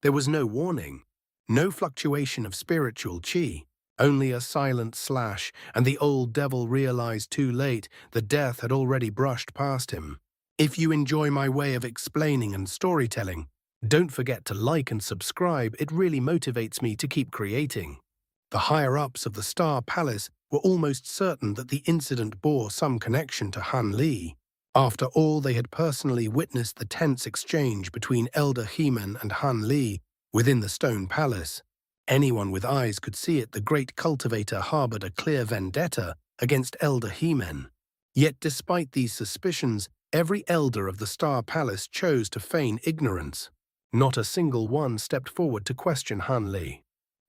There was no warning, no fluctuation of spiritual chi, only a silent slash, and the old devil realized too late that death had already brushed past him. If you enjoy my way of explaining and storytelling, don't forget to like and subscribe. It really motivates me to keep creating. The higher-ups of the Star Palace were almost certain that the incident bore some connection to Han Li. After all, they had personally witnessed the tense exchange between Elder He-Man and Han Li within the Stone Palace. Anyone with eyes could see it. The great cultivator harbored a clear vendetta against Elder He-Man. Yet despite these suspicions, every elder of the Star Palace chose to feign ignorance. Not a single one stepped forward to question Han Li.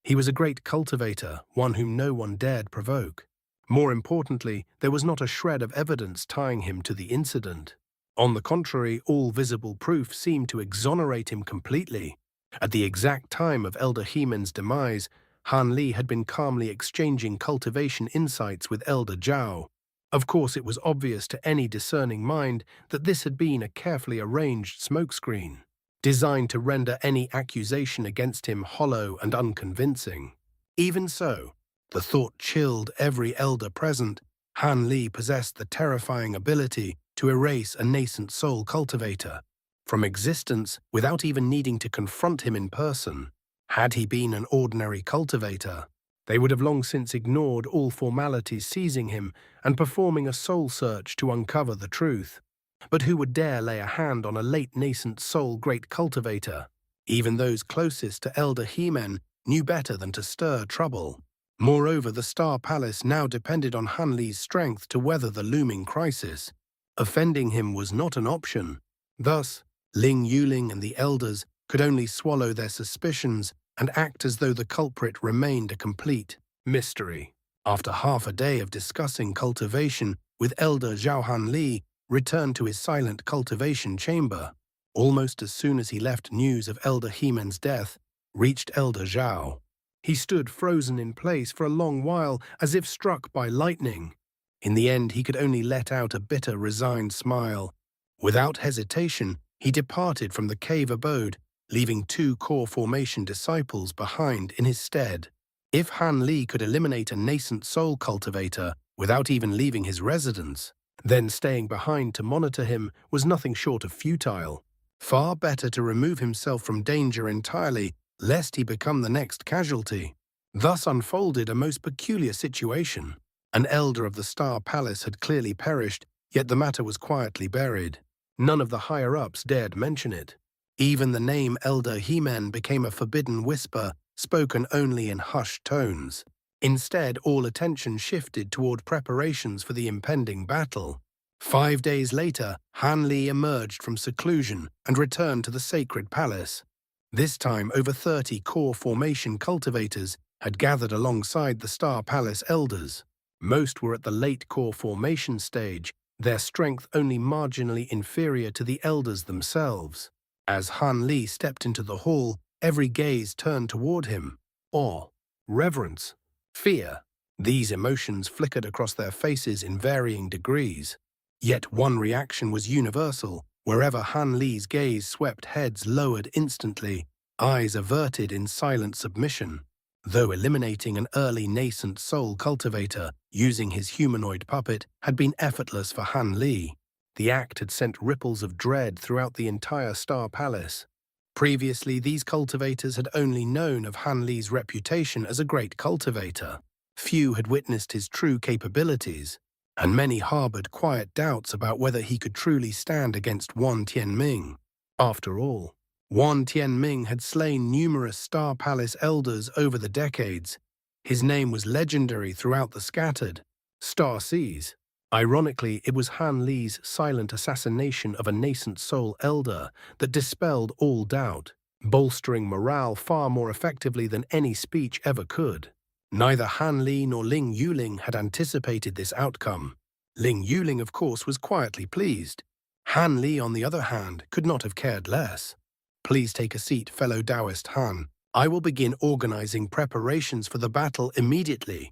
He was a great cultivator, one whom no one dared provoke. More importantly, there was not a shred of evidence tying him to the incident. On the contrary, all visible proof seemed to exonerate him completely. At the exact time of Elder He-Man's demise, Han Li had been calmly exchanging cultivation insights with Elder Zhao. Of course, it was obvious to any discerning mind that this had been a carefully arranged smokescreen, designed to render any accusation against him hollow and unconvincing. Even so, the thought chilled every elder present. Han Li possessed the terrifying ability to erase a nascent soul cultivator from existence without even needing to confront him in person. Had he been an ordinary cultivator, they would have long since ignored all formalities, seizing him and performing a soul search to uncover the truth. But who would dare lay a hand on a late nascent soul great cultivator? Even those closest to Elder He-Man knew better than to stir trouble. Moreover, the Star Palace now depended on Han Li's strength to weather the looming crisis. Offending him was not an option. Thus, Ling Yuling and the elders could only swallow their suspicions and act as though the culprit remained a complete mystery. After half a day of discussing cultivation with Elder Zhao, Han Li returned to his silent cultivation chamber. Almost as soon as he left, news of Elder He-Man's death reached Elder Zhao. He stood frozen in place for a long while, as if struck by lightning. In the end, he could only let out a bitter, resigned smile. Without hesitation, he departed from the cave abode, leaving 2 core formation disciples behind in his stead. If Han Li could eliminate a nascent soul cultivator without even leaving his residence, then staying behind to monitor him was nothing short of futile. Far better to remove himself from danger entirely, lest he become the next casualty. Thus unfolded a most peculiar situation. An elder of the Star Palace had clearly perished, yet the matter was quietly buried. None of the higher-ups dared mention it. Even the name Elder He-Man became a forbidden whisper, spoken only in hushed tones. Instead, all attention shifted toward preparations for the impending battle. 5 days later, Han Li emerged from seclusion and returned to the sacred palace. This time, over 30 core formation cultivators had gathered alongside the Star Palace elders. Most were at the late core formation stage, their strength only marginally inferior to the elders themselves. As Han Li stepped into the hall, every gaze turned toward him. Awe, reverence, fear. These emotions flickered across their faces in varying degrees. Yet one reaction was universal. Wherever Han Li's gaze swept, heads lowered instantly, eyes averted in silent submission. Though eliminating an early nascent soul cultivator using his humanoid puppet had been effortless for Han Li, the act had sent ripples of dread throughout the entire Star Palace. Previously, these cultivators had only known of Han Li's reputation as a great cultivator. Few had witnessed his true capabilities, and many harbored quiet doubts about whether he could truly stand against Wan Tianming. After all, Wan Tianming had slain numerous Star Palace elders over the decades. His name was legendary throughout the scattered Star Seas. Ironically, it was Han Li's silent assassination of a nascent soul elder that dispelled all doubt, bolstering morale far more effectively than any speech ever could. Neither Han Li nor Ling Yuling had anticipated this outcome. Ling Yuling, of course, was quietly pleased. Han Li, on the other hand, could not have cared less. "Please take a seat, fellow Taoist Han. I will begin organizing preparations for the battle immediately,"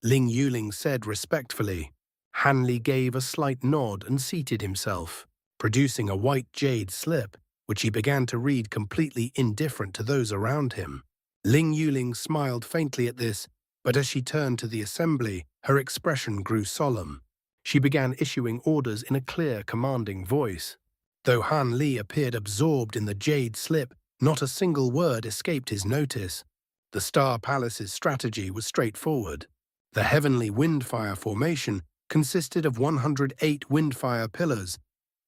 Ling Yuling said respectfully. Han Li gave a slight nod and seated himself, producing a white jade slip. which he began to read completely indifferent to those around him. Ling Yuling smiled faintly at this, but as she turned to the assembly, her expression grew solemn. She began issuing orders in a clear, commanding voice. Though Han Li appeared absorbed in the jade slip, not a single word escaped his notice. The Star Palace's strategy was straightforward. The heavenly windfire formation consisted of 108 windfire pillars,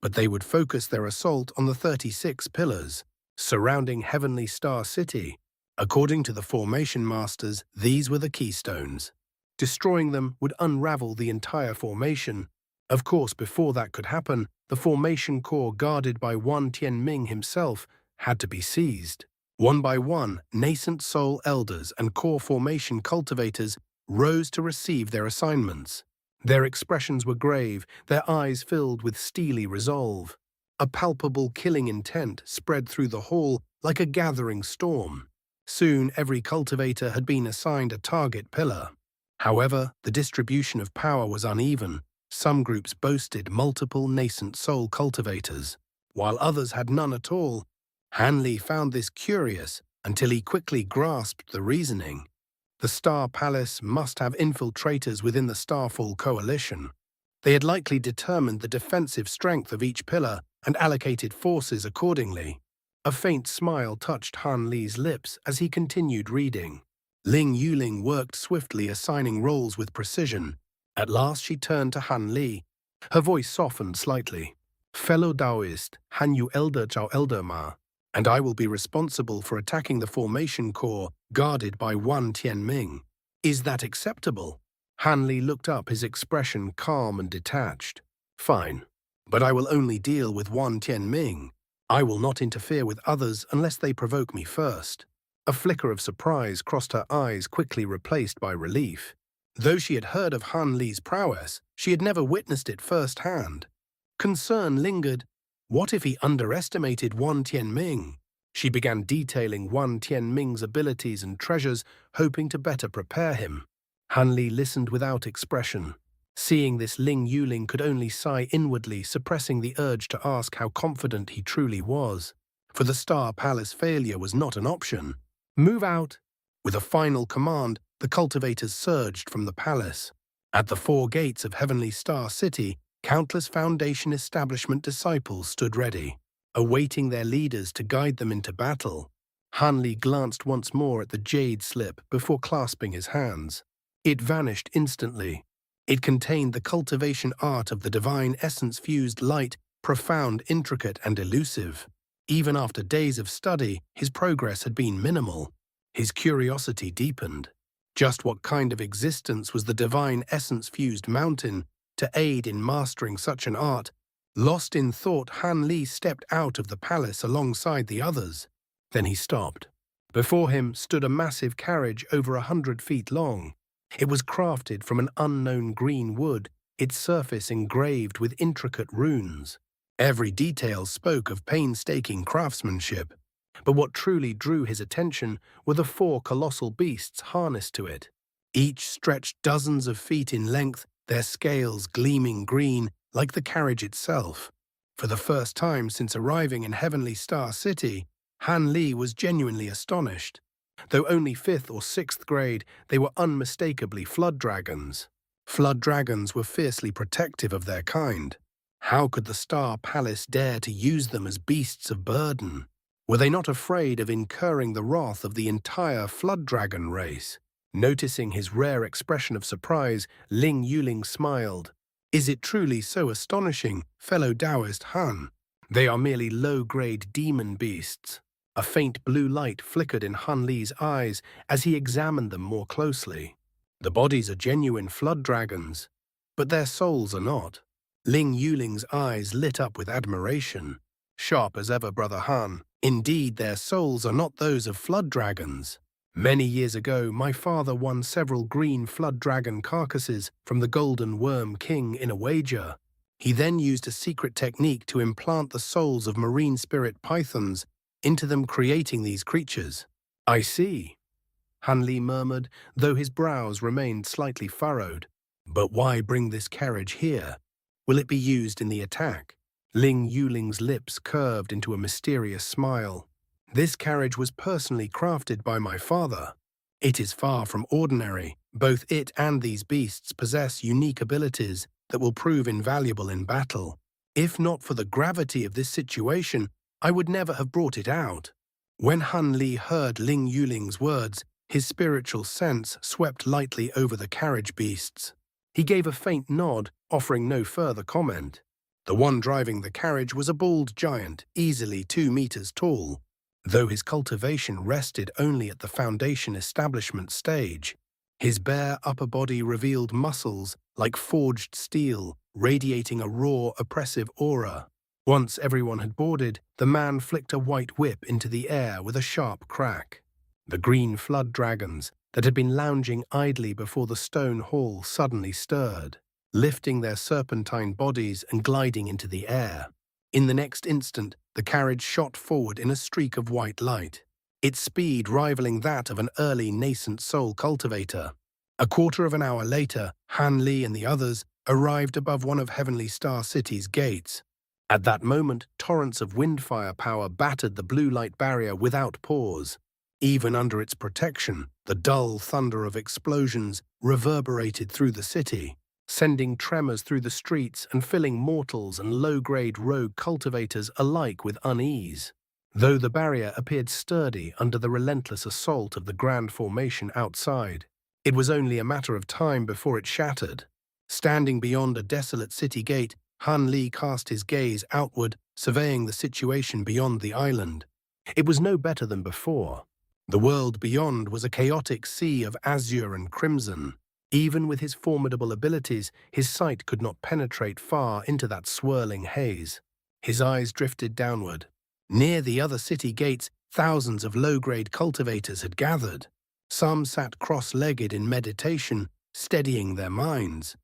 but they would focus their assault on the 36 pillars surrounding Heavenly Star City. According to the formation masters, these were the keystones. Destroying them would unravel the entire formation. Of course, before that could happen, the formation core guarded by Wan Tianming himself had to be seized. One by one, nascent soul elders and core formation cultivators rose to receive their assignments. Their expressions were grave, their eyes filled with steely resolve. A palpable killing intent spread through the hall like a gathering storm. Soon every cultivator had been assigned a target pillar. However, the distribution of power was uneven. Some groups boasted multiple nascent soul cultivators, while others had none at all. Han Li found this curious until he quickly grasped the reasoning. The Star Palace must have infiltrators within the Starfall Coalition. They had likely determined the defensive strength of each pillar and allocated forces accordingly. A faint smile touched Han Li's lips as he continued reading. Ling Yuling worked swiftly, assigning roles with precision. At last she turned to Han Li. Her voice softened slightly. "Fellow Taoist, Han Yu Elder Zhao Elder Ma, and I will be responsible for attacking the formation core guarded by Wan Tianming. Is that acceptable?" Han Li looked up, his expression calm and detached. "Fine, but I will only deal with Wan Tianming. I will not interfere with others unless they provoke me first." A flicker of surprise crossed her eyes, quickly replaced by relief. Though she had heard of Han Li's prowess, she had never witnessed it firsthand. Concern lingered. What if he underestimated Wan Tianming? She began detailing Wan Tianming's abilities and treasures, hoping to better prepare him. Han Li listened without expression. Seeing this, Ling Yuling could only sigh inwardly, suppressing the urge to ask how confident he truly was. For the Star Palace, failure was not an option. "Move out!" With a final command, the cultivators surged from the palace. At the 4 gates of Heavenly Star City, countless Foundation establishment disciples stood ready, awaiting their leaders to guide them into battle. Han Li glanced once more at the jade slip before clasping his hands. It vanished instantly. It contained the cultivation art of the divine essence-fused light, profound, intricate, and elusive. Even after days of study, his progress had been minimal. His curiosity deepened. Just what kind of existence was the divine essence-fused mountain to aid in mastering such an art? Lost in thought, Han Li stepped out of the palace alongside the others. Then he stopped. Before him stood a massive carriage over 100 feet long. It was crafted from an unknown green wood, its surface engraved with intricate runes. Every detail spoke of painstaking craftsmanship. But what truly drew his attention were the 4 colossal beasts harnessed to it. Each stretched dozens of feet in length, their scales gleaming green like the carriage itself. For the first time since arriving in Heavenly Star City, Han Li was genuinely astonished. Though only 5th or 6th grade, they were unmistakably flood dragons. Flood dragons were fiercely protective of their kind. How could the Star Palace dare to use them as beasts of burden? Were they not afraid of incurring the wrath of the entire flood dragon race? Noticing his rare expression of surprise, Ling Yuling smiled. "Is it truly so astonishing, fellow Taoist Han? They are merely low-grade demon beasts." A faint blue light flickered in Han Li's eyes as he examined them more closely. The bodies are genuine flood dragons, but their souls are not. Ling Yuling's eyes lit up with admiration. "Sharp as ever, Brother Han. Indeed, their souls are not those of flood dragons. Many years ago, my father won several green flood dragon carcasses from the Golden Worm King in a wager. He then used a secret technique to implant the souls of marine spirit pythons into them, creating these creatures." "I see," Han Li murmured, though his brows remained slightly furrowed. "But why bring this carriage here? Will it be used in the attack?" Ling Yuling's lips curved into a mysterious smile. This carriage was personally crafted by my father. It is far from ordinary. Both it and these beasts possess unique abilities that will prove invaluable in battle. If not for the gravity of this situation, I would never have brought it out. When Han Li heard Ling Yuling's words, his spiritual sense swept lightly over the carriage beasts. He gave a faint nod, offering no further comment. The one driving the carriage was a bald giant, easily 2 meters tall. Though his cultivation rested only at the foundation establishment stage, his bare upper body revealed muscles like forged steel, radiating a raw, oppressive aura. Once everyone had boarded, the man flicked a white whip into the air with a sharp crack. The green flood dragons that had been lounging idly before the stone hall suddenly stirred, lifting their serpentine bodies and gliding into the air. In the next instant, the carriage shot forward in a streak of white light, its speed rivaling that of an early nascent soul cultivator. A quarter of an hour later, Han Li and the others arrived above one of Heavenly Star City's gates. At that moment, torrents of windfire power battered the blue light barrier without pause. Even under its protection, the dull thunder of explosions reverberated through the city, sending tremors through the streets and filling mortals and low-grade rogue cultivators alike with unease. Though the barrier appeared sturdy under the relentless assault of the grand formation outside, it was only a matter of time before it shattered. Standing beyond a desolate city gate, Han Li cast his gaze outward, surveying the situation beyond the island. It was no better than before. The world beyond was a chaotic sea of azure and crimson. Even with his formidable abilities, his sight could not penetrate far into that swirling haze. His eyes drifted downward. Near the other city gates, thousands of low-grade cultivators had gathered. Some sat cross-legged in meditation, steadying their minds.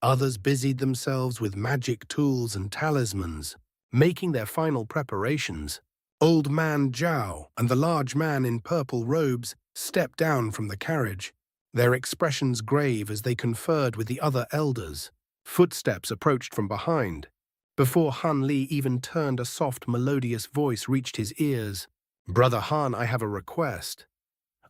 Others busied themselves with magic tools and talismans, making their final preparations. Old Man Zhao and the large man in purple robes stepped down from the carriage, their expressions grave as they conferred with the other elders. Footsteps approached from behind. Before Han Li even turned, a soft, melodious voice reached his ears. "Brother Han, I have a request.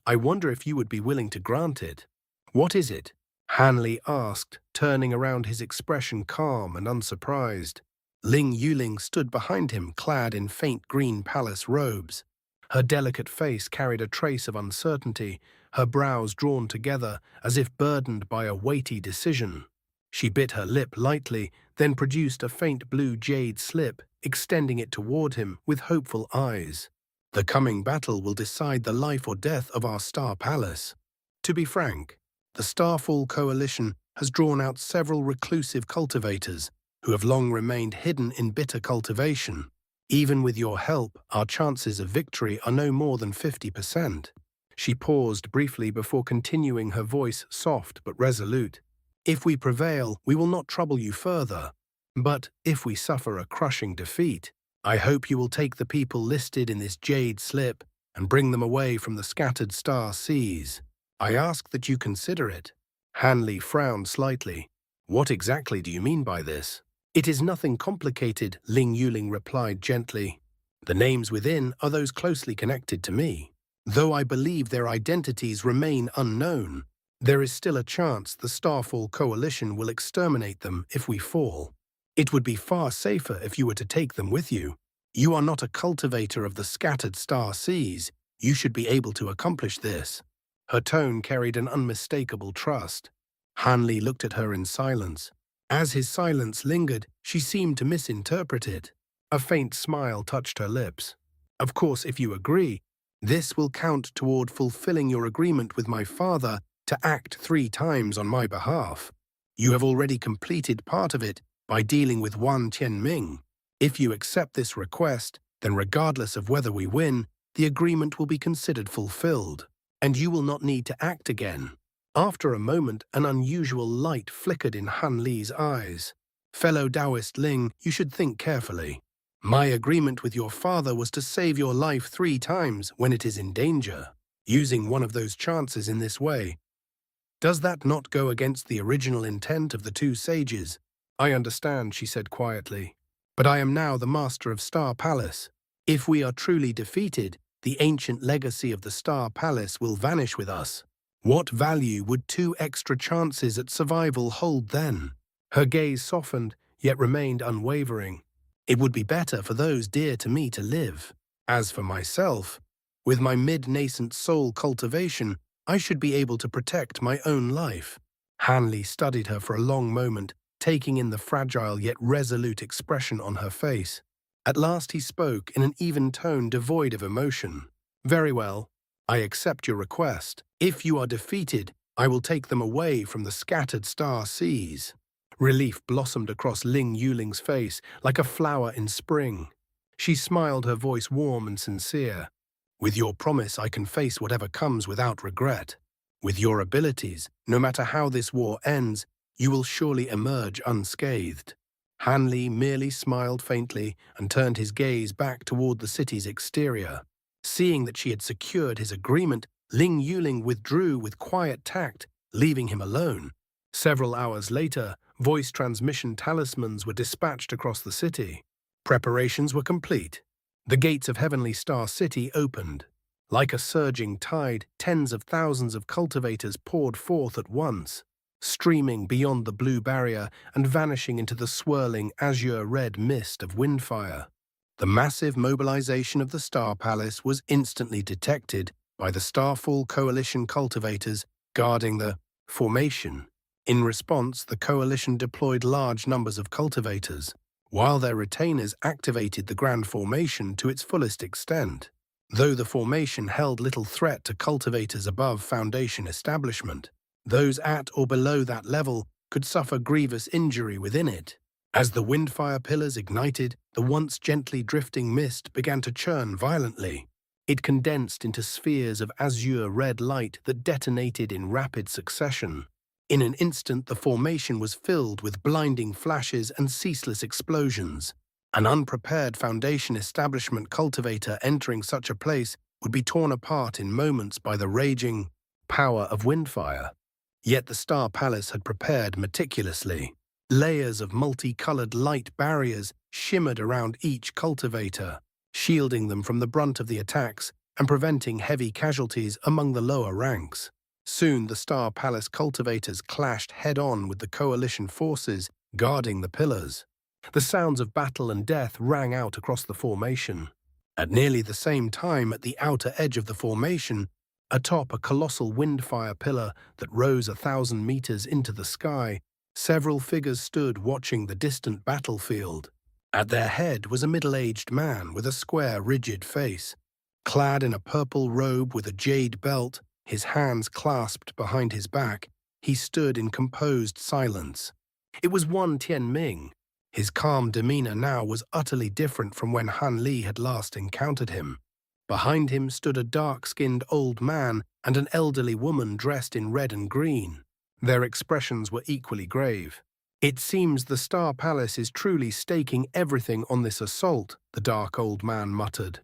I wonder if you would be willing to grant it." "What is it?" Han Li asked, turning around, his expression calm and unsurprised. Ling Yuling stood behind him, clad in faint green palace robes. Her delicate face carried a trace of uncertainty, her brows drawn together as if burdened by a weighty decision. She bit her lip lightly, then produced a faint blue jade slip, extending it toward him with hopeful eyes. "The coming battle will decide the life or death of our star palace. To be frank, the Starfall Coalition has drawn out several reclusive cultivators who have long remained hidden in bitter cultivation. Even with your help, our chances of victory are no more than 50%. She paused briefly before continuing, her voice soft but resolute. "If we prevail, we will not trouble you further. But if we suffer a crushing defeat, I hope you will take the people listed in this jade slip and bring them away from the scattered star seas. I ask that you consider it." Han Li frowned slightly. "What exactly do you mean by this?" "It is nothing complicated," Ling Yuling replied gently. "The names within are those closely connected to me. Though I believe their identities remain unknown, there is still a chance the Starfall Coalition will exterminate them if we fall. It would be far safer if you were to take them with you. You are not a cultivator of the scattered star seas. You should be able to accomplish this." Her tone carried an unmistakable trust. Han Li looked at her in silence. As his silence lingered, she seemed to misinterpret it. A faint smile touched her lips. "Of course, if you agree, this will count toward fulfilling your agreement with my father to act 3 times on my behalf. You have already completed part of it by dealing with Wan Tianming. If you accept this request, then regardless of whether we win, the agreement will be considered fulfilled, and you will not need to act again." After a moment, an unusual light flickered in Han Li's eyes. "Fellow Taoist Ling, you should think carefully. My agreement with your father was to save your life 3 times when it is in danger. Using one of those chances in this way, does that not go against the original intent of the 2 sages?" "I understand," she said quietly. But I am now the master of Star Palace. If we are truly defeated, the ancient legacy of the Star Palace will vanish with us. What value would 2 extra chances at survival hold then? Her gaze softened, yet remained unwavering. It would be better for those dear to me to live. As for myself, with my mid-nascent soul cultivation, I should be able to protect my own life. Hanli studied her for a long moment, taking in the fragile yet resolute expression on her face. At last he spoke in an even tone devoid of emotion. "Very well, I accept your request. If you are defeated, I will take them away from the scattered star seas." Relief blossomed across Ling Yuling's face like a flower in spring. She smiled, her voice warm and sincere. "With your promise, I can face whatever comes without regret. With your abilities, no matter how this war ends, you will surely emerge unscathed." Hanli merely smiled faintly and turned his gaze back toward the city's exterior. Seeing that she had secured his agreement, Ling Yuling withdrew with quiet tact, leaving him alone. Several hours later, voice transmission talismans were dispatched across the city. Preparations were complete. The gates of Heavenly Star City opened. Like a surging tide, tens of thousands of cultivators poured forth at once, streaming beyond the blue barrier and vanishing into the swirling azure-red mist of windfire. The massive mobilization of the Star Palace was instantly detected by the Starfall Coalition cultivators guarding the formation. In response, the coalition deployed large numbers of cultivators, while their retainers activated the Grand Formation to its fullest extent. Though the formation held little threat to cultivators above Foundation establishment, those at or below that level could suffer grievous injury within it. As the windfire pillars ignited, the once gently drifting mist began to churn violently. It condensed into spheres of azure-red light that detonated in rapid succession. In an instant, the formation was filled with blinding flashes and ceaseless explosions. An unprepared Foundation establishment cultivator entering such a place would be torn apart in moments by the raging power of windfire. Yet the Star Palace had prepared meticulously. Layers of multicolored light barriers shimmered around each cultivator, shielding them from the brunt of the attacks and preventing heavy casualties among the lower ranks. Soon the Star Palace cultivators clashed head-on with the coalition forces guarding the pillars. The sounds of battle and death rang out across the formation. At nearly the same time, at the outer edge of the formation, atop a colossal windfire pillar that rose 1,000 meters into the sky, several figures stood watching the distant battlefield. At their head was a middle-aged man with a square, rigid face. Clad in a purple robe with a jade belt, his hands clasped behind his back, he stood in composed silence. It was Wan Tianming. His calm demeanor now was utterly different from when Hanli had last encountered him. Behind him stood a dark-skinned old man and an elderly woman dressed in red and green. Their expressions were equally grave. "It seems the Star Palace is truly staking everything on this assault," the dark old man muttered.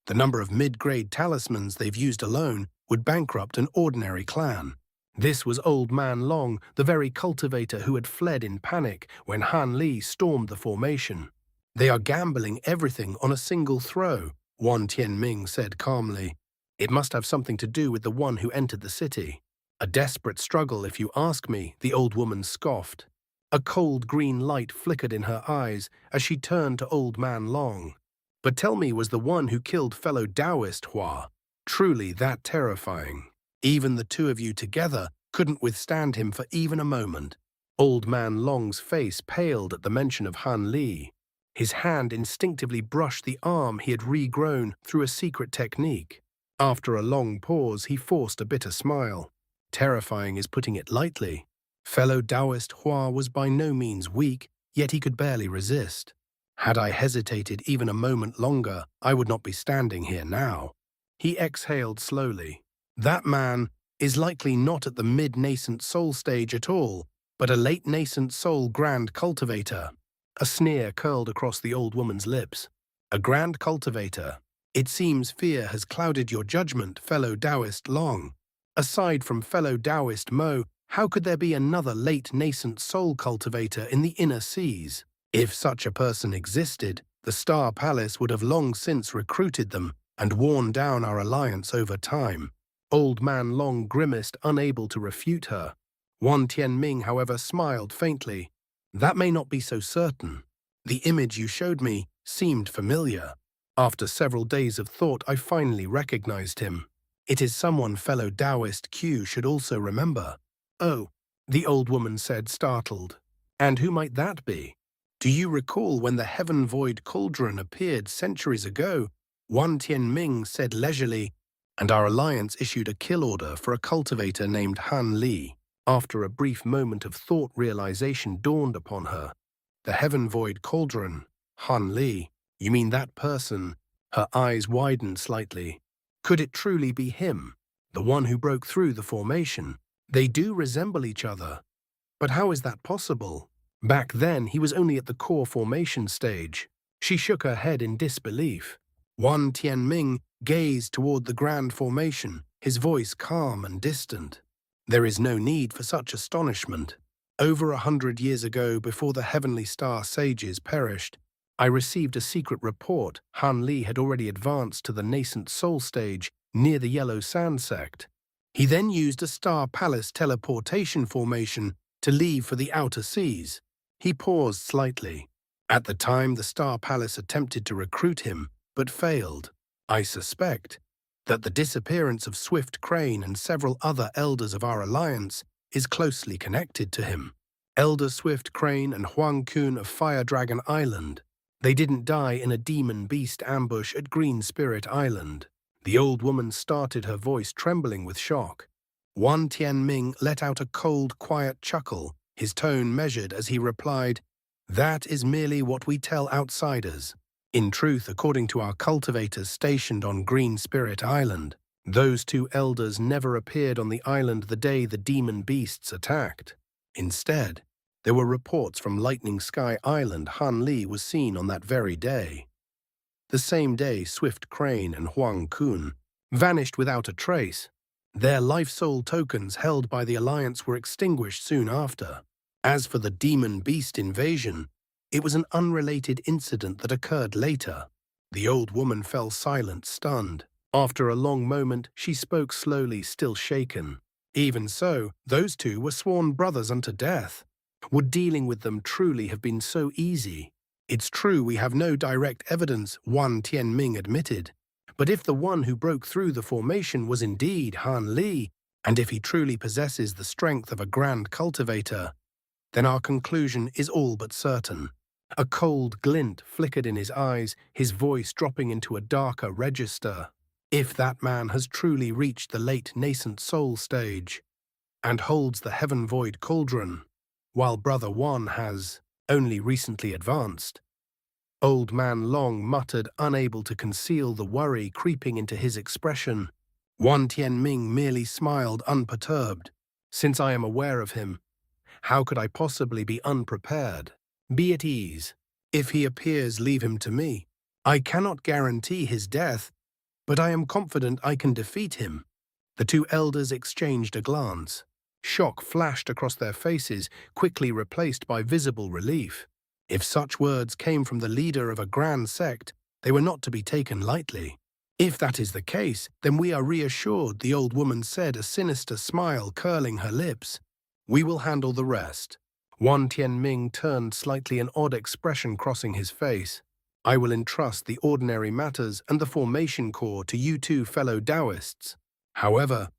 "The number of mid-grade talismans they've used alone would bankrupt an ordinary clan." This was Old Man Long, the very cultivator who had fled in panic when Hanli stormed the formation. "They are gambling everything on a single throw," Wan Tianming said calmly. "It must have something to do with the one who entered the city." "A desperate struggle, if you ask me," the old woman scoffed. A cold green light flickered in her eyes as she turned to Old Man Long. "But tell me, was the one who killed fellow Taoist Hua truly that terrifying? Even the two of you together couldn't withstand him for even a moment." Old Man Long's face paled at the mention of Hanli. His hand instinctively brushed the arm he had regrown through a secret technique. After a long pause, he forced a bitter smile. "Terrifying is putting it lightly. Fellow Taoist Hua was by no means weak, yet he could barely resist. Had I hesitated even a moment longer, I would not be standing here now." He exhaled slowly. "That man is likely not at the mid-nascent soul stage at all, but a late-nascent soul grand cultivator." A sneer curled across the old woman's lips. "A grand cultivator. It seems fear has clouded your judgment, fellow Taoist Long. Aside from fellow Taoist Mo, how could there be another late-nascent soul cultivator in the inner seas? If such a person existed, the Star Palace would have long since recruited them and worn down our alliance over time. Old Man Long grimaced, unable to refute her. Wan Tianming, however, smiled faintly. That may not be so certain. The image you showed me seemed familiar. After several days of thought, I finally recognized him. It is someone fellow Taoist Q should also remember. Oh, the old woman said, startled. And who might that be? Do you recall when the heaven-void cauldron appeared centuries ago? Wan Tianming said leisurely, and our alliance issued a kill order for a cultivator named Han Li. After a brief moment of thought, realization dawned upon her. The heaven-void cauldron, Han Li. You mean that person? Her eyes widened slightly. Could it truly be him, the one who broke through the formation? They do resemble each other. But how is that possible? Back then, he was only at the core formation stage. She shook her head in disbelief. Wan Tianming gazed toward the grand formation, his voice calm and distant. There is no need for such astonishment. Over 100 years ago, before the heavenly star sages perished, I received a secret report Han Li had already advanced to the nascent soul stage near the Yellow Sand Sect. He then used a Star Palace teleportation formation to leave for the outer seas. He paused slightly. At the time, the Star Palace attempted to recruit him, but failed. I suspect that the disappearance of Swift Crane and several other elders of our alliance is closely connected to him. Elder Swift Crane and Huang Kun of Fire Dragon Island. They didn't die in a demon beast ambush at Green Spirit Island. The old woman started, her voice trembling with shock. Wan Tianming let out a cold, quiet chuckle, his tone measured as he replied, "That is merely what we tell outsiders. In truth, according to our cultivators stationed on Green Spirit Island, those two elders never appeared on the island the day the demon beasts attacked. Instead, there were reports from Lightning Sky Island Han Li was seen on that very day. The same day, Swift Crane and Huang Kun vanished without a trace. Their life-soul tokens held by the Alliance were extinguished soon after. As for the demon beast invasion, it was an unrelated incident that occurred later." The old woman fell silent, stunned. After a long moment, she spoke slowly, still shaken. "Even so, those two were sworn brothers unto death. Would dealing with them truly have been so easy? It's true we have no direct evidence," Wan Tianming admitted. "But if the one who broke through the formation was indeed Han Li, and if he truly possesses the strength of a grand cultivator, then our conclusion is all but certain." A cold glint flickered in his eyes, his voice dropping into a darker register. "If that man has truly reached the late nascent soul stage and holds the heaven-void cauldron, while Brother Wan has only recently advanced." Old Man Long muttered, unable to conceal the worry creeping into his expression. Wan Tianming merely smiled, unperturbed. "Since I am aware of him, how could I possibly be unprepared? Be at ease. If he appears, leave him to me. I cannot guarantee his death, but I am confident I can defeat him." The two elders exchanged a glance. Shock flashed across their faces, quickly replaced by visible relief. If such words came from the leader of a grand sect, they were not to be taken lightly. "If that is the case, then we are reassured," the old woman said, a sinister smile curling her lips. "We will handle the rest." Wan Tianming turned slightly, an odd expression crossing his face. "I will entrust the ordinary matters and the formation core to you two fellow Taoists. However,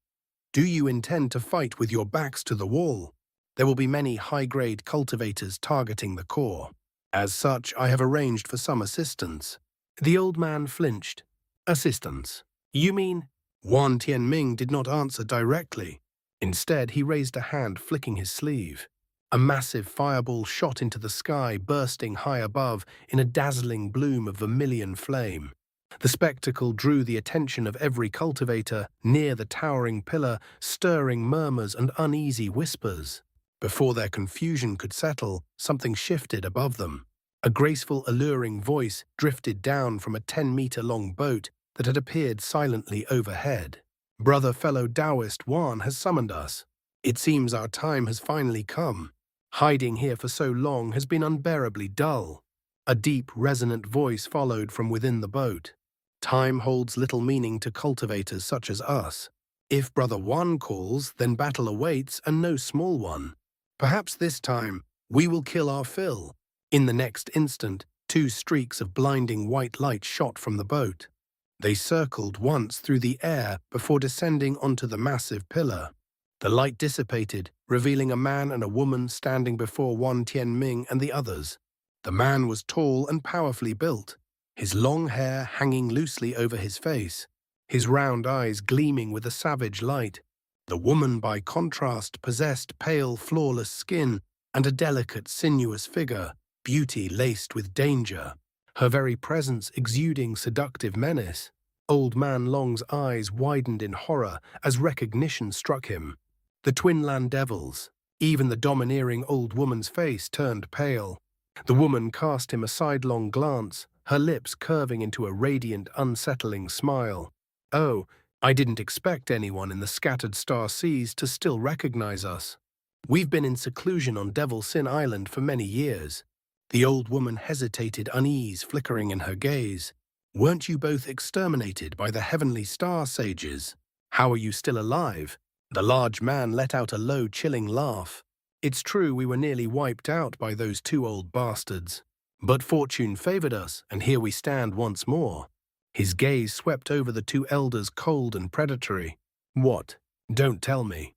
do you intend to fight with your backs to the wall? There will be many high-grade cultivators targeting the core. As such, I have arranged for some assistance." The old man flinched. "Assistance? You mean?" Wan Tianming did not answer directly. Instead, he raised a hand, flicking his sleeve. A massive fireball shot into the sky, bursting high above in a dazzling bloom of vermilion flame. The spectacle drew the attention of every cultivator near the towering pillar, stirring murmurs and uneasy whispers. Before their confusion could settle, something shifted above them. A graceful, alluring voice drifted down from a 10-meter-long boat that had appeared silently overhead. "Brother fellow Taoist Wan has summoned us. It seems our time has finally come." Hiding here for so long has been unbearably dull. A deep, resonant voice followed from within the boat. Time holds little meaning to cultivators such as us. If Brother Wan calls, then battle awaits, and no small one. Perhaps this time, we will kill our fill. In the next instant, two streaks of blinding white light shot from the boat. They circled once through the air before descending onto the massive pillar. The light dissipated, revealing a man and a woman standing before Wan Tianming and the others. The man was tall and powerfully built, his long hair hanging loosely over his face, his round eyes gleaming with a savage light. The woman, by contrast, possessed pale, flawless skin and a delicate, sinuous figure, beauty laced with danger, her very presence exuding seductive menace. Old Man Long's eyes widened in horror as recognition struck him. The twin land devils. Even the domineering old woman's face turned pale. The woman cast him a sidelong glance, her lips curving into a radiant, unsettling smile. "Oh, I didn't expect anyone in the scattered star seas to still recognize us. We've been in seclusion on Devil Sin Island for many years." The old woman hesitated, unease flickering in her gaze. "Weren't you both exterminated by the heavenly star sages? How are you still alive?" The large man let out a low, chilling laugh. "It's true we were nearly wiped out by those two old bastards. But fortune favored us, and here we stand once more." His gaze swept over the two elders, cold and predatory. "What? Don't tell me.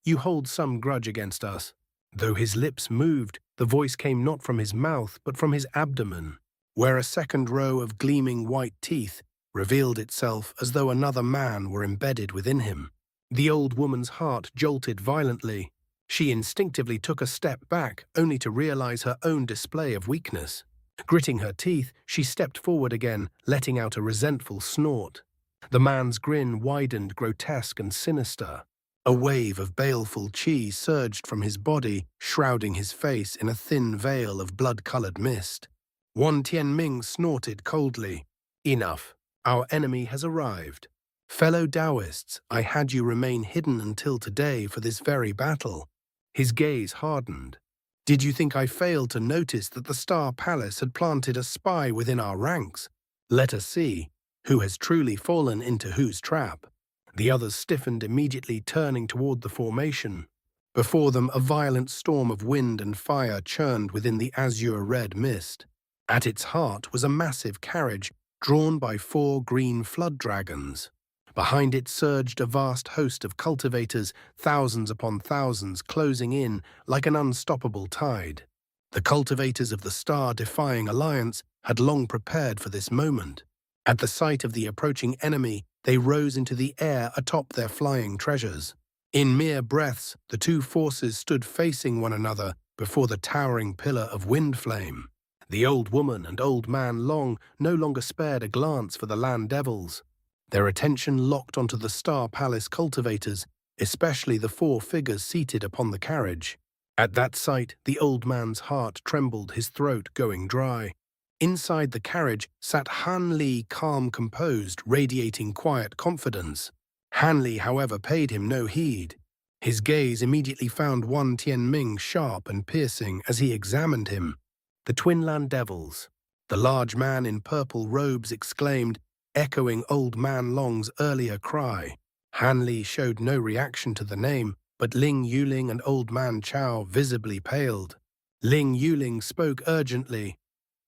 You hold some grudge against us?" Though his lips moved, the voice came not from his mouth, but from his abdomen, where a second row of gleaming white teeth revealed itself as though another man were embedded within him. The old woman's heart jolted violently. She instinctively took a step back, only to realize her own display of weakness. Gritting her teeth, she stepped forward again, letting out a resentful snort. The man's grin widened, grotesque and sinister. A wave of baleful qi surged from his body, shrouding his face in a thin veil of blood-colored mist. Wan Tianming snorted coldly. "Enough. Our enemy has arrived. Fellow Taoists, I had you remain hidden until today for this very battle." His gaze hardened. "Did you think I failed to notice that the Star Palace had planted a spy within our ranks? Let us see who has truly fallen into whose trap." The others stiffened immediately, turning toward the formation. Before them, a violent storm of wind and fire churned within the azure-red mist. At its heart was a massive carriage drawn by 4 green flood dragons. Behind it surged a vast host of cultivators, thousands upon thousands, closing in like an unstoppable tide. The cultivators of the star-defying alliance had long prepared for this moment. At the sight of the approaching enemy, they rose into the air atop their flying treasures. In mere breaths, the two forces stood facing one another before the towering pillar of wind flame. The old woman and old man Long no longer spared a glance for the land devils. Their attention locked onto the Star Palace cultivators, especially the 4 figures seated upon the carriage. At that sight, the old man's heart trembled, his throat going dry. Inside the carriage sat Han Li, calm, composed, radiating quiet confidence. Han Li, however, paid him no heed. His gaze immediately found Wan Tianming sharp and piercing as he examined him. "The twin land devils." The large man in purple robes exclaimed, echoing Old Man Long's earlier cry. Han Li showed no reaction to the name, but Ling Yuling and Old Man Chao visibly paled. Ling Yuling spoke urgently.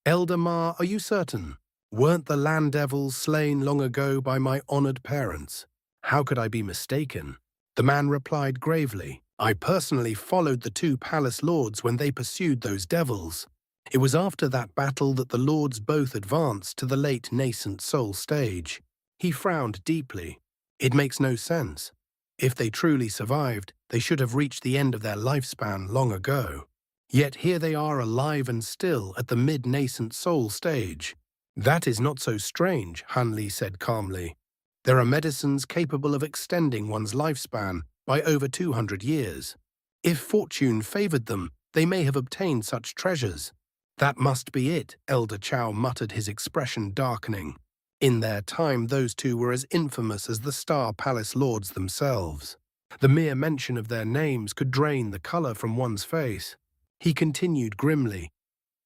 "Elder Ma, are you certain? Weren't the land devils slain long ago by my honored parents? How could I be mistaken?" The man replied gravely, "I personally followed the 2 palace lords when they pursued those devils. It was after that battle that the lords both advanced to the late nascent soul stage." He frowned deeply. "It makes no sense. If they truly survived, they should have reached the end of their lifespan long ago. Yet here they are alive and still at the mid-nascent soul stage." "That is not so strange," Han Li said calmly. "There are medicines capable of extending one's lifespan by over 200 years. If fortune favored them, they may have obtained such treasures." "That must be it," Elder Chao muttered, his expression darkening. In their time, those two were as infamous as the Star Palace lords themselves. The mere mention of their names could drain the color from one's face. He continued grimly.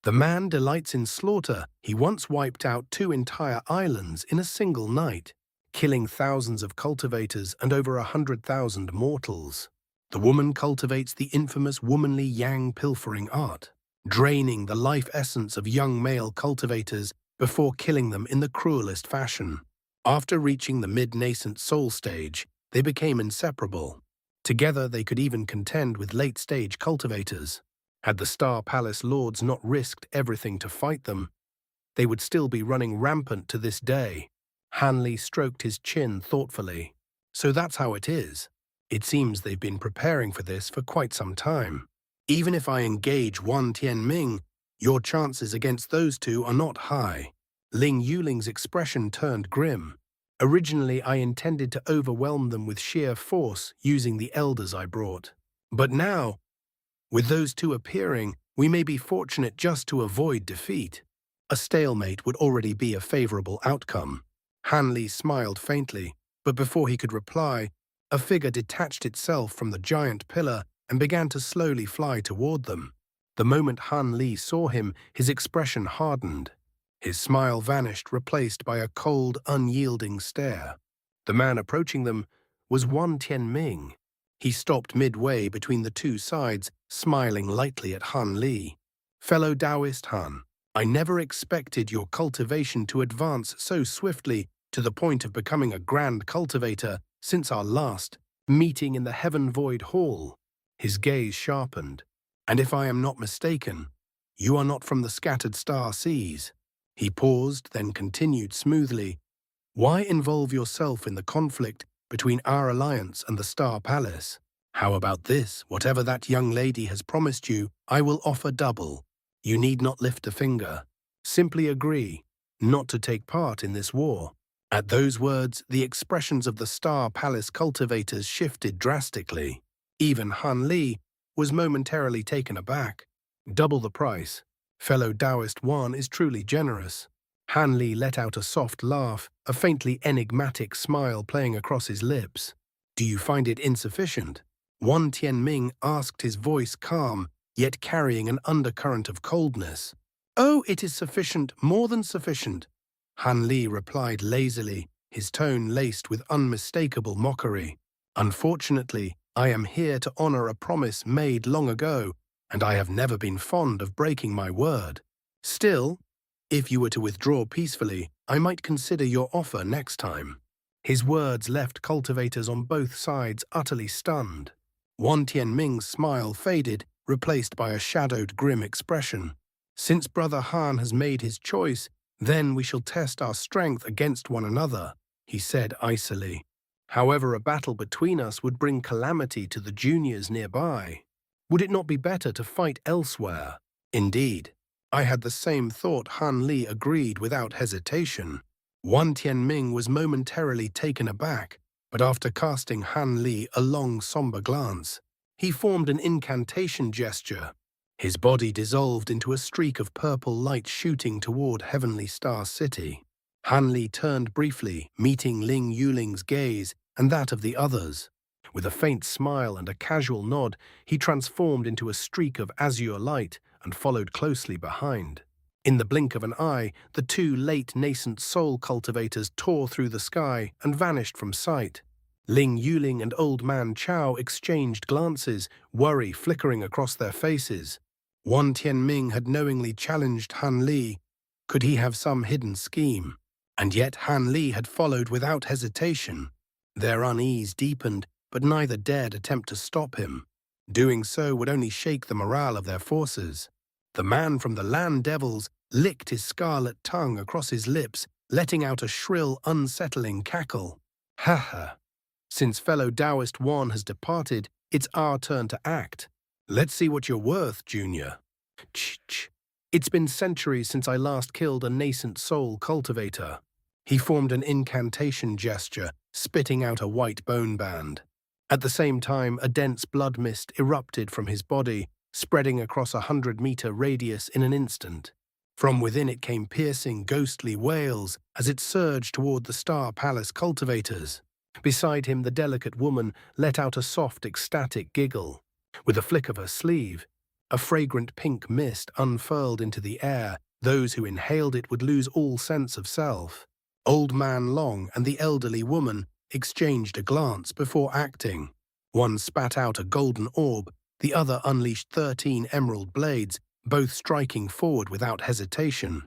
The man delights in slaughter. He once wiped out 2 entire islands in a single night, killing thousands of cultivators and over 100,000 mortals. The woman cultivates the infamous womanly yang pilfering art, draining the life essence of young male cultivators before killing them in the cruelest fashion. After reaching the mid-nascent soul stage, they became inseparable. Together they could even contend with late-stage cultivators. Had the Star Palace lords not risked everything to fight them, they would still be running rampant to this day. Hanli stroked his chin thoughtfully. So that's how it is. It seems they've been preparing for this for quite some time. Even if I engage Wan Tianming, your chances against those two are not high. Ling Yuling's expression turned grim. Originally, I intended to overwhelm them with sheer force using the elders I brought. But now, with those two appearing, we may be fortunate just to avoid defeat. A stalemate would already be a favorable outcome. Hanli smiled faintly, but before he could reply, a figure detached itself from the giant pillar and began to slowly fly toward them. The moment Hanli saw him, his expression hardened. His smile vanished, replaced by a cold, unyielding stare. The man approaching them was Wan Tianming. He stopped midway between the two sides, smiling lightly at Hanli. Fellow Taoist Han, I never expected your cultivation to advance so swiftly to the point of becoming a grand cultivator since our last meeting in the Heaven Void Hall. His gaze sharpened. And if I am not mistaken, you are not from the scattered star seas. He paused, then continued smoothly. Why involve yourself in the conflict between our alliance and the Star Palace? How about this? Whatever that young lady has promised you, I will offer double. You need not lift a finger. Simply agree not to take part in this war. At those words, the expressions of the Star Palace cultivators shifted drastically. Even Hanli was momentarily taken aback. Double the price. Fellow Taoist Wan is truly generous. Hanli let out a soft laugh, a faintly enigmatic smile playing across his lips. Do you find it insufficient? Wan Tianming asked, his voice calm, yet carrying an undercurrent of coldness. Oh, it is sufficient, more than sufficient. Hanli replied lazily, his tone laced with unmistakable mockery. Unfortunately, I am here to honor a promise made long ago, and I have never been fond of breaking my word. Still, if you were to withdraw peacefully, I might consider your offer next time. His words left cultivators on both sides utterly stunned. Wan Tianming's smile faded, replaced by a shadowed, grim expression. Since Brother Han has made his choice, then we shall test our strength against one another, he said icily. However, a battle between us would bring calamity to the juniors nearby. Would it not be better to fight elsewhere? Indeed. I had the same thought. Hanli agreed without hesitation. Wan Tianming was momentarily taken aback, but after casting Hanli a long, somber glance, he formed an incantation gesture. His body dissolved into a streak of purple light shooting toward Heavenly Star City. Hanli turned briefly, meeting Ling Yuling's gaze and that of the others. With a faint smile and a casual nod, he transformed into a streak of azure light and followed closely behind. In the blink of an eye, the two late nascent soul cultivators tore through the sky and vanished from sight. Ling Yuling and Old Man Chao exchanged glances, worry flickering across their faces. Wan Tianming had knowingly challenged Hanli. Could he have some hidden scheme? And yet Hanli had followed without hesitation. Their unease deepened, but neither dared attempt to stop him. Doing so would only shake the morale of their forces. The man from the Land Devils licked his scarlet tongue across his lips, letting out a shrill, unsettling cackle. Ha ha! Since fellow Taoist Wan has departed, it's our turn to act. Let's see what you're worth, Junior. Ch. It's been centuries since I last killed a nascent soul cultivator. He formed an incantation gesture, spitting out a white bone band. At the same time, a dense blood mist erupted from his body, spreading across a 100-meter radius in an instant. From within it came piercing, ghostly wails as it surged toward the Star Palace cultivators. Beside him, the delicate woman let out a soft, ecstatic giggle. With a flick of her sleeve, A fragrant pink mist unfurled into the air. Those who inhaled it would lose all sense of self. Old Man Long and the elderly woman exchanged a glance before acting. One spat out a golden orb, the other unleashed 13 emerald blades, both striking forward without hesitation.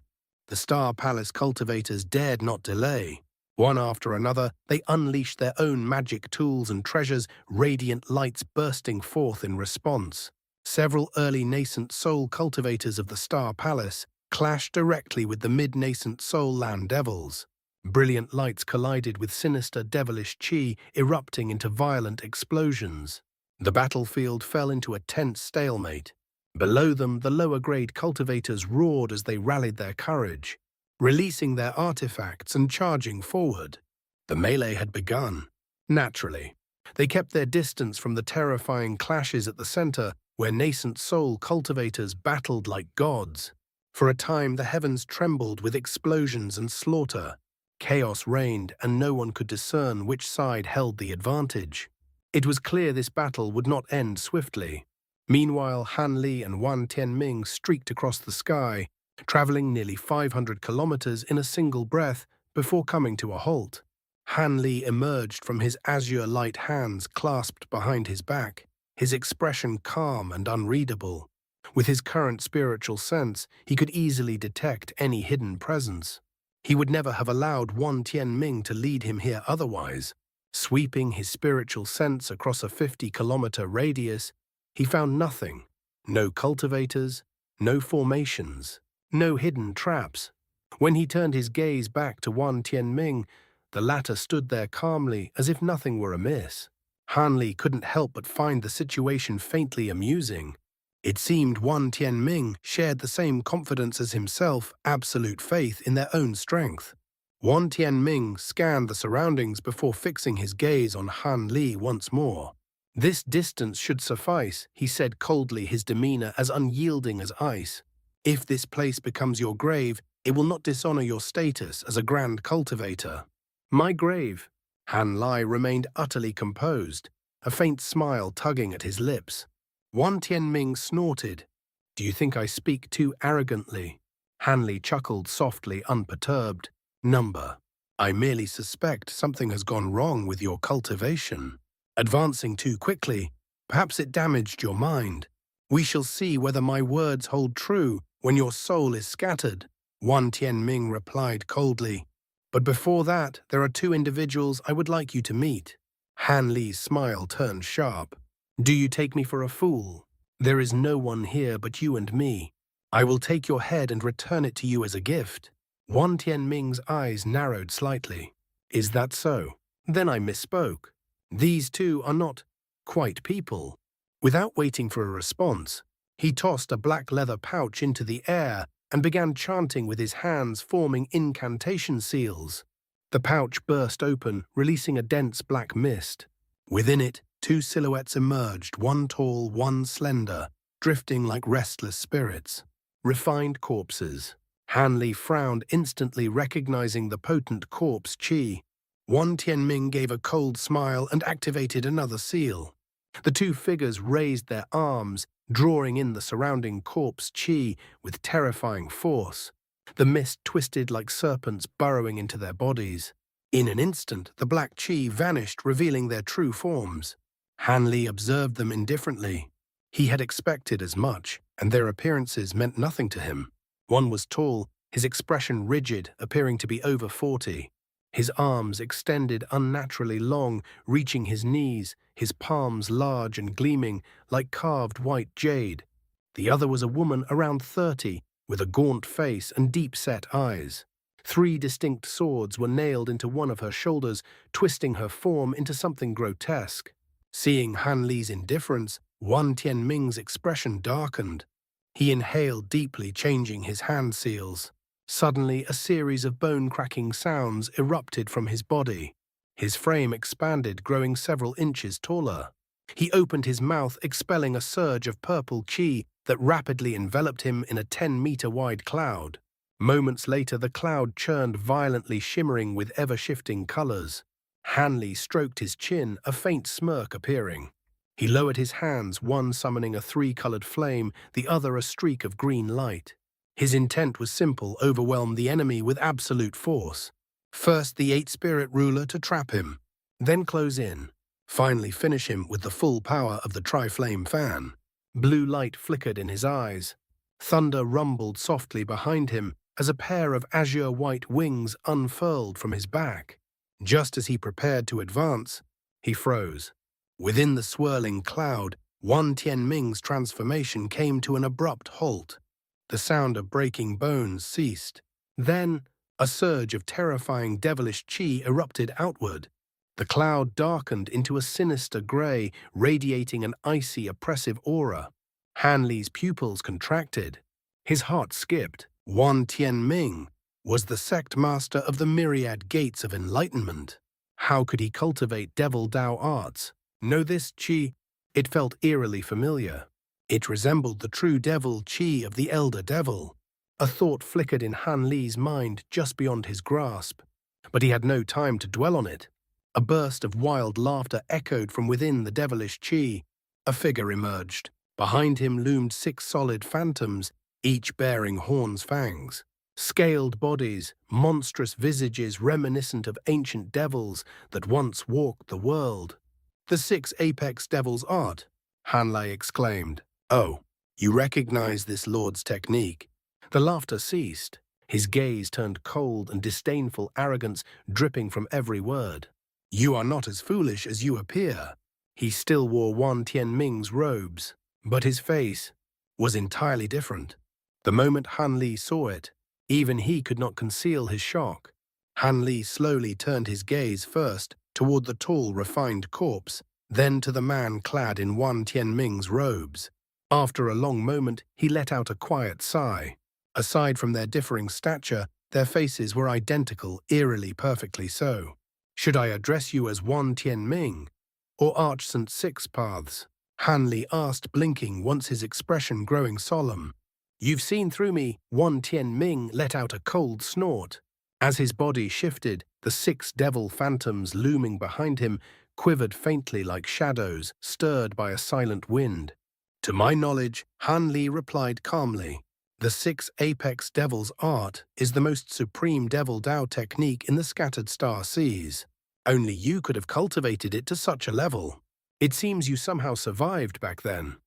The Star Palace cultivators dared not delay. One after another, they unleashed their own magic tools and treasures, radiant lights bursting forth in response. Several early nascent soul cultivators of the Star Palace clashed directly with the mid-nascent soul land devils. Brilliant lights collided with sinister devilish chi, erupting into violent explosions. The battlefield fell into a tense stalemate. Below them, the lower-grade cultivators roared as they rallied their courage, releasing their artifacts and charging forward. The melee had begun. Naturally, they kept their distance from the terrifying clashes at the center, where nascent soul cultivators battled like gods. For a time, the heavens trembled with explosions and slaughter. Chaos reigned, and no one could discern which side held the advantage. It was clear this battle would not end swiftly. Meanwhile, Han Li and Wan Tianming streaked across the sky, traveling nearly 500 kilometers in a single breath before coming to a halt. Han Li emerged from his azure light hands clasped behind his back, his expression calm and unreadable. With his current spiritual sense, he could easily detect any hidden presence. He would never have allowed Wan Tianming to lead him here otherwise. Sweeping his spiritual sense across a 50-kilometer radius, he found nothing. No cultivators, no formations, no hidden traps. When he turned his gaze back to Wan Tianming, the latter stood there calmly as if nothing were amiss. Han Li couldn't help but find the situation faintly amusing. It seemed Wan Tianming shared the same confidence as himself, absolute faith in their own strength. Wan Tianming scanned the surroundings before fixing his gaze on Han Li once more. "This distance should suffice," he said coldly, his demeanor as unyielding as ice. "If this place becomes your grave, it will not dishonor your status as a grand cultivator." "My grave?" Han Li remained utterly composed, a faint smile tugging at his lips. Wan Tianming snorted. "Do you think I speak too arrogantly?" Han Li chuckled softly, unperturbed. "Number, I merely suspect something has gone wrong with your cultivation. Advancing too quickly, perhaps it damaged your mind. We shall see whether my words hold true when your soul is scattered," Wan Tianming replied coldly. "But before that, there are two individuals I would like you to meet." Han Li's smile turned sharp. "Do you take me for a fool? There is no one here but you and me. I will take your head and return it to you as a gift." Wan Tianming's eyes narrowed slightly. "Is that so? Then I misspoke. These two are not quite people." Without waiting for a response, he tossed a black leather pouch into the air and began chanting with his hands, forming incantation seals. The pouch burst open, releasing a dense black mist. Within it, two silhouettes emerged, one tall, one slender, drifting like restless spirits. Refined corpses. Han Li frowned, instantly recognizing the potent corpse chi. Wan Tianming gave a cold smile and activated another seal. The two figures raised their arms, drawing in the surrounding corpse chi with terrifying force. The mist twisted like serpents burrowing into their bodies. In an instant, the black chi vanished, revealing their true forms. Han Li observed them indifferently. He had expected as much, and their appearances meant nothing to him. One was tall, his expression rigid, appearing to be over 40. His arms extended unnaturally long, reaching his knees, his palms large and gleaming like carved white jade. The other was a woman around 30, with a gaunt face and deep-set eyes. 3 distinct swords were nailed into one of her shoulders, twisting her form into something grotesque. Seeing Han Li's indifference, Wan Tianming's expression darkened. He inhaled deeply, changing his hand seals. Suddenly, a series of bone-cracking sounds erupted from his body. His frame expanded, growing several inches taller. He opened his mouth, expelling a surge of purple chi that rapidly enveloped him in a 10-meter-wide cloud. Moments later, the cloud churned violently, shimmering with ever-shifting colors. Han Li stroked his chin, a faint smirk appearing. He lowered his hands, one summoning a three-colored flame, the other a streak of green light. His intent was simple: overwhelm the enemy with absolute force. First, the eight-spirit ruler to trap him, then close in. Finally, finish him with the full power of the tri-flame fan. Blue light flickered in his eyes. Thunder rumbled softly behind him as a pair of azure-white wings unfurled from his back. Just as he prepared to advance, he froze. Within the swirling cloud, Wan Tianming's transformation came to an abrupt halt. The sound of breaking bones ceased. Then, a surge of terrifying devilish qi erupted outward. The cloud darkened into a sinister grey, radiating an icy, oppressive aura. Han Li's pupils contracted. His heart skipped. Wan Tianming was the sect master of the myriad gates of enlightenment. How could he cultivate devil Dao arts? Know this qi? It felt eerily familiar. It resembled the true devil qi of the elder devil. A thought flickered in Han Li's mind just beyond his grasp, but he had no time to dwell on it. A burst of wild laughter echoed from within the devilish qi. A figure emerged. Behind him loomed 6 solid phantoms, each bearing horns' fangs. Scaled bodies, monstrous visages reminiscent of ancient devils that once walked the world. "The 6 apex devils' art," Han Li exclaimed. "Oh, you recognize this lord's technique?" The laughter ceased. His gaze turned cold and disdainful, arrogance dripping from every word. "You are not as foolish as you appear." He still wore Wan Tianming's robes, but his face was entirely different. The moment Han Li saw it, even he could not conceal his shock. Han Li slowly turned his gaze first toward the tall, refined corpse, then to the man clad in Wan Tianming's robes. After a long moment, he let out a quiet sigh. Aside from their differing stature, their faces were identical, eerily perfectly so. "Should I address you as Wan Tianming or Arch St. Six Paths?" Han Li asked, blinking, once his expression growing solemn. "You've seen through me." Wan Tianming let out a cold snort. As his body shifted, the 6 devil phantoms looming behind him quivered faintly like shadows, stirred by a silent wind. "To my knowledge," Han Li replied calmly, "the 6 apex devils' art is the most supreme devil Dao technique in the scattered star seas. Only you could have cultivated it to such a level. It seems you somehow survived back then.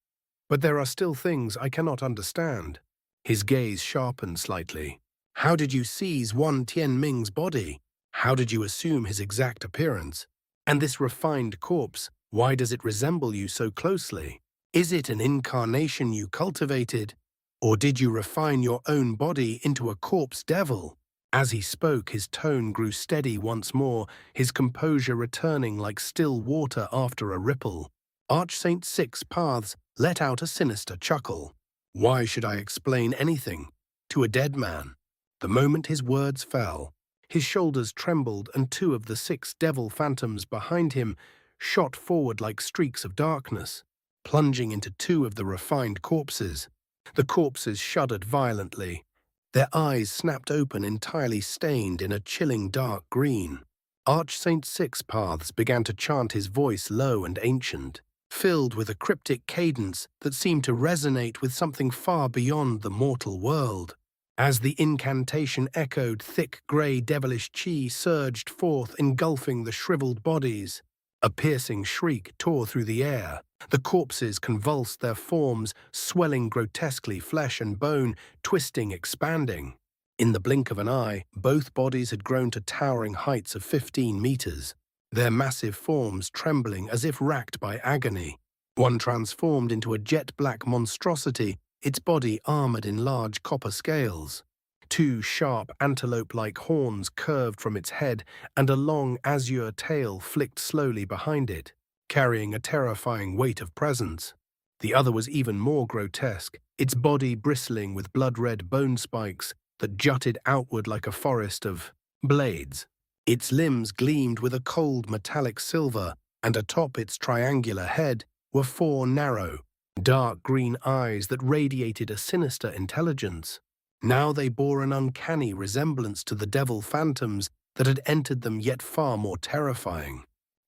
But there are still things I cannot understand." His gaze sharpened slightly. "How did you seize Wan Tianming's body? How did you assume his exact appearance? And this refined corpse, why does it resemble you so closely? Is it an incarnation you cultivated? Or did you refine your own body into a corpse devil?" As he spoke, his tone grew steady once more, his composure returning like still water after a ripple. Arch St. Six Paths let out a sinister chuckle. "Why should I explain anything to a dead man?" The moment his words fell, his shoulders trembled and 2 of the 6 devil phantoms behind him shot forward like streaks of darkness, plunging into 2 of the refined corpses. The corpses shuddered violently. Their eyes snapped open, entirely stained in a chilling dark green. Arch St. Six Paths began to chant, his voice low and ancient, filled with a cryptic cadence that seemed to resonate with something far beyond the mortal world. As the incantation echoed, thick grey devilish qi surged forth, engulfing the shriveled bodies. A piercing shriek tore through the air. The corpses convulsed their forms, swelling grotesquely, flesh and bone, twisting, expanding. In the blink of an eye, both bodies had grown to towering heights of 15 meters, their massive forms trembling as if racked by agony. One transformed into a jet-black monstrosity, its body armored in large copper scales. 2 sharp antelope-like horns curved from its head, and a long azure tail flicked slowly behind it, carrying a terrifying weight of presence. The other was even more grotesque, its body bristling with blood-red bone spikes that jutted outward like a forest of blades. Its limbs gleamed with a cold metallic silver, and atop its triangular head were 4 narrow, dark green eyes that radiated a sinister intelligence. Now they bore an uncanny resemblance to the devil phantoms that had entered them, yet far more terrifying.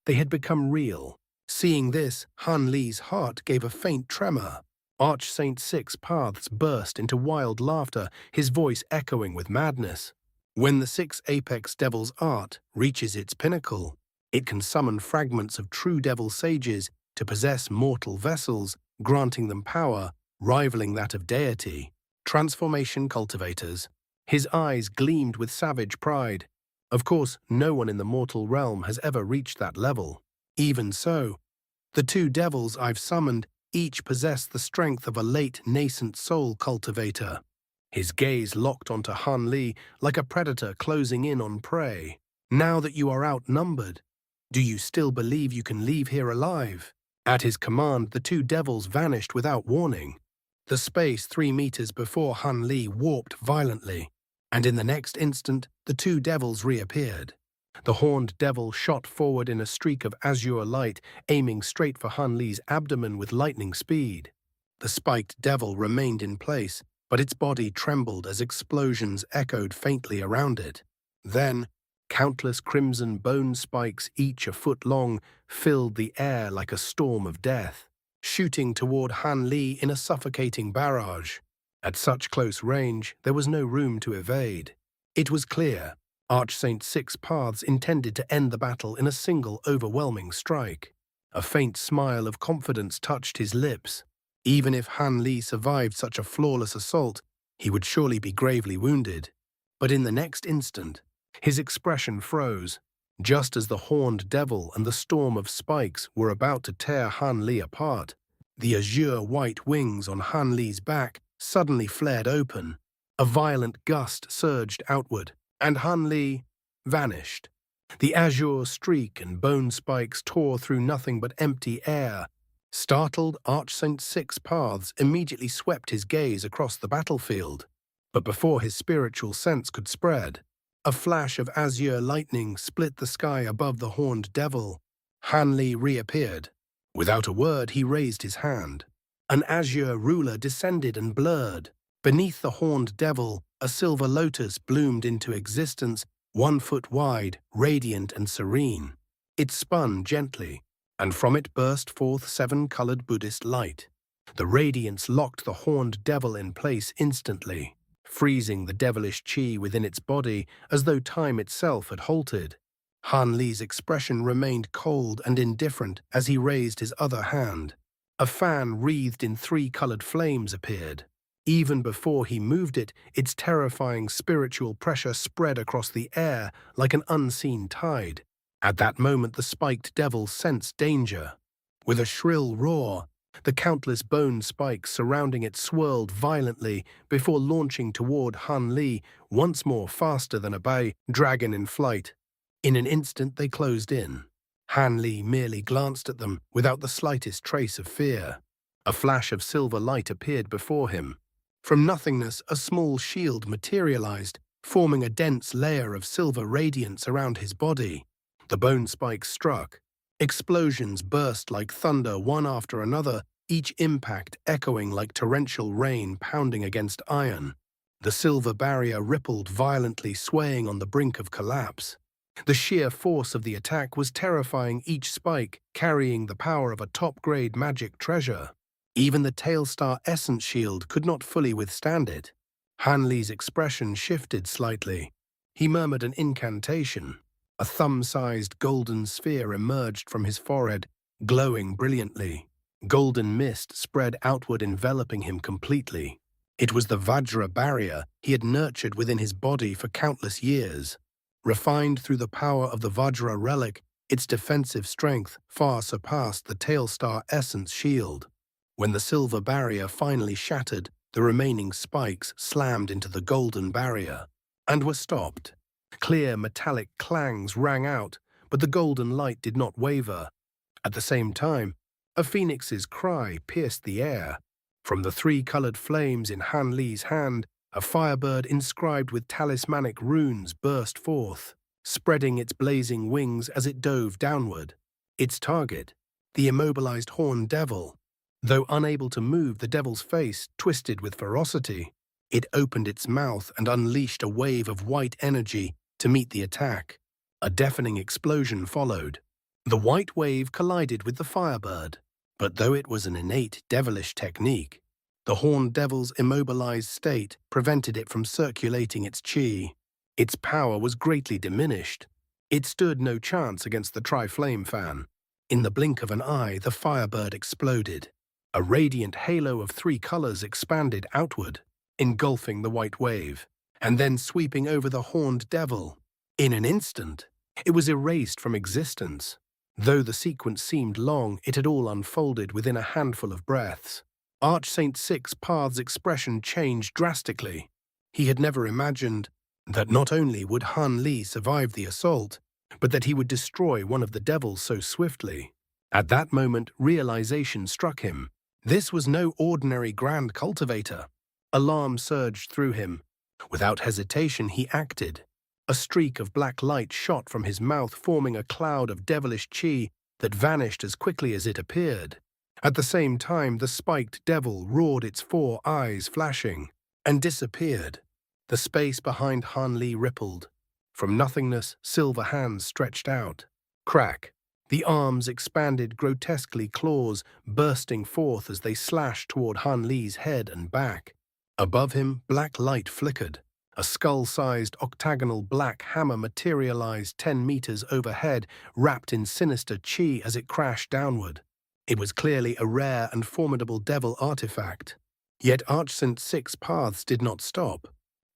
They had become real, Seeing this, Han Li's heart gave a faint tremor. Arch-Saint Six Paths burst into wild laughter, his voice echoing with madness. When the Six Apex Devil's art reaches its pinnacle, it can summon fragments of true devil sages to possess mortal vessels, granting them power rivaling that of deity. Transformation cultivators. His eyes gleamed with savage pride. Of course, no one in the mortal realm has ever reached that level. Even so, the two devils I've summoned each possess the strength of a late nascent soul cultivator. His gaze locked onto Han Li like a predator closing in on prey. Now that you are outnumbered, do you still believe you can leave here alive? At his command, the two devils vanished without warning. The space 3 meters before Han Li warped violently, and in the next instant, the two devils reappeared. The horned devil shot forward in a streak of azure light, aiming straight for Han Li's abdomen with lightning speed. The spiked devil remained in place, but its body trembled as explosions echoed faintly around it. Then, countless crimson bone spikes, each a foot long, filled the air like a storm of death, shooting toward Han Li in a suffocating barrage. At such close range, there was no room to evade. It was clear. Arch-Saint Six Paths intended to end the battle in a single overwhelming strike. A faint smile of confidence touched his lips. Even if Han Li survived such a flawless assault, he would surely be gravely wounded. But in the next instant, his expression froze. Just as the horned devil and the storm of spikes were about to tear Han Li apart, the azure white wings on Han Li's back suddenly flared open. A violent gust surged outward, and Han Li vanished. The azure streak and bone spikes tore through nothing but empty air. Startled, Arch-Saint Six Paths immediately swept his gaze across the battlefield. But before his spiritual sense could spread, a flash of azure lightning split the sky above the horned devil. Han Li reappeared. Without a word, he raised his hand. An azure ruler descended and blurred. Beneath the horned devil, a silver lotus bloomed into existence, 1 foot wide, radiant and serene. It spun gently, and from it burst forth 7-colored Buddhist light. The radiance locked the horned devil in place instantly, freezing the devilish chi within its body as though time itself had halted. Han Li's expression remained cold and indifferent as he raised his other hand. A fan wreathed in 3-colored flames appeared. Even before he moved it, its terrifying spiritual pressure spread across the air like an unseen tide. At that moment, the spiked devil sensed danger. With a shrill roar, the countless bone spikes surrounding it swirled violently before launching toward Han Li, once more faster than a bay dragon in flight. In an instant, they closed in. Han Li merely glanced at them without the slightest trace of fear. A flash of silver light appeared before him. From nothingness, a small shield materialized, forming a dense layer of silver radiance around his body. The bone spikes struck. Explosions burst like thunder one after another, each impact echoing like torrential rain pounding against iron. The silver barrier rippled violently, swaying on the brink of collapse. The sheer force of the attack was terrifying, each spike carrying the power of a top-grade magic treasure. Even the Tailstar Essence Shield could not fully withstand it. Han Li's expression shifted slightly. He murmured an incantation. A thumb-sized golden sphere emerged from his forehead, glowing brilliantly. Golden mist spread outward, enveloping him completely. It was the Vajra barrier he had nurtured within his body for countless years. Refined through the power of the Vajra relic, its defensive strength far surpassed the Tailstar Essence Shield. When the silver barrier finally shattered, the remaining spikes slammed into the golden barrier and were stopped. Clear metallic clangs rang out, but the golden light did not waver. At the same time, a phoenix's cry pierced the air. From the 3-colored flames in Han Li's hand, a firebird inscribed with talismanic runes burst forth, spreading its blazing wings as it dove downward. Its target, the immobilized horned devil. Though unable to move, the devil's face twisted with ferocity. It opened its mouth and unleashed a wave of white energy to meet the attack. A deafening explosion followed. The white wave collided with the firebird, but though it was an innate devilish technique, the horned devil's immobilized state prevented it from circulating its chi. Its power was greatly diminished. It stood no chance against the tri-flame fan. In the blink of an eye, the firebird exploded. A radiant halo of 3 colors expanded outward, engulfing the white wave, and then sweeping over the horned devil. In an instant, it was erased from existence. Though the sequence seemed long, it had all unfolded within a handful of breaths. Archsaint Six Path's expression changed drastically. He had never imagined that not only would Han Li survive the assault, but that he would destroy one of the devils so swiftly. At that moment, realization struck him. This was no ordinary grand cultivator. Alarm surged through him. Without hesitation, he acted. A streak of black light shot from his mouth, forming a cloud of devilish chi that vanished as quickly as it appeared. At the same time, the spiked devil roared, its 4 eyes flashing, and disappeared. The space behind Han Li rippled. From nothingness, silver hands stretched out. Crack! The arms expanded, grotesquely, claws bursting forth as they slashed toward Han Li's head and back. Above him, black light flickered. A skull-sized octagonal black hammer materialized 10 meters overhead, wrapped in sinister chi as it crashed downward. It was clearly a rare and formidable devil artifact. Yet Archsaint Six Paths did not stop.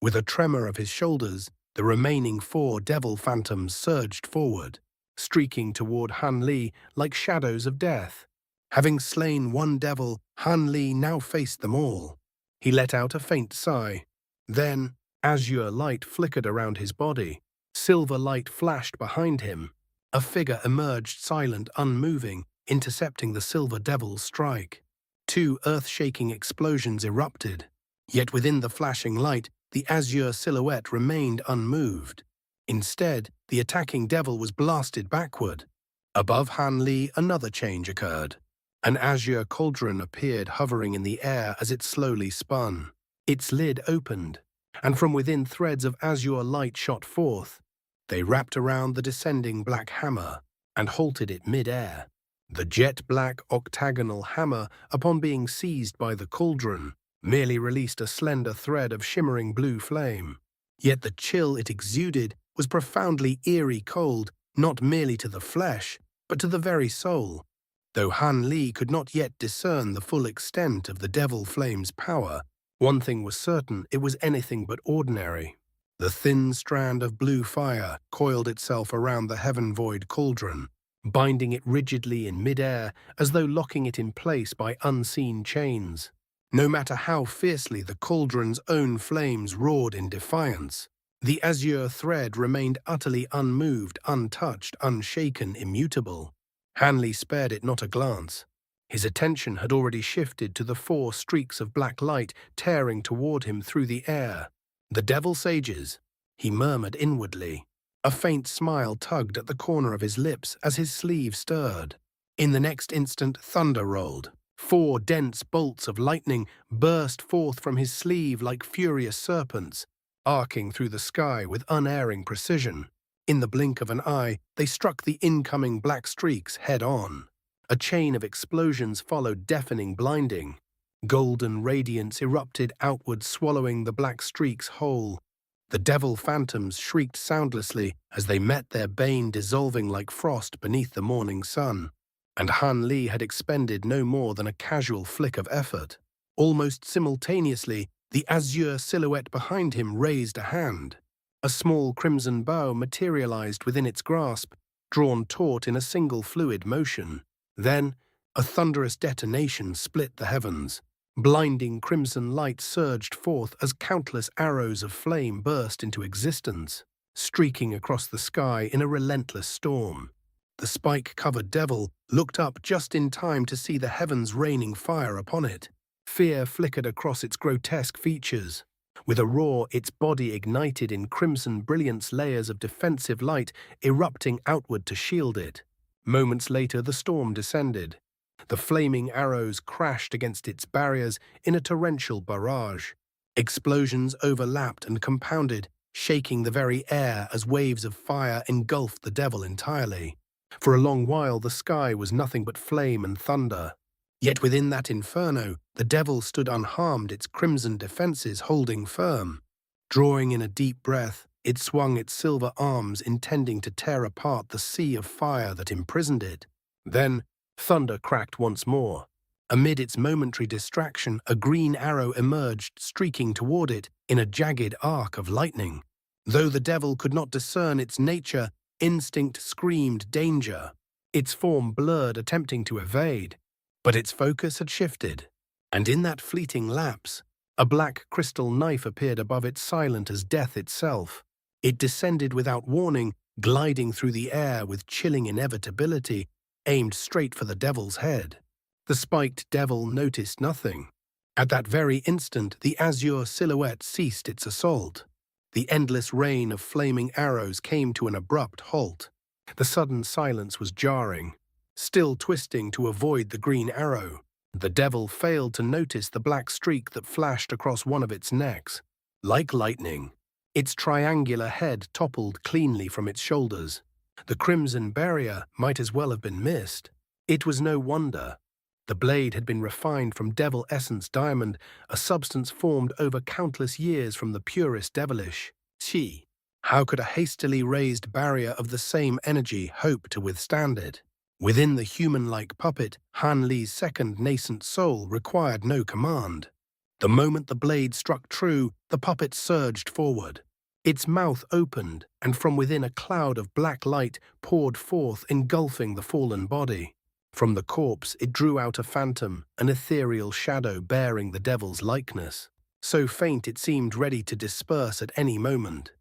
With a tremor of his shoulders, the remaining 4 devil phantoms surged forward, streaking toward Han Li like shadows of death. Having slain one devil, Han Li now faced them all. He let out a faint sigh. Then, azure light flickered around his body. Silver light flashed behind him. A figure emerged, silent, unmoving, intercepting the silver devil's strike. 2 earth-shaking explosions erupted. Yet within the flashing light, the azure silhouette remained unmoved. Instead, the attacking devil was blasted backward. Above Han Li, another change occurred. An azure cauldron appeared, hovering in the air as it slowly spun. Its lid opened, and from within threads of azure light shot forth. They wrapped around the descending black hammer and halted it mid-air. The jet-black octagonal hammer, upon being seized by the cauldron, merely released a slender thread of shimmering blue flame. Yet the chill it exuded was profoundly eerie cold, not merely to the flesh, but to the very soul. Though Han Li could not yet discern the full extent of the devil flame's power, one thing was certain: it was anything but ordinary. The thin strand of blue fire coiled itself around the heaven-void cauldron, binding it rigidly in mid-air as though locking it in place by unseen chains. No matter how fiercely the cauldron's own flames roared in defiance, the azure thread remained utterly unmoved, untouched, unshaken, immutable. Han Li spared it not a glance. His attention had already shifted to the 4 streaks of black light tearing toward him through the air. The devil sages, he murmured inwardly. A faint smile tugged at the corner of his lips as his sleeve stirred. In the next instant, thunder rolled. 4 dense bolts of lightning burst forth from his sleeve like furious serpents, arcing through the sky with unerring precision. In the blink of an eye, they struck the incoming black streaks head-on. A chain of explosions followed, deafening, blinding. Golden radiance erupted outward, swallowing the black streaks whole. The devil phantoms shrieked soundlessly as they met their bane, dissolving like frost beneath the morning sun. And Han Li had expended no more than a casual flick of effort. Almost simultaneously, the azure silhouette behind him raised a hand. A small crimson bow materialized within its grasp, drawn taut in a single fluid motion. Then, a thunderous detonation split the heavens. Blinding crimson light surged forth as countless arrows of flame burst into existence, streaking across the sky in a relentless storm. The spike-covered devil looked up just in time to see the heavens raining fire upon it. Fear flickered across its grotesque features. With a roar, its body ignited in crimson brilliance, layers of defensive light erupting outward to shield it. Moments later, the storm descended. The flaming arrows crashed against its barriers in a torrential barrage. Explosions overlapped and compounded, shaking the very air as waves of fire engulfed the devil entirely. For a long while the sky was nothing but flame and thunder. Yet within that inferno, the devil stood unharmed, its crimson defenses holding firm. Drawing in a deep breath, it swung its silver arms, intending to tear apart the sea of fire that imprisoned it. Then, thunder cracked once more. Amid its momentary distraction, a green arrow emerged, streaking toward it in a jagged arc of lightning. Though the devil could not discern its nature, instinct screamed danger. Its form blurred, attempting to evade. But its focus had shifted, and in that fleeting lapse, a black crystal knife appeared above it, silent as death itself. It descended without warning, gliding through the air with chilling inevitability, aimed straight for the devil's head. The spiked devil noticed nothing. At that very instant, the azure silhouette ceased its assault. The endless rain of flaming arrows came to an abrupt halt. The sudden silence was jarring. Still twisting to avoid the green arrow, the devil failed to notice the black streak that flashed across one of its necks. Like lightning, its triangular head toppled cleanly from its shoulders. The crimson barrier might as well have been missed. It was no wonder. The blade had been refined from devil essence diamond, a substance formed over countless years from the purest devilish qi. How could a hastily raised barrier of the same energy hope to withstand it? Within the human-like puppet, Han Li's second nascent soul required no command. The moment the blade struck true, the puppet surged forward. Its mouth opened, and from within a cloud of black light poured forth, engulfing the fallen body. From the corpse it drew out a phantom, an ethereal shadow bearing the devil's likeness. So faint it seemed ready to disperse at any moment.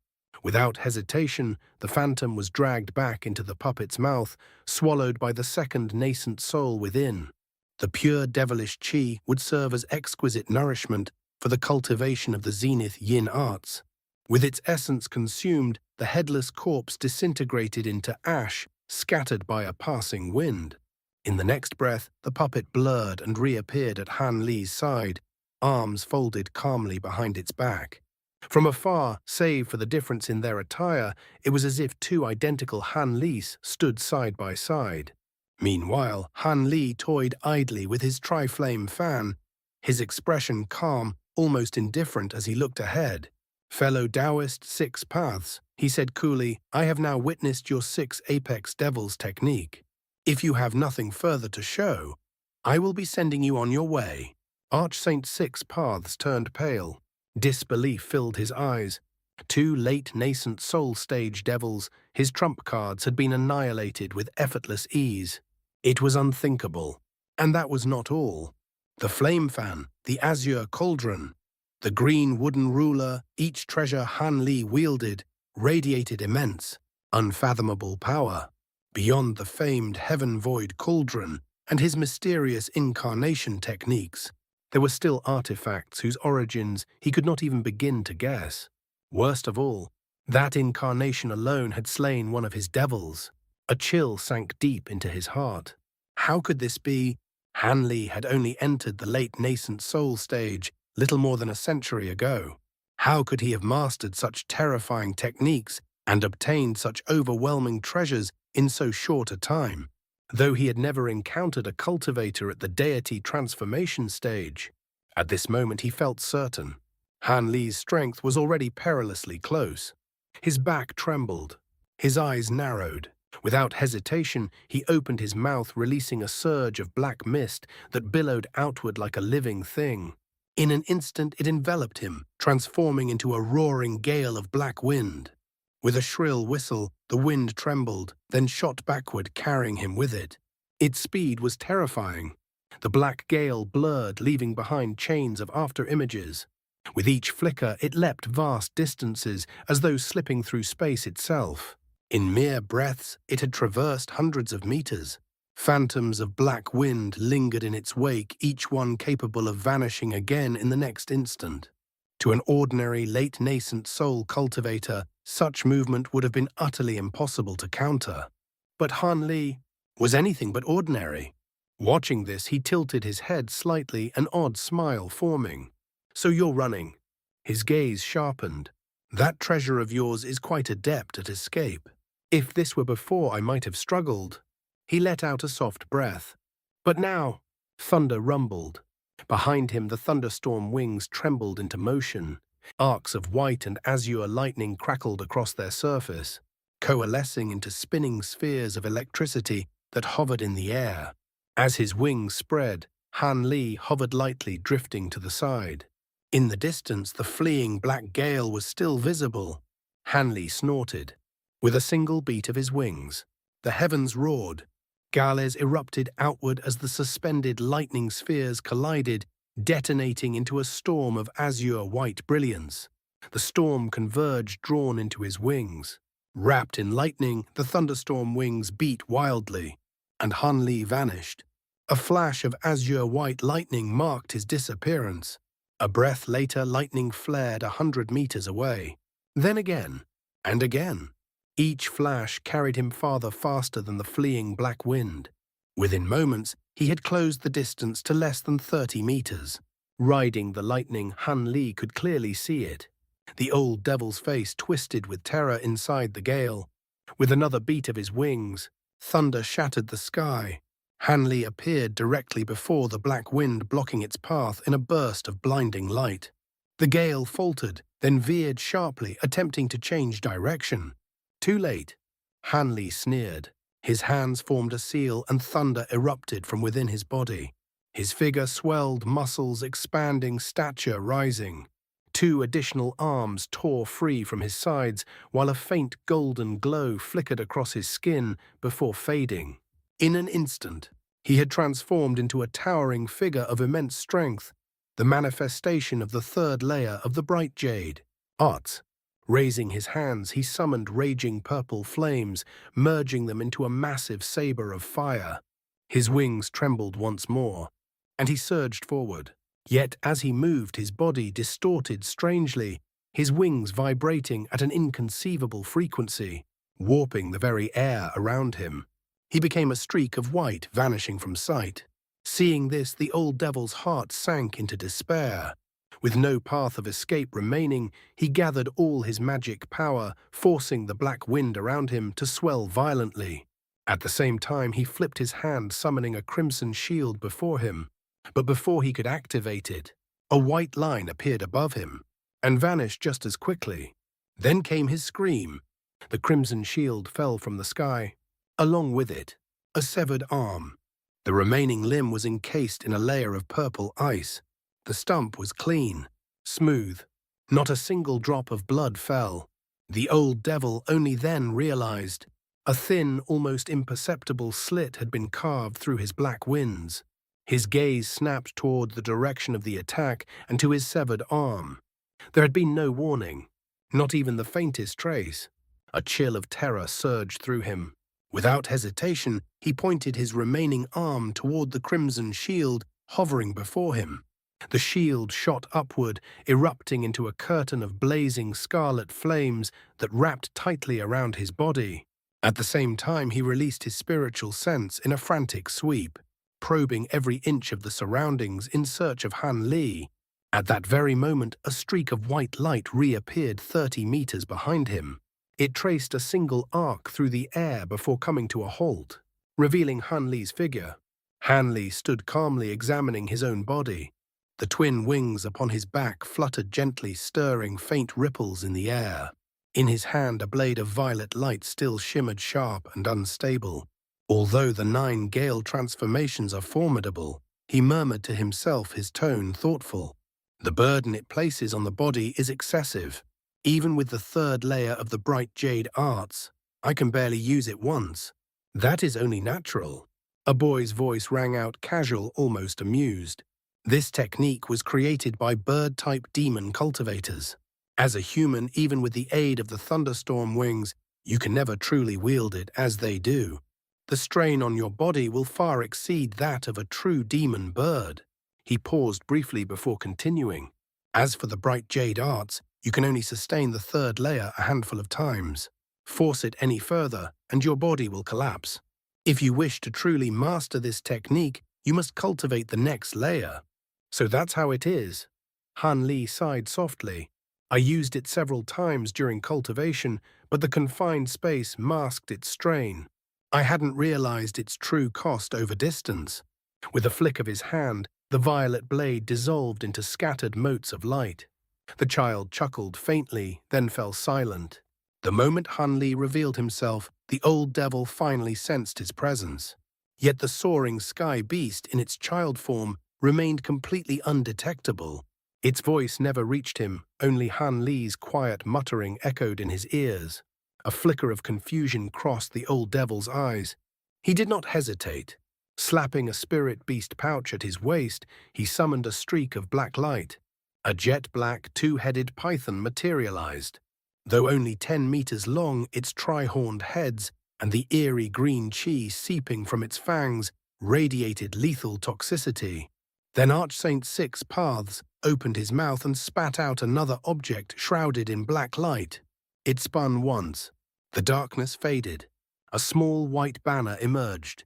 Without hesitation, the phantom was dragged back into the puppet's mouth, swallowed by the second nascent soul within. The pure devilish qi would serve as exquisite nourishment for the cultivation of the zenith yin arts. With its essence consumed, the headless corpse disintegrated into ash, scattered by a passing wind. In the next breath, the puppet blurred and reappeared at Han Li's side, arms folded calmly behind its back. From afar, save for the difference in their attire, it was as if two identical Han Lis stood side by side. Meanwhile, Han Li toyed idly with his tri-flame fan, his expression calm, almost indifferent as he looked ahead. "Fellow Taoist Six Paths," he said coolly, "I have now witnessed your six apex devils technique. If you have nothing further to show, I will be sending you on your way." Archsaint Six Paths turned pale. Disbelief filled his eyes. Two late nascent soul stage devils, his trump cards had been annihilated with effortless ease. It was unthinkable. And that was not all. The flame fan, the azure cauldron, the green wooden ruler, each treasure Han Li wielded, radiated immense, unfathomable power. Beyond the famed heaven-void cauldron and his mysterious incarnation techniques, there were still artifacts whose origins he could not even begin to guess. Worst of all, that incarnation alone had slain one of his devils. A chill sank deep into his heart. How could this be? Han Li had only entered the late nascent soul stage little more than a century ago. How could he have mastered such terrifying techniques and obtained such overwhelming treasures in so short a time? Though he had never encountered a cultivator at the deity transformation stage, at this moment he felt certain. Han Li's strength was already perilously close. His back trembled. His eyes narrowed. Without hesitation, he opened his mouth, releasing a surge of black mist that billowed outward like a living thing. In an instant, it enveloped him, transforming into a roaring gale of black wind. With a shrill whistle, the wind trembled, then shot backward, carrying him with it. Its speed was terrifying. The black gale blurred, leaving behind chains of after-images. With each flicker, it leapt vast distances, as though slipping through space itself. In mere breaths, it had traversed hundreds of meters. Phantoms of black wind lingered in its wake, each one capable of vanishing again in the next instant. To an ordinary, late-nascent soul cultivator, such movement would have been utterly impossible to counter. But Han Li was anything but ordinary. Watching this, he tilted his head slightly, an odd smile forming. "So you're running." His gaze sharpened. "That treasure of yours is quite adept at escape. If this were before, I might have struggled. He let out a soft breath. But now, thunder rumbled. Behind him, the thunderstorm wings trembled into motion. Arcs of white and azure lightning crackled across their surface, coalescing into spinning spheres of electricity that hovered in the air. As his wings spread, Han Li hovered lightly, drifting to the side. In the distance, the fleeing black gale was still visible. Han Li snorted. With a single beat of his wings, the heavens roared. Gales erupted outward as the suspended lightning spheres collided, detonating into a storm of azure-white brilliance. The storm converged, drawn into his wings. Wrapped in lightning, the thunderstorm wings beat wildly, and Han Li vanished. A flash of azure-white lightning marked his disappearance. A breath later, lightning flared 100 meters away. Then again, and again. Each flash carried him farther, faster than the fleeing black wind. Within moments, he had closed the distance to less than 30 meters. Riding the lightning, Han Li could clearly see it. The old devil's face twisted with terror inside the gale. With another beat of his wings, thunder shattered the sky. Han Li appeared directly before the black wind, blocking its path in a burst of blinding light. The gale faltered, then veered sharply, attempting to change direction. Too late. Han Li sneered. His hands formed a seal and thunder erupted from within his body. His figure swelled, muscles expanding, stature rising. 2 additional arms tore free from his sides, while a faint golden glow flickered across his skin before fading. In an instant, he had transformed into a towering figure of immense strength, the manifestation of the 3rd layer of the bright jade. Arts. Raising his hands, he summoned raging purple flames, merging them into a massive saber of fire. His wings trembled once more, and he surged forward. Yet as he moved, his body distorted strangely, his wings vibrating at an inconceivable frequency, warping the very air around him. He became a streak of white, vanishing from sight. Seeing this, the old devil's heart sank into despair. With no path of escape remaining, he gathered all his magic power, forcing the black wind around him to swell violently. At the same time, he flipped his hand, summoning a crimson shield before him. But before he could activate it, a white line appeared above him and vanished just as quickly. Then came his scream. The crimson shield fell from the sky. Along with it, a severed arm. The remaining limb was encased in a layer of purple ice. The stump was clean, smooth. Not a single drop of blood fell. The old devil only then realized a thin, almost imperceptible slit had been carved through his black winds. His gaze snapped toward the direction of the attack and to his severed arm. There had been no warning, not even the faintest trace. A chill of terror surged through him. Without hesitation, he pointed his remaining arm toward the crimson shield hovering before him. The shield shot upward, erupting into a curtain of blazing scarlet flames that wrapped tightly around his body. At the same time, he released his spiritual sense in a frantic sweep, probing every inch of the surroundings in search of Han Li. At that very moment, a streak of white light reappeared 30 meters behind him. It traced a single arc through the air before coming to a halt, revealing Han Li's figure. Han Li stood calmly examining his own body. The twin wings upon his back fluttered gently, stirring faint ripples in the air. In his hand, a blade of violet light still shimmered sharp and unstable. Although the 9 gale transformations are formidable, he murmured to himself, his tone thoughtful. The burden it places on the body is excessive. Even with the 3rd layer of the bright jade arts, I can barely use it once. That is only natural. A boy's voice rang out, casual, almost amused. This technique was created by bird-type demon cultivators. As a human, even with the aid of the thunderstorm wings, you can never truly wield it as they do. The strain on your body will far exceed that of a true demon bird. He paused briefly before continuing. As for the bright jade arts, you can only sustain the 3rd layer a handful of times. Force it any further, and your body will collapse. If you wish to truly master this technique, you must cultivate the next layer. So that's how it is. Han Li sighed softly. I used it several times during cultivation, but the confined space masked its strain. I hadn't realized its true cost over distance. With a flick of his hand, the violet blade dissolved into scattered motes of light. The child chuckled faintly, then fell silent. The moment Han Li revealed himself, the old devil finally sensed his presence. Yet the soaring sky beast in its child form remained completely undetectable. Its voice never reached him, only Han Li's quiet muttering echoed in his ears. A flicker of confusion crossed the old devil's eyes. He did not hesitate. Slapping a spirit beast pouch at his waist, he summoned a streak of black light. A jet-black, two-headed python materialized. Though only 10 meters long, its tri-horned heads and the eerie green chi seeping from its fangs radiated lethal toxicity. Then Archsaint Six Paths opened his mouth and spat out another object shrouded in black light. It spun once. The darkness faded. A small white banner emerged.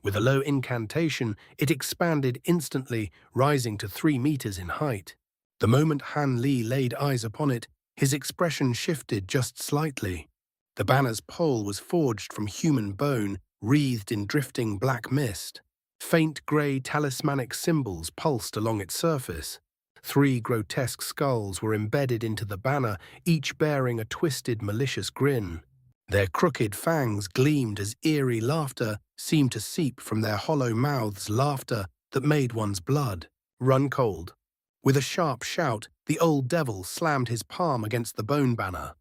With a low incantation, it expanded instantly, rising to 3 meters in height. The moment Han Li laid eyes upon it, his expression shifted just slightly. The banner's pole was forged from human bone, wreathed in drifting black mist. Faint grey talismanic symbols pulsed along its surface. 3 grotesque skulls were embedded into the banner, each bearing a twisted, malicious grin. Their crooked fangs gleamed as eerie laughter seemed to seep from their hollow mouths, laughter that made one's blood run cold. With a sharp shout, the old devil slammed his palm against the bone banner.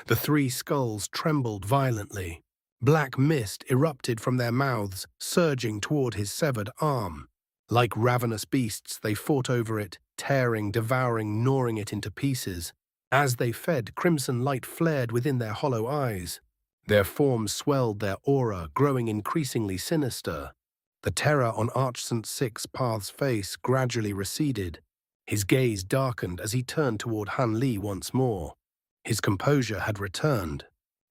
The 3 skulls trembled violently. Black mist erupted from their mouths, surging toward his severed arm. Like ravenous beasts, they fought over it, tearing, devouring, gnawing it into pieces. As they fed, crimson light flared within their hollow eyes. Their forms swelled their aura, growing increasingly sinister. The terror on Archsaint Six Paths' face gradually receded. His gaze darkened as he turned toward Han Li once more. His composure had returned.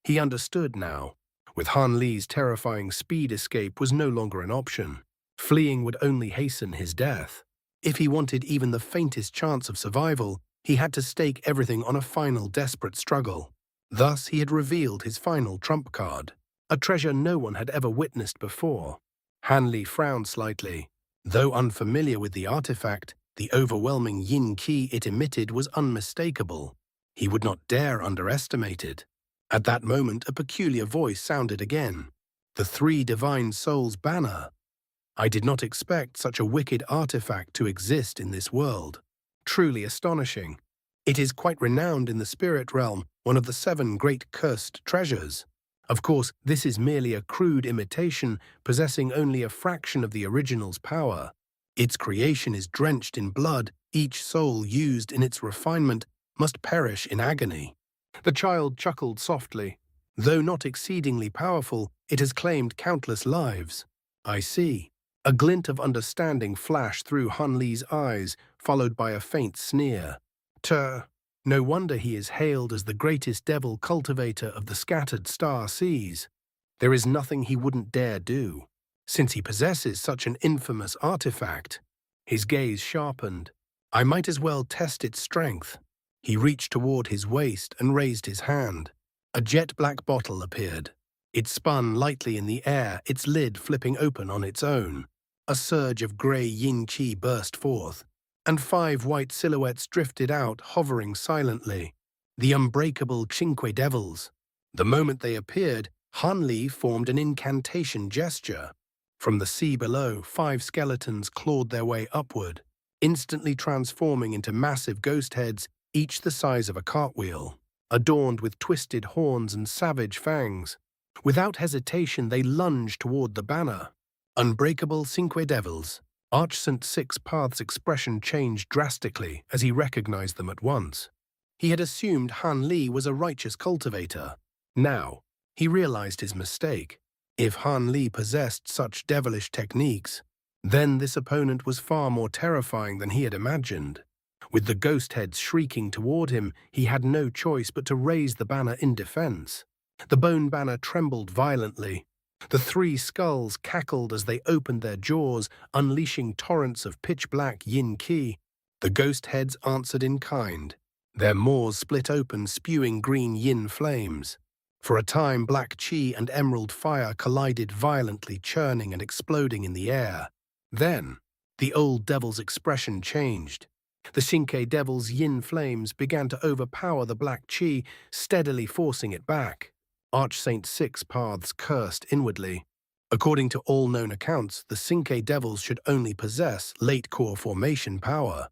He understood now. With Han Li's terrifying speed, escape was no longer an option. Fleeing would only hasten his death. If he wanted even the faintest chance of survival, he had to stake everything on a final desperate struggle. Thus he had revealed his final trump card, a treasure no one had ever witnessed before. Han Li frowned slightly. Though unfamiliar with the artifact, the overwhelming yin qi it emitted was unmistakable. He would not dare underestimate it. At that moment, a peculiar voice sounded again. The 3 divine souls banner. I did not expect such a wicked artifact to exist in this world. Truly astonishing. It is quite renowned in the spirit realm, one of the 7 great cursed treasures. Of course, this is merely a crude imitation, possessing only a fraction of the original's power. Its creation is drenched in blood, each soul used in its refinement must perish in agony. The child chuckled softly. Though not exceedingly powerful, it has claimed countless lives. I see. A glint of understanding flashed through Han Li's eyes, followed by a faint sneer. No wonder he is hailed as the greatest devil cultivator of the scattered star seas. There is nothing he wouldn't dare do. Since he possesses such an infamous artifact, his gaze sharpened. I might as well test its strength. He reached toward his waist and raised his hand. A jet-black bottle appeared. It spun lightly in the air, its lid flipping open on its own. A surge of grey yin-qi burst forth, and 5 white silhouettes drifted out, hovering silently. The Unbreakable Cinque Devils. The moment they appeared, Han Li formed an incantation gesture. From the sea below, 5 skeletons clawed their way upward, instantly transforming into massive ghost heads, each the size of a cartwheel, adorned with twisted horns and savage fangs. Without hesitation, they lunged toward the banner. Unbreakable Cinque Devils. Archsaint Six Paths' expression changed drastically as he recognized them at once. He had assumed Han Li was a righteous cultivator. Now, he realized his mistake. If Han Li possessed such devilish techniques, then this opponent was far more terrifying than he had imagined. With the ghost heads shrieking toward him, he had no choice but to raise the banner in defense. The bone banner trembled violently. The 3 skulls cackled as they opened their jaws, unleashing torrents of pitch-black yin-qi. The ghost heads answered in kind. Their maws split open, spewing green yin flames. For a time, black chi and emerald fire collided violently, churning and exploding in the air. Then, the old devil's expression changed. The Shinkai devil's yin flames began to overpower the black chi, steadily forcing it back. Archsaint Six Paths cursed inwardly. According to all known accounts, the Shinkai devils should only possess late core formation power.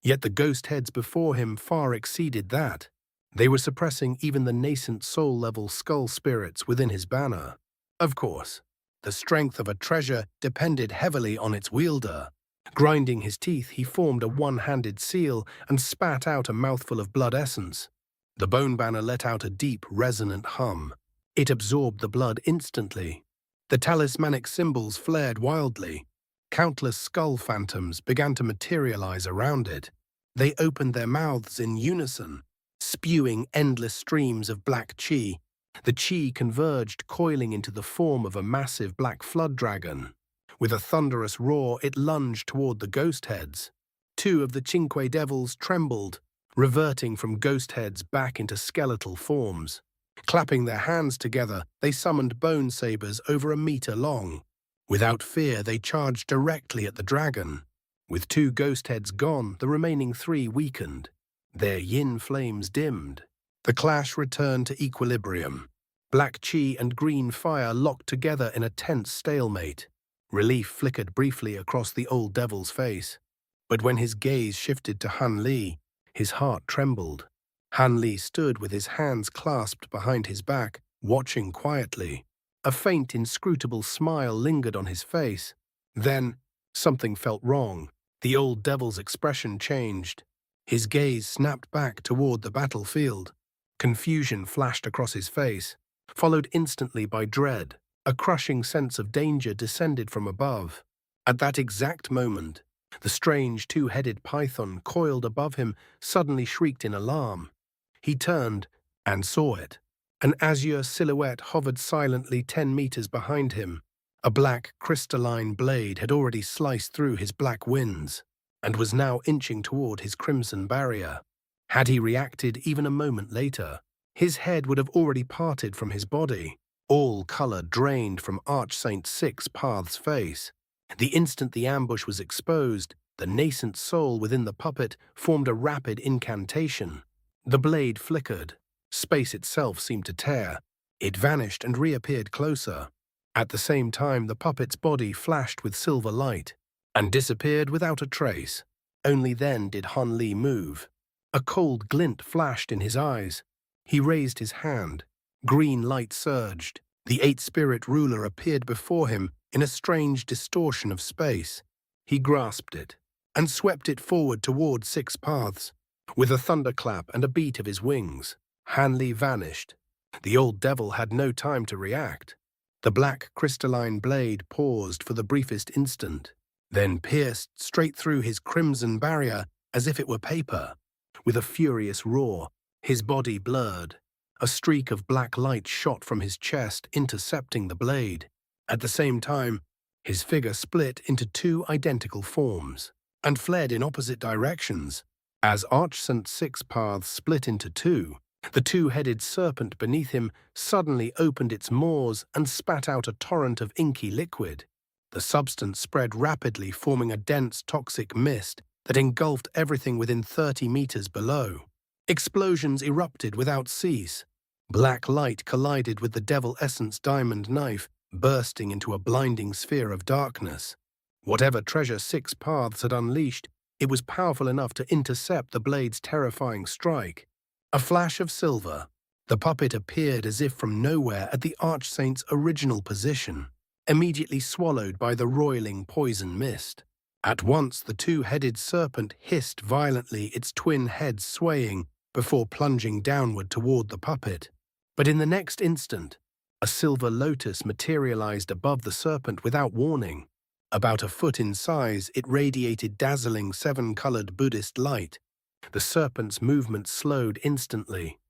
Yet the ghost heads before him far exceeded that. They were suppressing even the nascent soul-level skull spirits within his banner. Of course, the strength of a treasure depended heavily on its wielder. Grinding his teeth, he formed a one-handed seal and spat out a mouthful of blood essence. The bone banner let out a deep, resonant hum. It absorbed the blood instantly. The talismanic symbols flared wildly. Countless skull phantoms began to materialize around it. They opened their mouths in unison, spewing endless streams of black chi. The chi converged, coiling into the form of a massive black flood dragon. With a thunderous roar, it lunged toward the ghost heads. Two of the Shinkai devils trembled, reverting from ghost heads back into skeletal forms. Clapping their hands together, they summoned bone sabers over a meter long. Without fear, they charged directly at the dragon. With two ghost heads gone, the remaining three weakened. Their yin flames dimmed. The clash returned to equilibrium. Black chi and green fire locked together in a tense stalemate. Relief flickered briefly across the old devil's face. But when his gaze shifted to Han Li, his heart trembled. Han Li stood with his hands clasped behind his back, watching quietly. A faint, inscrutable smile lingered on his face. Then, something felt wrong. The old devil's expression changed. His gaze snapped back toward the battlefield. Confusion flashed across his face, followed instantly by dread. A crushing sense of danger descended from above. At that exact moment, the strange two-headed python coiled above him suddenly shrieked in alarm. He turned and saw it. An azure silhouette hovered silently 10 meters behind him. A black, crystalline blade had already sliced through his black winds and was now inching toward his crimson barrier. Had he reacted even a moment later, his head would have already parted from his body. All color drained from Archsaint Six Paths' face. The instant the ambush was exposed, the nascent soul within the puppet formed a rapid incantation. The blade flickered. Space itself seemed to tear. It vanished and reappeared closer. At the same time, the puppet's body flashed with silver light and disappeared without a trace. Only then did Han Li move. A cold glint flashed in his eyes. He raised his hand. Green light surged. The eight-spirit ruler appeared before him in a strange distortion of space. He grasped it and swept it forward toward Six Paths. With a thunderclap and a beat of his wings, Han Li vanished. The old devil had no time to react. The black crystalline blade paused for the briefest instant, then pierced straight through his crimson barrier as if it were paper. With a furious roar, his body blurred. A streak of black light shot from his chest, intercepting the blade. At the same time, his figure split into two identical forms and fled in opposite directions. As Archsaint Six Paths split into two, the two-headed serpent beneath him suddenly opened its maws and spat out a torrent of inky liquid. The substance spread rapidly, forming a dense, toxic mist that engulfed everything within 30 meters below. Explosions erupted without cease. Black light collided with the Devil Essence diamond knife, bursting into a blinding sphere of darkness. Whatever treasure Six Paths had unleashed, it was powerful enough to intercept the blade's terrifying strike. A flash of silver. The puppet appeared as if from nowhere at the Archsaint's original position, immediately swallowed by the roiling poison mist. At once the two-headed serpent hissed violently, its twin heads swaying, before plunging downward toward the puppet. But in the next instant, a silver lotus materialized above the serpent without warning. About a foot in size, it radiated dazzling seven-colored Buddhist light. The serpent's movement slowed instantly.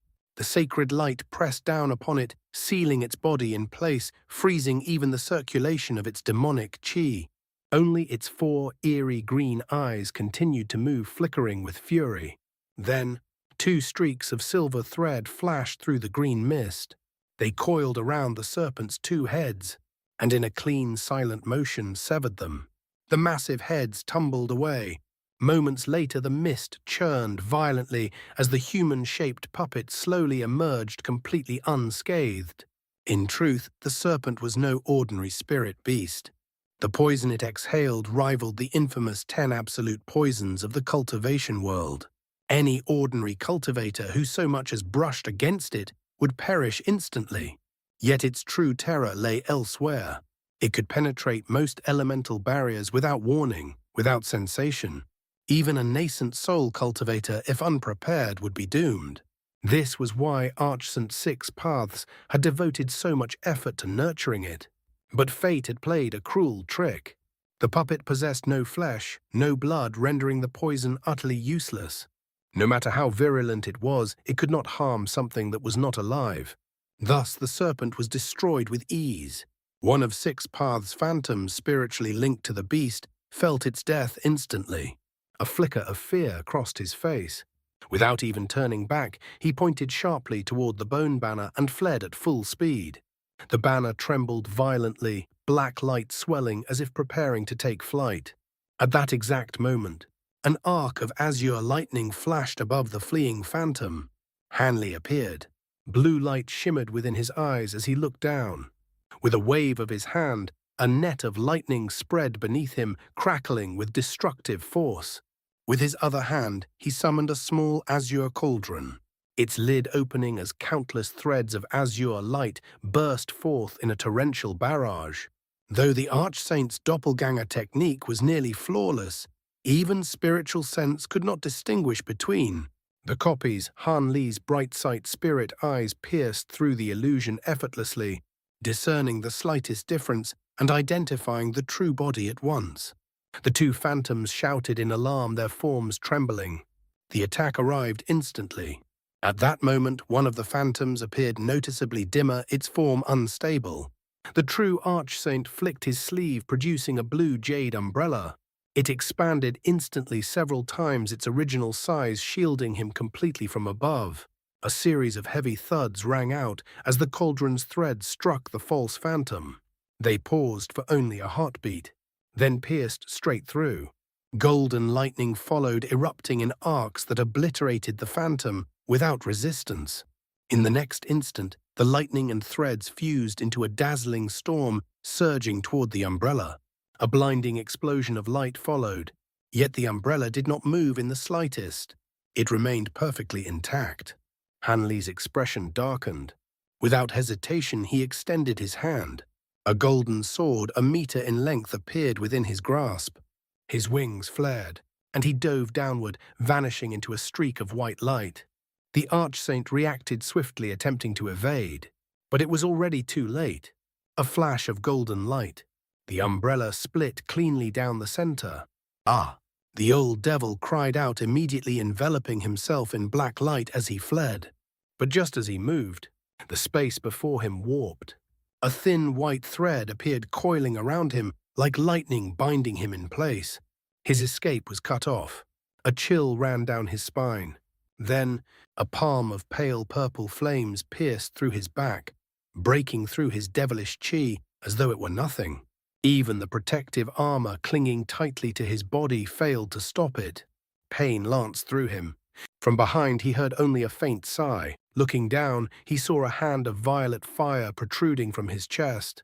The sacred light pressed down upon it, sealing its body in place, freezing even the circulation of its demonic chi. Only its four eerie green eyes continued to move, flickering with fury. Then, two streaks of silver thread flashed through the green mist. They coiled around the serpent's two heads, and in a clean, silent motion severed them. The massive heads tumbled away. Moments later, the mist churned violently as the human-shaped puppet slowly emerged completely unscathed. In truth, the serpent was no ordinary spirit beast. The poison it exhaled rivaled the infamous 10 absolute poisons of the cultivation world. Any ordinary cultivator who so much as brushed against it would perish instantly. Yet its true terror lay elsewhere. It could penetrate most elemental barriers without warning, without sensation. Even a nascent soul cultivator, if unprepared, would be doomed. This was why Archsant Six Paths had devoted so much effort to nurturing it. But fate had played a cruel trick. The puppet possessed no flesh, no blood, rendering the poison utterly useless. No matter how virulent it was, it could not harm something that was not alive. Thus, the serpent was destroyed with ease. One of Six Paths' phantoms, spiritually linked to the beast, felt its death instantly. A flicker of fear crossed his face. Without even turning back, he pointed sharply toward the bone banner and fled at full speed. The banner trembled violently, black light swelling as if preparing to take flight. At that exact moment, an arc of azure lightning flashed above the fleeing phantom. Hanley appeared. Blue light shimmered within his eyes as he looked down. With a wave of his hand, a net of lightning spread beneath him, crackling with destructive force. With his other hand, he summoned a small azure cauldron, its lid opening as countless threads of azure light burst forth in a torrential barrage. Though the Archsaint's doppelganger technique was nearly flawless, even spiritual sense could not distinguish between. The copy's Han Li's bright sight spirit eyes pierced through the illusion effortlessly, discerning the slightest difference and identifying the true body at once. The two phantoms shouted in alarm, their forms trembling. The attack arrived instantly. At that moment, one of the phantoms appeared noticeably dimmer, its form unstable. The true Archsaint flicked his sleeve, producing a blue jade umbrella. It expanded instantly several times its original size, shielding him completely from above. A series of heavy thuds rang out as the cauldron's threads struck the false phantom. They paused for only a heartbeat, then pierced straight through. Golden lightning followed, erupting in arcs that obliterated the phantom without resistance. In the next instant, the lightning and threads fused into a dazzling storm, surging toward the umbrella. A blinding explosion of light followed, yet the umbrella did not move in the slightest. It remained perfectly intact. Hanley's expression darkened. Without hesitation, he extended his hand. A golden sword, a meter in length, appeared within his grasp. His wings flared, and he dove downward, vanishing into a streak of white light. The Archsaint reacted swiftly, attempting to evade. But it was already too late. A flash of golden light. The umbrella split cleanly down the center. "Ah!" The old devil cried out, immediately enveloping himself in black light as he fled. But just as he moved, the space before him warped. A thin white thread appeared coiling around him, like lightning binding him in place. His escape was cut off. A chill ran down his spine. Then, a palm of pale purple flames pierced through his back, breaking through his devilish chi as though it were nothing. Even the protective armor clinging tightly to his body failed to stop it. Pain lanced through him. From behind, he heard only a faint sigh. Looking down, he saw a hand of violet fire protruding from his chest.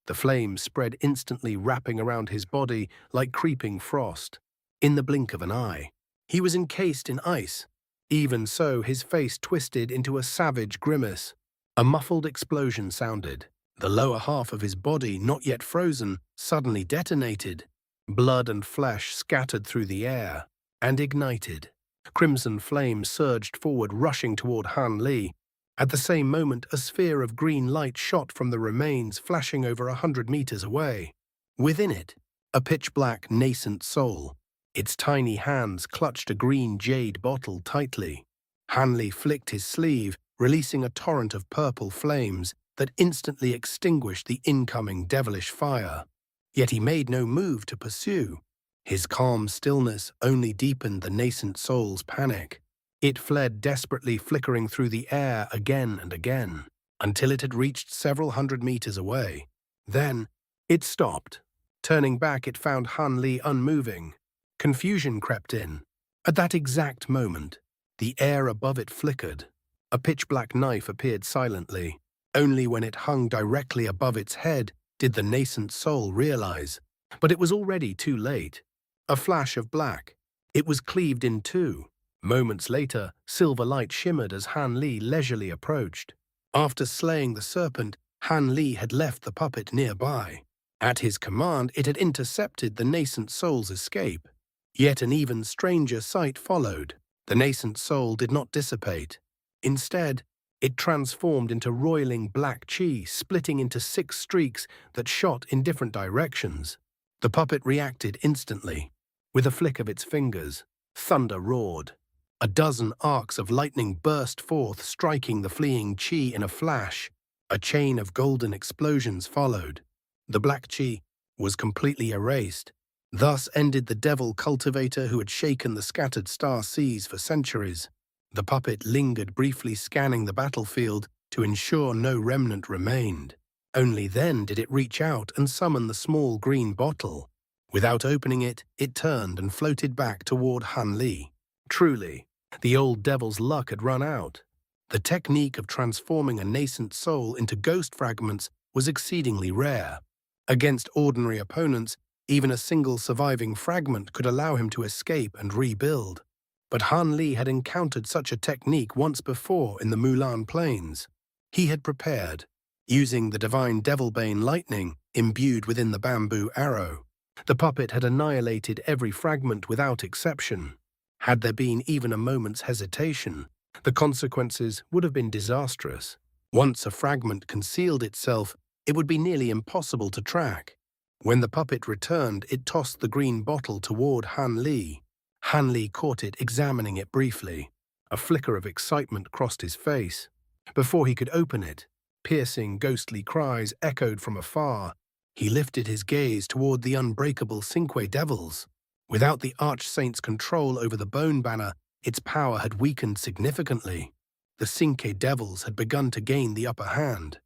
The flames spread instantly, wrapping around his body like creeping frost. In the blink of an eye, he was encased in ice. Even so, his face twisted into a savage grimace. A muffled explosion sounded. The lower half of his body, not yet frozen, suddenly detonated. Blood and flesh scattered through the air and ignited. Crimson flame surged forward, rushing toward Han Li. At the same moment, a sphere of green light shot from the remains, flashing over 100 meters away. Within it, a pitch-black nascent soul. Its tiny hands clutched a green jade bottle tightly. Han Li flicked his sleeve, releasing a torrent of purple flames that instantly extinguished the incoming devilish fire. Yet he made no move to pursue. His calm stillness only deepened the nascent soul's panic. It fled desperately, flickering through the air again and again. until it had reached several hundred meters away. Then, it stopped. Turning back, it found Han Li unmoving. Confusion crept in. At that exact moment, the air above it flickered. A pitch-black knife appeared silently. Only when it hung directly above its head did the nascent soul realize. But it was already too late. A flash of black. It was cleaved in two. Moments later, silver light shimmered as Han Li leisurely approached. After slaying the serpent, Han Li had left the puppet nearby. At his command, it had intercepted the nascent soul's escape. Yet an even stranger sight followed. The nascent soul did not dissipate. Instead, it transformed into roiling black chi, splitting into 6 streaks that shot in different directions. The puppet reacted instantly. With a flick of its fingers, thunder roared. A dozen arcs of lightning burst forth, striking the fleeing chi in a flash. A chain of golden explosions followed. The black chi was completely erased. Thus ended the devil cultivator who had shaken the scattered star seas for centuries. The puppet lingered briefly, scanning the battlefield to ensure no remnant remained. Only then did it reach out and summon the small green bottle. Without opening it, it turned and floated back toward Han Li. Truly, the old devil's luck had run out. The technique of transforming a nascent soul into ghost fragments was exceedingly rare. Against ordinary opponents, even a single surviving fragment could allow him to escape and rebuild. But Han Li had encountered such a technique once before in the Mulan Plains. He had prepared, using the divine Devilbane lightning imbued within the bamboo arrow. The puppet had annihilated every fragment without exception. Had there been even a moment's hesitation, the consequences would have been disastrous. Once a fragment concealed itself, it would be nearly impossible to track. When the puppet returned, it tossed the green bottle toward Han Li. Han Li caught it, examining it briefly. A flicker of excitement crossed his face. Before he could open it, piercing, ghostly cries echoed from afar. He lifted his gaze toward the Unbreakable Cinque Devils. Without the Archsaint's control over the bone banner, its power had weakened significantly. The Cinque Devils had begun to gain the upper hand.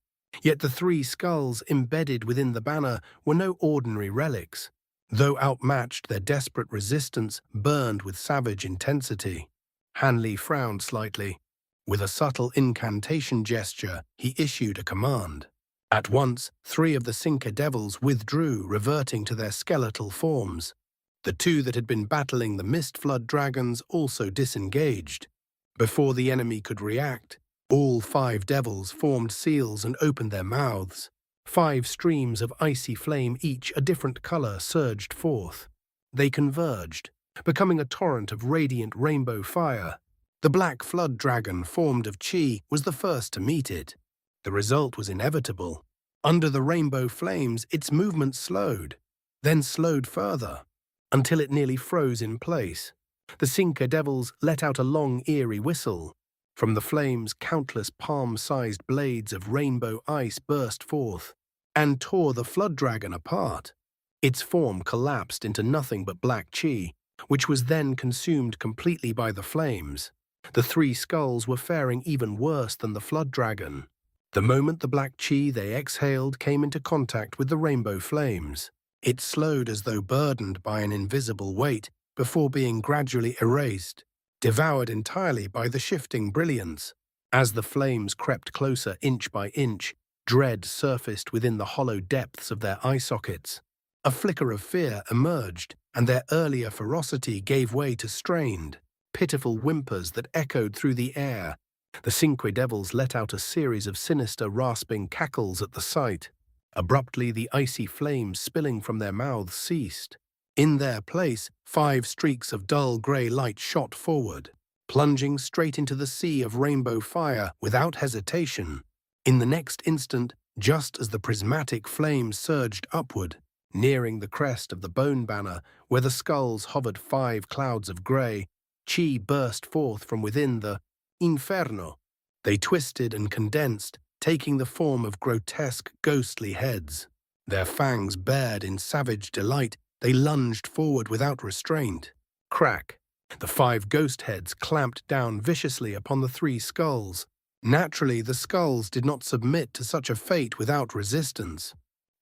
Yet the 3 skulls embedded within the banner were no ordinary relics. Though outmatched, their desperate resistance burned with savage intensity. Han Li frowned slightly. With a subtle incantation gesture, he issued a command. At once, 3 of the Cinque Devils withdrew, reverting to their skeletal forms. The 2 that had been battling the Mist Flood dragons also disengaged. Before the enemy could react, all 5 devils formed seals and opened their mouths. 5 streams of icy flame, each a different color, surged forth. They converged, becoming a torrent of radiant rainbow fire. The black flood dragon, formed of chi, was the first to meet it. The result was inevitable. Under the rainbow flames, its movement slowed, then slowed further, until it nearly froze in place. The Cinque Devils let out a long, eerie whistle. From the flames, countless palm-sized blades of rainbow ice burst forth and tore the flood dragon apart. Its form collapsed into nothing but black chi, which was then consumed completely by the flames. The 3 skulls were faring even worse than the flood dragon. The moment the black chi they exhaled came into contact with the rainbow flames, it slowed as though burdened by an invisible weight before being gradually erased, devoured entirely by the shifting brilliance. As the flames crept closer inch by inch, dread surfaced within the hollow depths of their eye sockets. A flicker of fear emerged, and their earlier ferocity gave way to strained, pitiful whimpers that echoed through the air. The Cinque Devils let out a series of sinister, rasping cackles at the sight. Abruptly, the icy flames spilling from their mouths ceased. In their place, 5 streaks of dull grey light shot forward, plunging straight into the sea of rainbow fire without hesitation. In the next instant, just as the prismatic flames surged upward, nearing the crest of the bone banner, where the skulls hovered 5 clouds of grey, chi burst forth from within the Inferno. They twisted and condensed, taking the form of grotesque, ghostly heads. Their fangs bared in savage delight, they lunged forward without restraint. Crack! The 5 ghost heads clamped down viciously upon the 3 skulls. Naturally, the skulls did not submit to such a fate without resistance.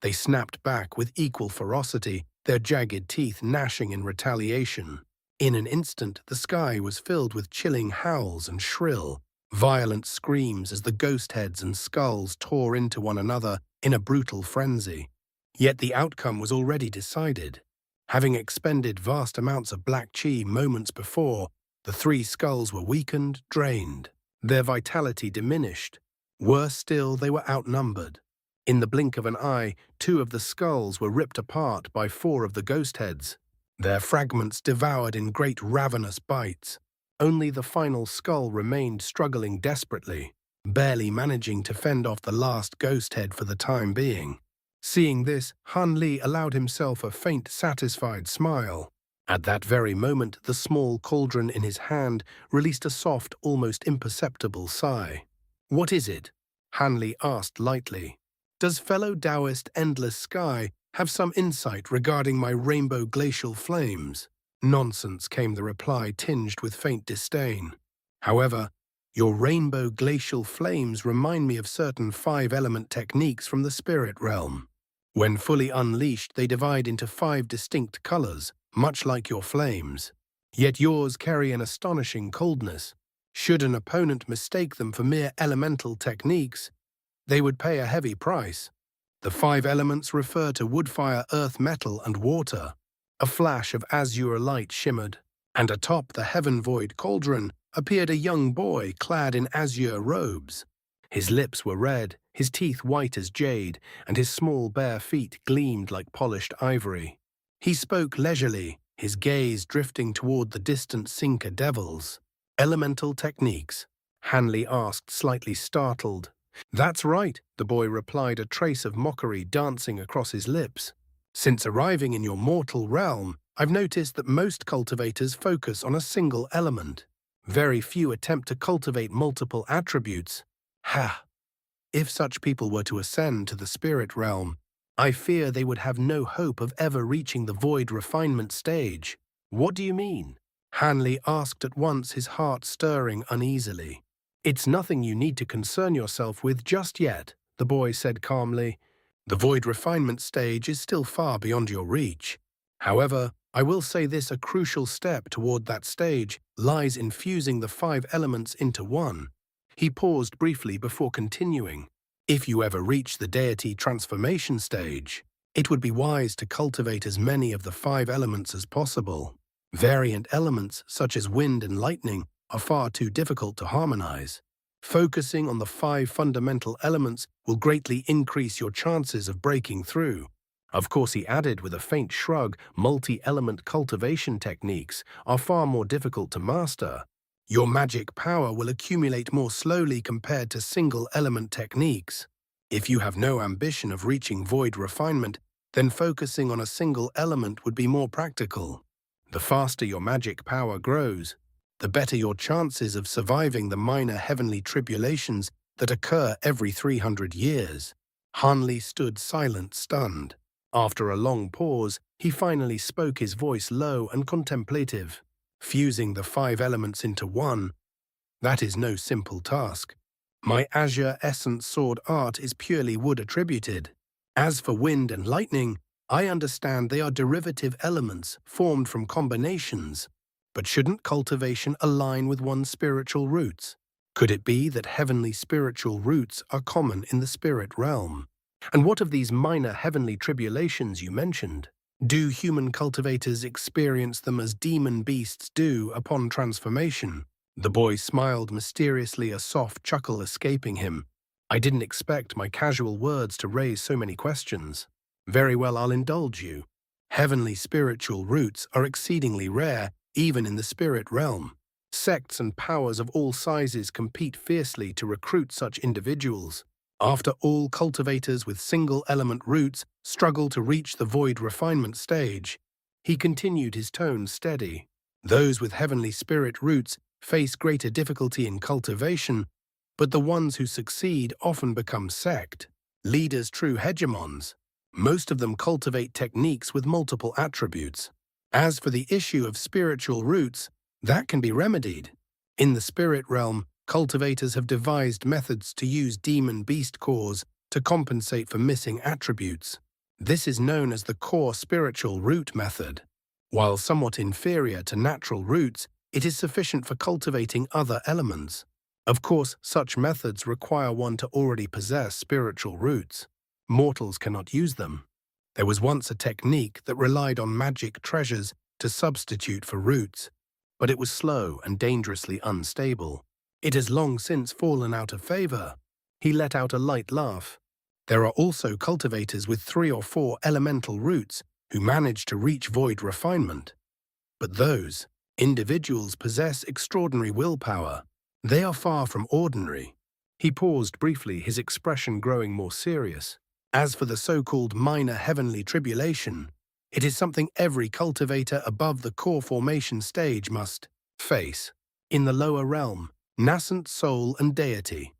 They snapped back with equal ferocity, their jagged teeth gnashing in retaliation. In an instant, the sky was filled with chilling howls and shrill, violent screams as the ghost heads and skulls tore into one another in a brutal frenzy. Yet the outcome was already decided. Having expended vast amounts of black chi moments before, the three skulls were weakened, drained. Their vitality diminished. Worse still, they were outnumbered. In the blink of an eye, two of the skulls were ripped apart by four of the ghost heads, their fragments devoured in great ravenous bites. Only the final skull remained, struggling desperately, barely managing to fend off the last ghost head for the time being. Seeing this, Han Li allowed himself a faint, satisfied smile. At that very moment, the small cauldron in his hand released a soft, almost imperceptible sigh. "What is it?" Han Li asked lightly. "Does fellow Taoist Endless Sky have some insight regarding my rainbow glacial flames?" "Nonsense," came the reply, tinged with faint disdain. "However, your rainbow glacial flames remind me of certain five-element techniques from the spirit realm. When fully unleashed, they divide into 5 distinct colors, much like your flames. Yet yours carry an astonishing coldness. Should an opponent mistake them for mere elemental techniques, they would pay a heavy price. The 5 elements refer to wood, fire, earth, metal, and water." A flash of azure light shimmered, and atop the heaven-void cauldron appeared a young boy clad in azure robes. His lips were red, his teeth white as jade, and his small bare feet gleamed like polished ivory. He spoke leisurely, his gaze drifting toward the distant Sinca devils. "Elemental techniques?" Han Li asked, slightly startled. "That's right," the boy replied, a trace of mockery dancing across his lips. "Since arriving in your mortal realm, I've noticed that most cultivators focus on a single element. Very few attempt to cultivate multiple attributes. Ha! If such people were to ascend to the spirit realm, I fear they would have no hope of ever reaching the void refinement stage." "What do you mean?" Han Li asked at once, his heart stirring uneasily. "It's nothing you need to concern yourself with just yet," the boy said calmly. "The void refinement stage is still far beyond your reach. However, I will say this: a crucial step toward that stage lies in fusing the 5 elements into one." He paused briefly before continuing. "If you ever reach the deity transformation stage, it would be wise to cultivate as many of the 5 elements as possible. Variant elements, such as wind and lightning, are far too difficult to harmonize. Focusing on the 5 fundamental elements will greatly increase your chances of breaking through." Of course, he added with a faint shrug, multi-element cultivation techniques are far more difficult to master. Your magic power will accumulate more slowly compared to single-element techniques. If you have no ambition of reaching void refinement, then focusing on a single element would be more practical. The faster your magic power grows, the better your chances of surviving the minor heavenly tribulations that occur every 300 years. Han Li stood silent, stunned. After a long pause, he finally spoke, his voice low and contemplative. "Fusing the 5 elements into one, that is no simple task. My azure essence sword art is purely wood attributed. As for wind and lightning, I understand they are derivative elements formed from combinations. But shouldn't cultivation align with one's spiritual roots? Could it be that heavenly spiritual roots are common in the spirit realm? And what of these minor heavenly tribulations you mentioned? Do human cultivators experience them as demon beasts do upon transformation?" The boy smiled mysteriously, a soft chuckle escaping him. "I didn't expect my casual words to raise so many questions. Very well, I'll indulge you. Heavenly spiritual roots are exceedingly rare, even in the spirit realm. Sects and powers of all sizes compete fiercely to recruit such individuals. After all, cultivators with single-element roots struggle to reach the void refinement stage." He continued, his tone steady. "Those with heavenly spirit roots face greater difficulty in cultivation, but the ones who succeed often become sect leaders, true hegemons. Most of them cultivate techniques with multiple attributes. As for the issue of spiritual roots, that can be remedied. In the spirit realm, cultivators have devised methods to use demon beast cores to compensate for missing attributes. This is known as the core spiritual root method. While somewhat inferior to natural roots, it is sufficient for cultivating other elements. Of course, such methods require one to already possess spiritual roots. Mortals cannot use them. There was once a technique that relied on magic treasures to substitute for roots, but it was slow and dangerously unstable. It has long since fallen out of favor. He let out a light laugh. There are also cultivators with 3 or 4 elemental roots who manage to reach void refinement. But those individuals possess extraordinary willpower. They are far from ordinary. He paused briefly, his expression growing more serious. As for the so-called minor heavenly tribulation, it is something every cultivator above the core formation stage must face. In the lower realm, nascent soul and deity.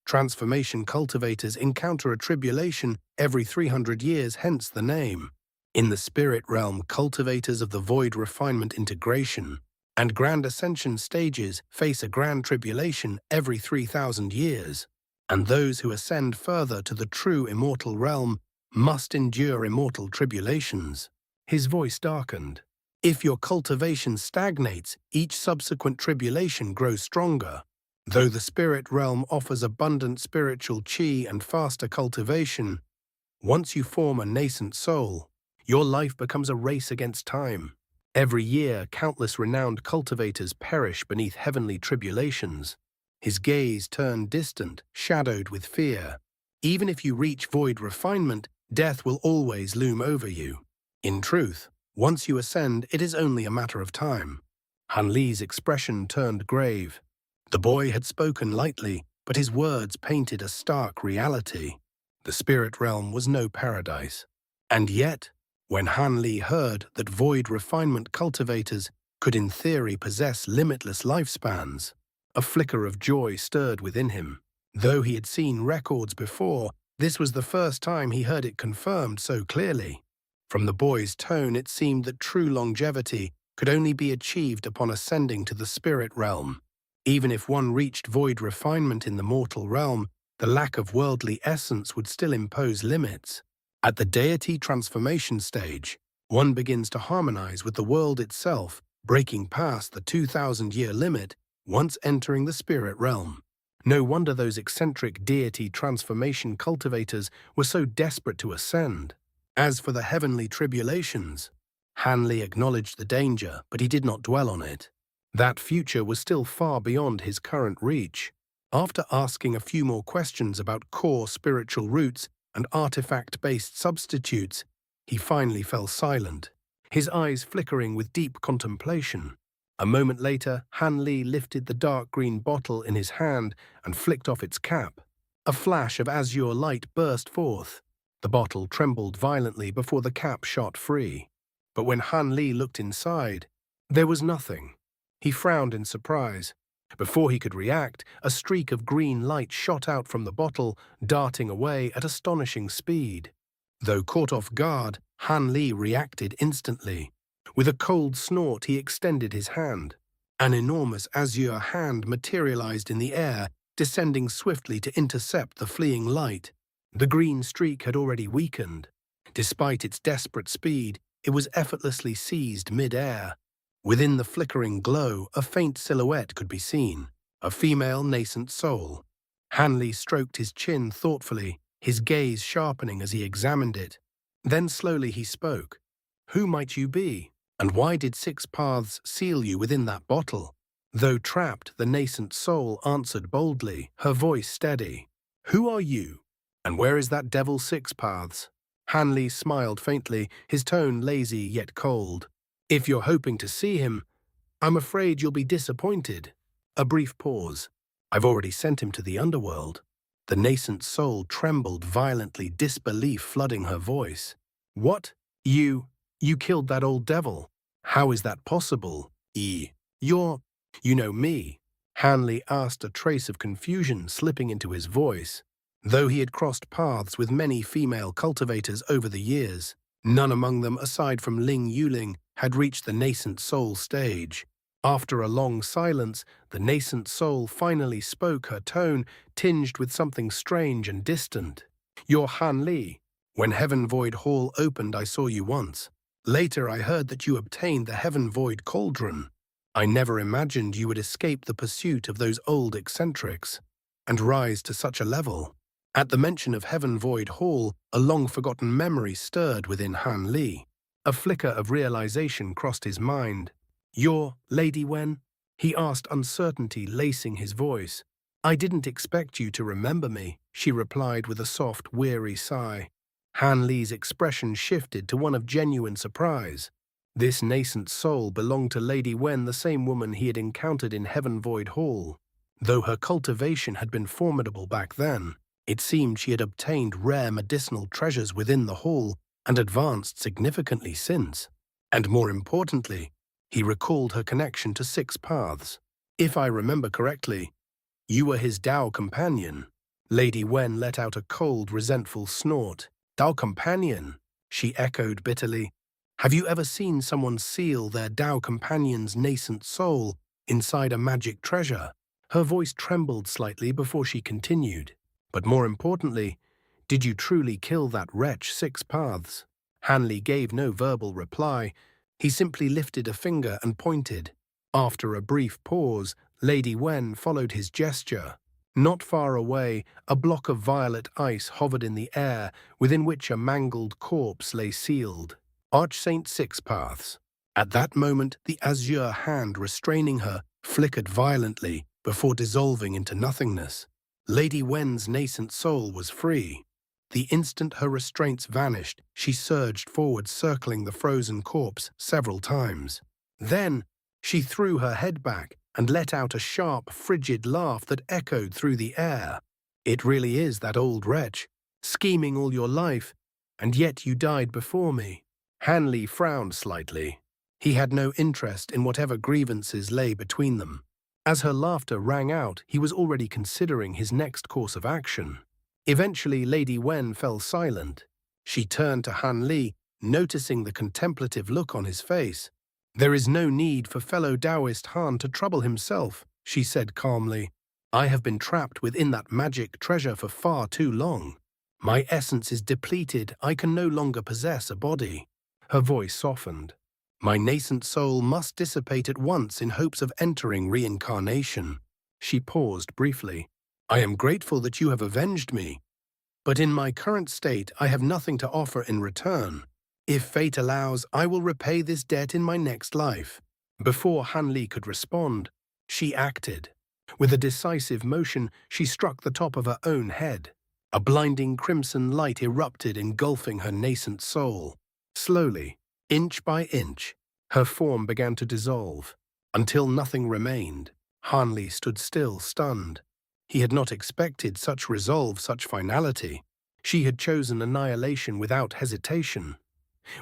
Transformation cultivators encounter a tribulation every 300 years, hence the name. In the spirit realm, cultivators of the void refinement integration and grand ascension stages face a grand tribulation every 3,000 years. And those who ascend further to the true immortal realm must endure immortal tribulations. His voice darkened. If your cultivation stagnates, each subsequent tribulation grows stronger. Though the spirit realm offers abundant spiritual chi and faster cultivation, once you form a nascent soul, your life becomes a race against time. Every year, countless renowned cultivators perish beneath heavenly tribulations. His gaze turned distant, shadowed with fear. Even if you reach void refinement, death will always loom over you. In truth, once you ascend, it is only a matter of time. Han Li's expression turned grave. The boy had spoken lightly, but his words painted a stark reality. The spirit realm was no paradise. And yet, when Han Li heard that void refinement cultivators could in theory possess limitless lifespans, a flicker of joy stirred within him. Though he had seen records before, this was the first time he heard it confirmed so clearly. From the boy's tone, it seemed that true longevity could only be achieved upon ascending to the spirit realm. Even if one reached void refinement in the mortal realm, the lack of worldly essence would still impose limits. At the deity transformation stage, one begins to harmonize with the world itself, breaking past the 2,000-year limit once entering the spirit realm. No wonder those eccentric deity transformation cultivators were so desperate to ascend. As for the heavenly tribulations, Han Li acknowledged the danger, but he did not dwell on it. That future was still far beyond his current reach. After asking a few more questions about core spiritual roots and artifact-based substitutes, he finally fell silent, his eyes flickering with deep contemplation. A moment later, Han Li lifted the dark green bottle in his hand and flicked off its cap. A flash of azure light burst forth. The bottle trembled violently before the cap shot free. But when Han Li looked inside, there was nothing. He frowned in surprise. Before he could react, a streak of green light shot out from the bottle, darting away at astonishing speed. Though caught off guard, Han Li reacted instantly. With a cold snort, he extended his hand. An enormous azure hand materialized in the air, descending swiftly to intercept the fleeing light. The green streak had already weakened. Despite its desperate speed, it was effortlessly seized mid-air. Within the flickering glow, a faint silhouette could be seen, a female nascent soul. Han Li stroked his chin thoughtfully, his gaze sharpening as he examined it. Then slowly he spoke. "Who might you be? And why did 6 paths seal you within that bottle?" Though trapped, the nascent soul answered boldly, her voice steady. "Who are you? And where is that devil 6 paths?" Han Li smiled faintly, his tone lazy yet cold. "If you're hoping to see him, I'm afraid you'll be disappointed." A brief pause. "I've already sent him to the underworld." The nascent soul trembled violently, disbelief flooding her voice. "What? You killed that old devil? How is that possible? You know me?" Han Li asked, a trace of confusion slipping into his voice. Though he had crossed paths with many female cultivators over the years, none among them, aside from Ling Yuling, had reached the nascent soul stage. After a long silence, the nascent soul finally spoke, her tone tinged with something strange and distant. "You're Han Li. When Heaven Void Hall opened, I saw you once. Later, I heard that you obtained the Heaven Void Cauldron. I never imagined you would escape the pursuit of those old eccentrics and rise to such a level." At the mention of Heaven Void Hall, a long-forgotten memory stirred within Han Li. A flicker of realization crossed his mind. "You're Lady Wen?" he asked, uncertainty lacing his voice. "I didn't expect you to remember me," she replied with a soft, weary sigh. Han Li's expression shifted to one of genuine surprise. This nascent soul belonged to Lady Wen, the same woman he had encountered in Heaven Void Hall. Though her cultivation had been formidable back then, it seemed she had obtained rare medicinal treasures within the hall and advanced significantly since. And more importantly, he recalled her connection to Six Paths. "If I remember correctly, you were his Dao companion." Lady Wen let out a cold, resentful snort. "Dao companion?" she echoed bitterly. "Have you ever seen someone seal their Dao companion's nascent soul inside a magic treasure?" Her voice trembled slightly before she continued. "But more importantly, did you truly kill that wretch Six Paths?" Hanley gave no verbal reply. He simply lifted a finger and pointed. After a brief pause, Lady Wen followed his gesture. Not far away, a block of violet ice hovered in the air, within which a mangled corpse lay sealed. Archsaint Six Paths. At that moment, the azure hand restraining her flickered violently before dissolving into nothingness. Lady Wen's nascent soul was free. The instant her restraints vanished, she surged forward, circling the frozen corpse several times. Then, she threw her head back and let out a sharp, frigid laugh that echoed through the air. "It really is that old wretch, scheming all your life, and yet you died before me." Hanley frowned slightly. He had no interest in whatever grievances lay between them. As her laughter rang out, he was already considering his next course of action. Eventually, Lady Wen fell silent. She turned to Han Li, noticing the contemplative look on his face. "There is no need for fellow Taoist Han to trouble himself," she said calmly. "I have been trapped within that magic treasure for far too long. My essence is depleted. I can no longer possess a body." Her voice softened. "My nascent soul must dissipate at once in hopes of entering reincarnation." She paused briefly. "I am grateful that you have avenged me, but in my current state I have nothing to offer in return. If fate allows, I will repay this debt in my next life." Before Han Li could respond, she acted. With a decisive motion, she struck the top of her own head. A blinding crimson light erupted, engulfing her nascent soul. Slowly, inch by inch, her form began to dissolve, until nothing remained. Han Li stood still, stunned. He had not expected such resolve, such finality. She had chosen annihilation without hesitation,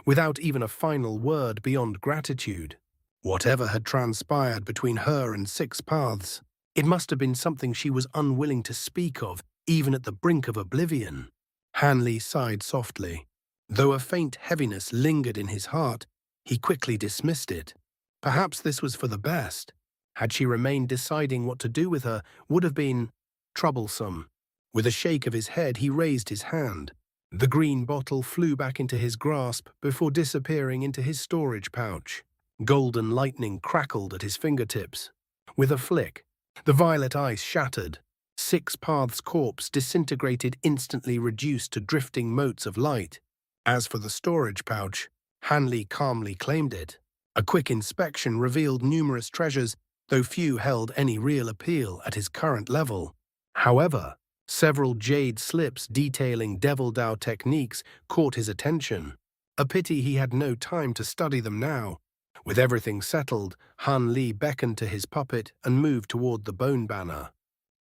without even a final word beyond gratitude. Whatever had transpired between her and Six Paths, it must have been something she was unwilling to speak of, even at the brink of oblivion. Han Li sighed softly. Though a faint heaviness lingered in his heart, he quickly dismissed it. Perhaps this was for the best. Had she remained, deciding what to do with her would have been troublesome. With a shake of his head, he raised his hand. The green bottle flew back into his grasp before disappearing into his storage pouch. Golden lightning crackled at his fingertips. With a flick, the violet ice shattered. Six Paths' corpse disintegrated, instantly reduced to drifting motes of light. As for the storage pouch, Han Li calmly claimed it. A quick inspection revealed numerous treasures, though few held any real appeal at his current level. However, several jade slips detailing Devil Dao techniques caught his attention. A pity he had no time to study them now. With everything settled, Han Li beckoned to his puppet and moved toward the bone banner.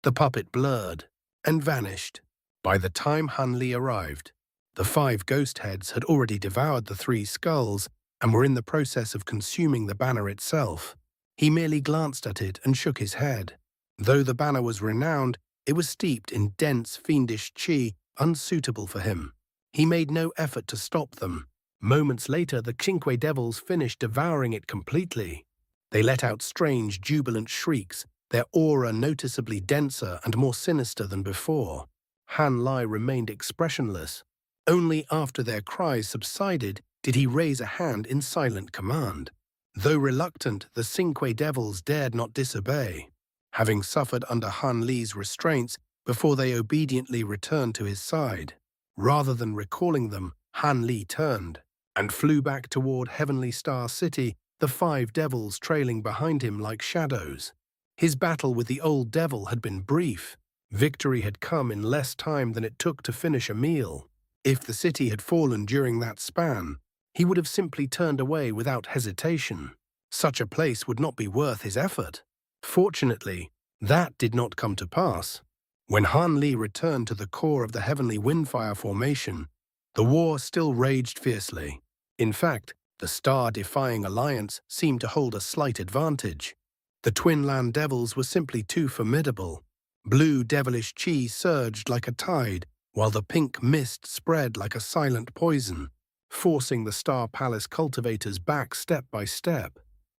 The puppet blurred and vanished. By the time Han Li arrived, the 5 ghost heads had already devoured the 3 skulls and were in the process of consuming the banner itself. He merely glanced at it and shook his head. Though the banner was renowned, it was steeped in dense, fiendish qi, unsuitable for him. He made no effort to stop them. Moments later, the Cinque Devils finished devouring it completely. They let out strange, jubilant shrieks, their aura noticeably denser and more sinister than before. Han Lai remained expressionless. Only after their cries subsided did he raise a hand in silent command. Though reluctant, the Cinque Devils dared not disobey. Having suffered under Han Li's restraints before they obediently returned to his side. Rather than recalling them, Han Li turned and flew back toward Heavenly Star City, the 5 devils trailing behind him like shadows. His battle with the old devil had been brief. Victory had come in less time than it took to finish a meal. If the city had fallen during that span, he would have simply turned away without hesitation. Such a place would not be worth his effort. Fortunately, that did not come to pass. When Han Li returned to the core of the Heavenly Windfire formation, the war still raged fiercely. In fact, the star-defying alliance seemed to hold a slight advantage. The twin land devils were simply too formidable. Blue devilish chi surged like a tide, while the pink mist spread like a silent poison, forcing the Star Palace cultivators back step by step.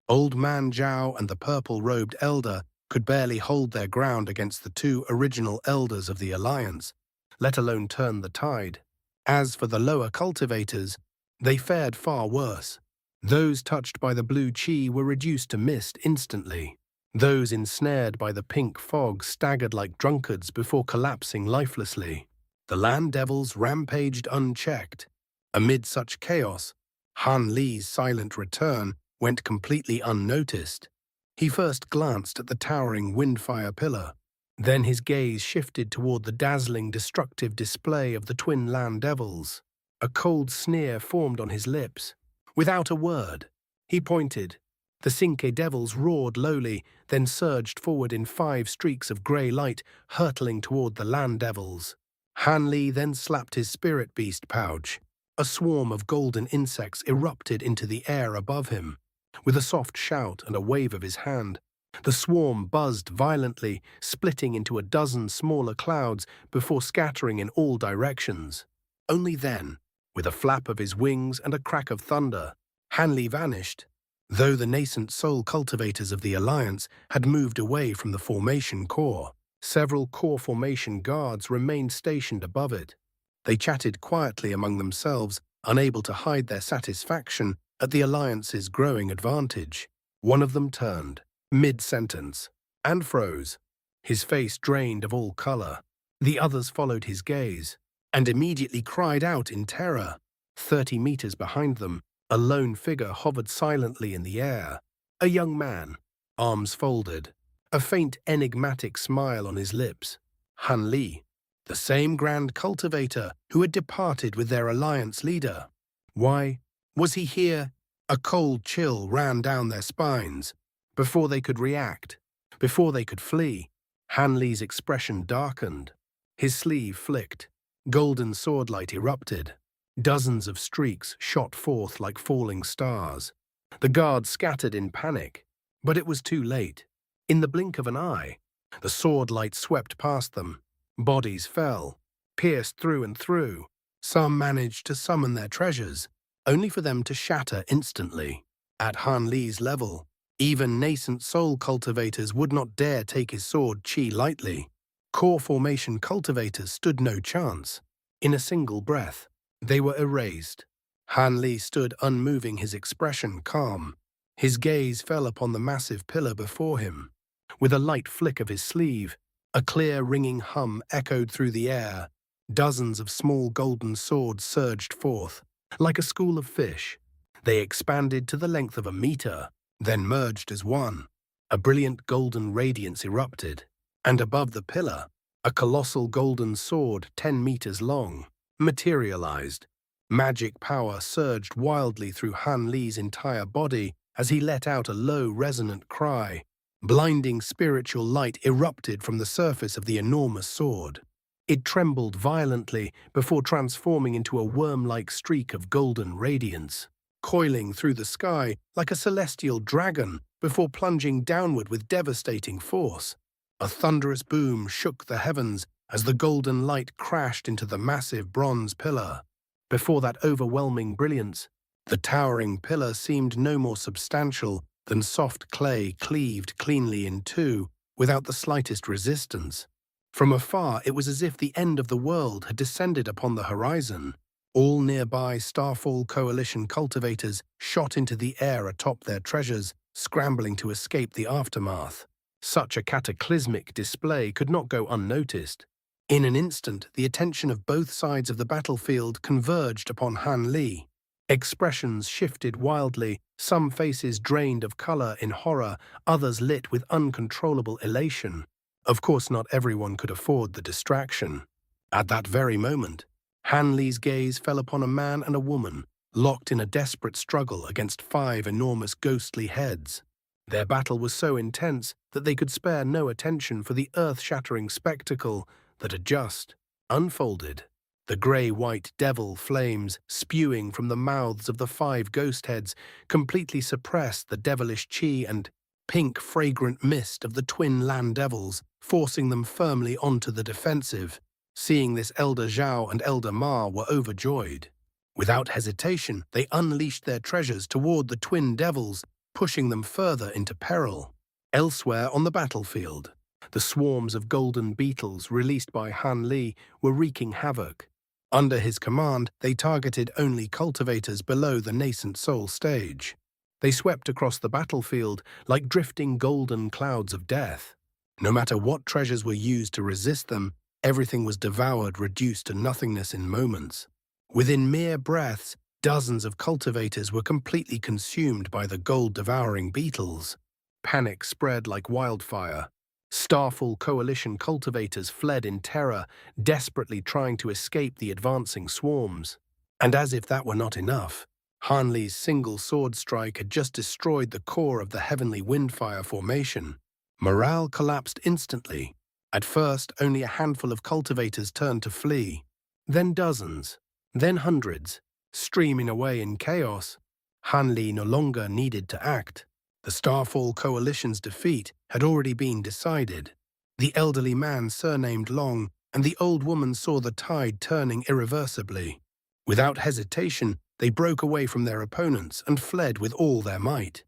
Old Man Zhao and the purple-robed elder could barely hold their ground against the 2 original elders of the alliance, let alone turn the tide. As for the lower cultivators, they fared far worse. Those touched by the blue chi were reduced to mist instantly. Those ensnared by the pink fog staggered like drunkards before collapsing lifelessly. The land devils rampaged unchecked. Amid such chaos, Han Li's silent return went completely unnoticed. He first glanced at the towering windfire pillar. Then his gaze shifted toward the dazzling, destructive display of the twin land devils. A cold sneer formed on his lips. Without a word, he pointed. The Cinque Devils roared lowly, then surged forward in 5 streaks of grey light, hurtling toward the land devils. Han Li then slapped his spirit beast pouch. A swarm of golden insects erupted into the air above him. With a soft shout and a wave of his hand, the swarm buzzed violently, splitting into a dozen smaller clouds before scattering in all directions. Only then, with a flap of his wings and a crack of thunder, Han Li vanished. Though the nascent soul cultivators of the Alliance had moved away from the formation core, several core formation guards remained stationed above it. They chatted quietly among themselves, unable to hide their satisfaction at the Alliance's growing advantage. One of them turned, mid-sentence, and froze, his face drained of all color. The others followed his gaze, and immediately cried out in terror. 30 meters behind them, a lone figure hovered silently in the air. A young man, arms folded, a faint enigmatic smile on his lips. Han Li, the same grand cultivator who had departed with their alliance leader. Why was he here? A cold chill ran down their spines. Before they could react, before they could flee, Han Li's expression darkened. His sleeve flicked. Golden swordlight erupted. Dozens of streaks shot forth like falling stars. The guards scattered in panic, but it was too late. In the blink of an eye, the swordlight swept past them. Bodies fell, pierced through and through. Some managed to summon their treasures, only for them to shatter instantly. At Han Li's level, even nascent soul cultivators would not dare take his sword chi lightly. Core formation cultivators stood no chance. In a single breath, they were erased. Han Li stood unmoving, his expression calm. His gaze fell upon the massive pillar before him. With a light flick of his sleeve, a clear ringing hum echoed through the air. Dozens of small golden swords surged forth, like a school of fish. They expanded to the length of a meter, then merged as one. A brilliant golden radiance erupted, and above the pillar, a colossal golden sword 10 meters long materialized. Magic power surged wildly through Han Li's entire body as he let out a low, resonant cry. Blinding spiritual light erupted from the surface of the enormous sword. It trembled violently before transforming into a worm-like streak of golden radiance, coiling through the sky like a celestial dragon before plunging downward with devastating force. A thunderous boom shook the heavens as the golden light crashed into the massive bronze pillar. Before that overwhelming brilliance, the towering pillar seemed no more substantial than soft clay cleaved cleanly in two without the slightest resistance. From afar, it was as if the end of the world had descended upon the horizon. All nearby Starfall Coalition cultivators shot into the air atop their treasures, scrambling to escape the aftermath. Such a cataclysmic display could not go unnoticed. In an instant, the attention of both sides of the battlefield converged upon Han Li. Expressions shifted wildly, some faces drained of color in horror, others lit with uncontrollable elation. Of course, not everyone could afford the distraction. At that very moment, Han Li's gaze fell upon a man and a woman, locked in a desperate struggle against 5 enormous ghostly heads. Their battle was so intense that they could spare no attention for the earth-shattering spectacle that had just unfolded. The grey-white devil flames spewing from the mouths of the 5 ghost heads completely suppressed the devilish chi and pink fragrant mist of the twin land devils, forcing them firmly onto the defensive. Seeing this, Elder Zhao and Elder Ma were overjoyed. Without hesitation, they unleashed their treasures toward the twin devils, pushing them further into peril. Elsewhere on the battlefield, the swarms of golden beetles released by Han Li were wreaking havoc. Under his command, they targeted only cultivators below the nascent soul stage. They swept across the battlefield like drifting golden clouds of death. No matter what treasures were used to resist them, everything was devoured, reduced to nothingness in moments. Within mere breaths, dozens of cultivators were completely consumed by the gold-devouring beetles. Panic spread like wildfire. Starfall Coalition cultivators fled in terror, desperately trying to escape the advancing swarms. And as if that were not enough, Han Li's single sword strike had just destroyed the core of the heavenly windfire formation. Morale collapsed instantly. At first, only a handful of cultivators turned to flee. Then dozens, then hundreds, streaming away in chaos. Han Li no longer needed to act. The Starfall Coalition's defeat had already been decided. The elderly man surnamed Long and the old woman saw the tide turning irreversibly. Without hesitation, they broke away from their opponents and fled with all their might.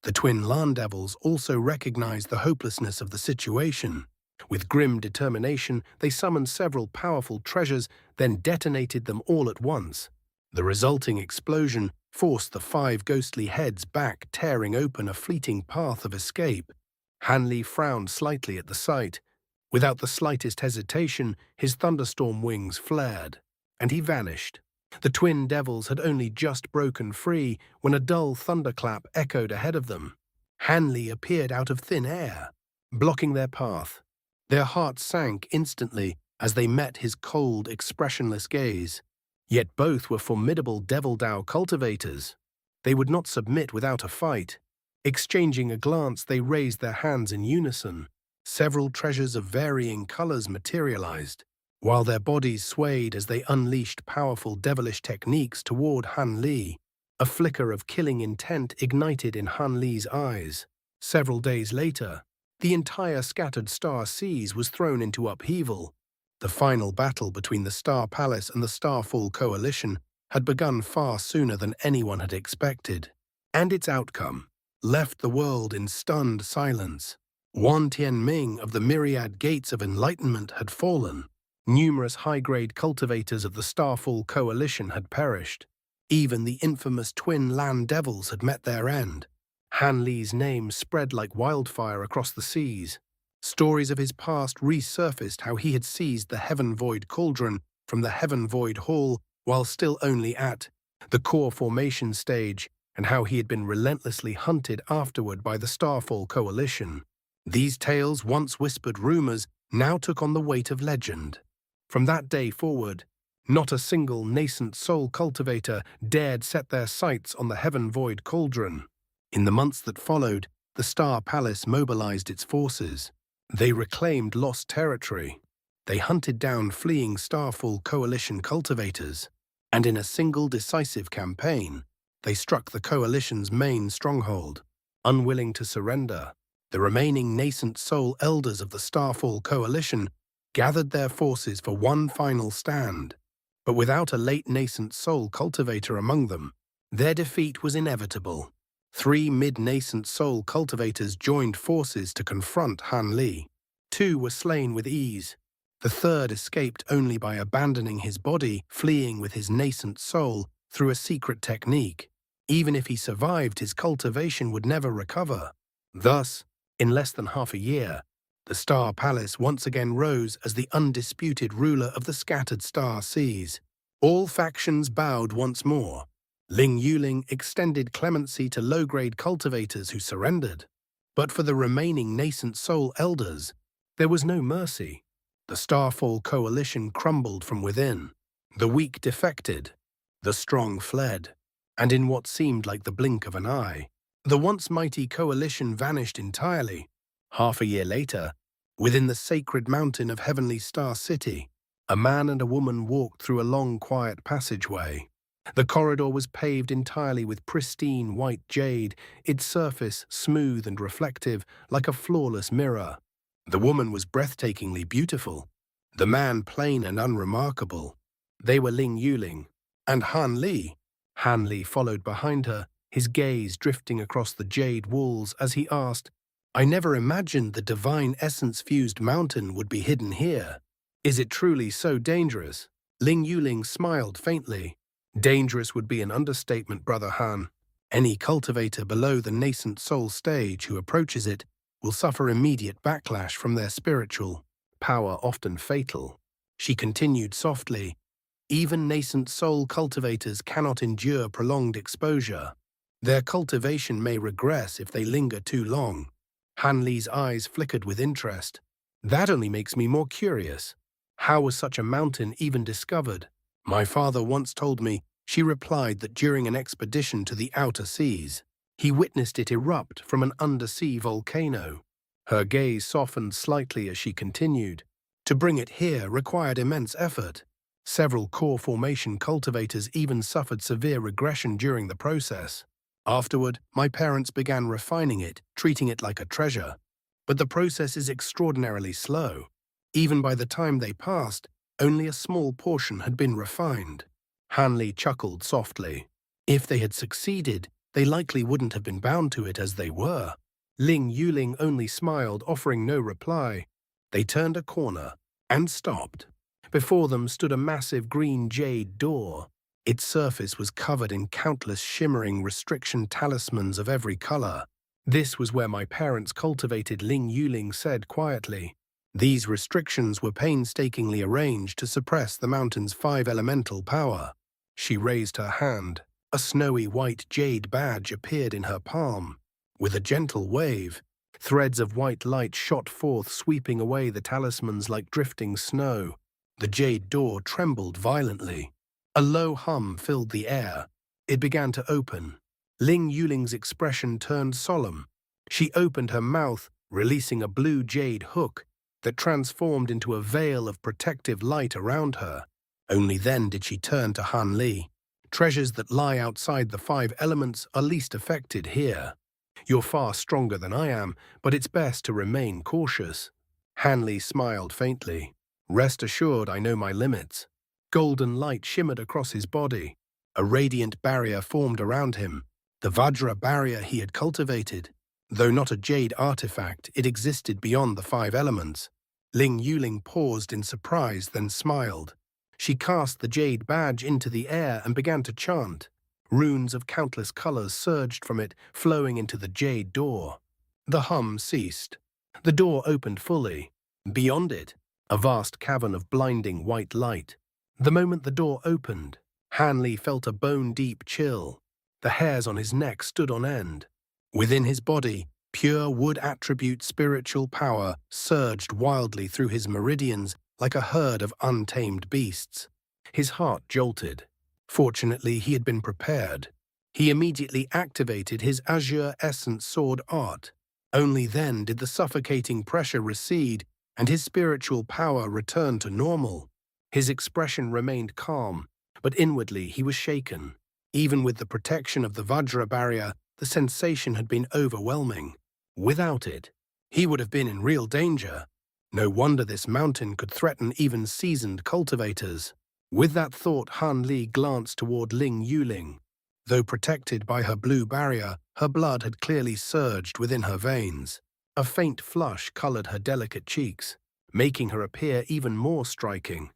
The twin land devils also recognized the hopelessness of the situation. With grim determination, they summoned several powerful treasures, then detonated them all at once. The resulting explosion forced the 5 ghostly heads back, tearing open a fleeting path of escape. Han Li frowned slightly at the sight. Without the slightest hesitation, his thunderstorm wings flared, and he vanished. The twin devils had only just broken free when a dull thunderclap echoed ahead of them. Han Li appeared out of thin air, blocking their path. Their hearts sank instantly as they met his cold, expressionless gaze. Yet both were formidable Devil Dao cultivators. They would not submit without a fight. Exchanging a glance, they raised their hands in unison. Several treasures of varying colors materialized, while their bodies swayed as they unleashed powerful devilish techniques toward Han Li. A flicker of killing intent ignited in Han Li's eyes. Several days later, the entire scattered Star Seas was thrown into upheaval. The final battle between the Star Palace and the Starfall Coalition had begun far sooner than anyone had expected, and its outcome left the world in stunned silence. Wan Tianming of the Myriad Gates of Enlightenment had fallen. Numerous high-grade cultivators of the Starfall Coalition had perished. Even the infamous twin land devils had met their end. Han Li's name spread like wildfire across the seas. Stories of his past resurfaced, how he had seized the Heaven Void Cauldron from the Heaven Void Hall while still only at the core formation stage, and how he had been relentlessly hunted afterward by the Starfall Coalition. These tales, once whispered rumors, now took on the weight of legend. From that day forward, not a single nascent soul cultivator dared set their sights on the Heaven Void Cauldron. In the months that followed, the Star Palace mobilized its forces. They reclaimed lost territory. They hunted down fleeing Starfall Coalition cultivators, and in a single decisive campaign, they struck the Coalition's main stronghold. Unwilling to surrender, the remaining nascent soul elders of the Starfall Coalition gathered their forces for one final stand. But without a late nascent soul cultivator among them, their defeat was inevitable. 3 mid-nascent soul cultivators joined forces to confront Han Li. 2 were slain with ease. The third escaped only by abandoning his body, fleeing with his nascent soul through a secret technique. Even if he survived, his cultivation would never recover. Thus, in less than half a year, the Star Palace once again rose as the undisputed ruler of the scattered star seas. All factions bowed once more. Ling Yuling extended clemency to low-grade cultivators who surrendered. But for the remaining nascent soul elders, there was no mercy. The Starfall coalition crumbled from within. The weak defected. The strong fled. And in what seemed like the blink of an eye, the once mighty coalition vanished entirely. Half a year later, within the sacred mountain of Heavenly Star City, a man and a woman walked through a long, quiet passageway. The corridor was paved entirely with pristine white jade, its surface smooth and reflective like a flawless mirror. The woman was breathtakingly beautiful, the man plain and unremarkable. They were Ling Yuling and Han Li. Han Li followed behind her, his gaze drifting across the jade walls as he asked, "I never imagined the divine essence-fused mountain would be hidden here. Is it truly so dangerous?" Ling Yuling smiled faintly. "Dangerous would be an understatement, Brother Han. Any cultivator below the nascent soul stage who approaches it will suffer immediate backlash from their spiritual power, often fatal." She continued softly, "Even nascent soul cultivators cannot endure prolonged exposure. Their cultivation may regress if they linger too long." Han Li's eyes flickered with interest. "That only makes me more curious. How was such a mountain even discovered?" "My father once told me," she replied, "that during an expedition to the outer seas, he witnessed it erupt from an undersea volcano." Her gaze softened slightly as she continued. "To bring it here required immense effort. Several core formation cultivators even suffered severe regression during the process. Afterward, my parents began refining it, treating it like a treasure. But the process is extraordinarily slow. Even by the time they passed, only a small portion had been refined." Han Li chuckled softly. "If they had succeeded, they likely wouldn't have been bound to it as they were." Ling Yuling only smiled, offering no reply. They turned a corner and stopped. Before them stood a massive green jade door. Its surface was covered in countless shimmering restriction talismans of every color. "This was where my parents cultivated," Ling Yuling said quietly. "These restrictions were painstakingly arranged to suppress the mountain's 5 elemental power." She raised her hand. A snowy white jade badge appeared in her palm. With a gentle wave, threads of white light shot forth, sweeping away the talismans like drifting snow. The jade door trembled violently. A low hum filled the air. It began to open. Ling Yuling's expression turned solemn. She opened her mouth, releasing a blue jade hook that transformed into a veil of protective light around her. Only then did she turn to Han Li. "Treasures that lie outside the 5 elements are least affected here. You're far stronger than I am, but it's best to remain cautious." Han Li smiled faintly. "Rest assured I know my limits." Golden light shimmered across his body. A radiant barrier formed around him, the Vajra barrier he had cultivated. Though not a jade artifact, it existed beyond the 5 elements. Ling Yuling paused in surprise, then smiled. She cast the jade badge into the air and began to chant. Runes of countless colors surged from it, flowing into the jade door. The hum ceased. The door opened fully. Beyond it, a vast cavern of blinding white light. The moment the door opened, Han Li felt a bone-deep chill. The hairs on his neck stood on end. Within his body, pure wood attribute spiritual power surged wildly through his meridians like a herd of untamed beasts. His heart jolted. Fortunately, he had been prepared. He immediately activated his Azure Essence Sword art. Only then did the suffocating pressure recede and his spiritual power return to normal. His expression remained calm, but inwardly he was shaken. Even with the protection of the Vajra barrier, the sensation had been overwhelming. Without it, he would have been in real danger. No wonder this mountain could threaten even seasoned cultivators. With that thought, Han Li glanced toward Ling Yuling. Though protected by her blue barrier, her blood had clearly surged within her veins. A faint flush colored her delicate cheeks, making her appear even more striking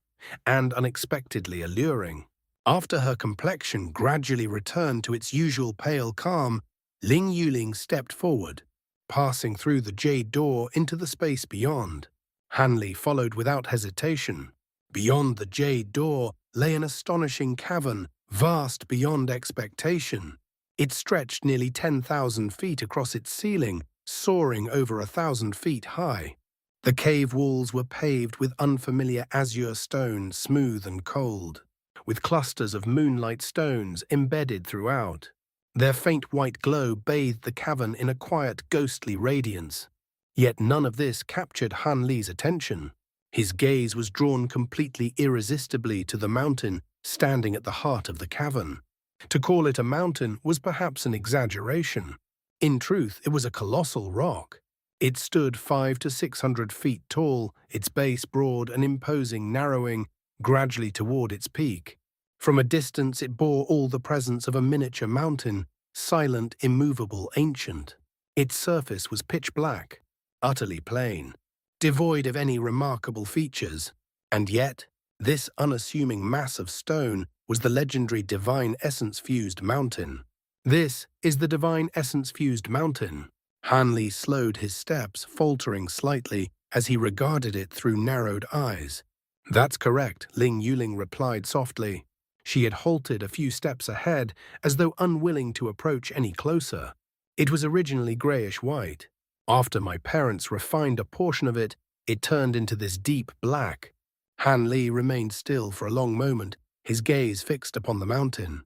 and unexpectedly alluring. After her complexion gradually returned to its usual pale calm, Ling Yuling stepped forward, passing through the jade door into the space beyond. Hanli followed without hesitation. Beyond the jade door lay an astonishing cavern, vast beyond expectation. It stretched nearly 10,000 feet across its ceiling, soaring over 1,000 feet high. The cave walls were paved with unfamiliar azure stone, smooth and cold, with clusters of moonlight stones embedded throughout. Their faint white glow bathed the cavern in a quiet, ghostly radiance. Yet none of this captured Han Li's attention. His gaze was drawn completely irresistibly to the mountain standing at the heart of the cavern. To call it a mountain was perhaps an exaggeration. In truth, it was a colossal rock. It stood 500 to 600 feet tall, its base broad and imposing, narrowing gradually toward its peak. From a distance it bore all the presence of a miniature mountain, silent, immovable, ancient. Its surface was pitch black, utterly plain, devoid of any remarkable features. And yet, this unassuming mass of stone was the legendary Divine Essence-fused mountain. This is the Divine Essence-fused mountain. Han Li slowed his steps, faltering slightly as he regarded it through narrowed eyes. "That's correct," Ling Yuling replied softly. She had halted a few steps ahead, as though unwilling to approach any closer. It was originally grayish-white. After my parents refined a portion of it, it turned into this deep black. Han Li remained still for a long moment, his gaze fixed upon the mountain.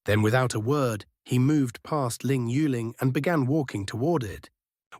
Then, without a word, he moved past Ling Yuling and began walking toward it.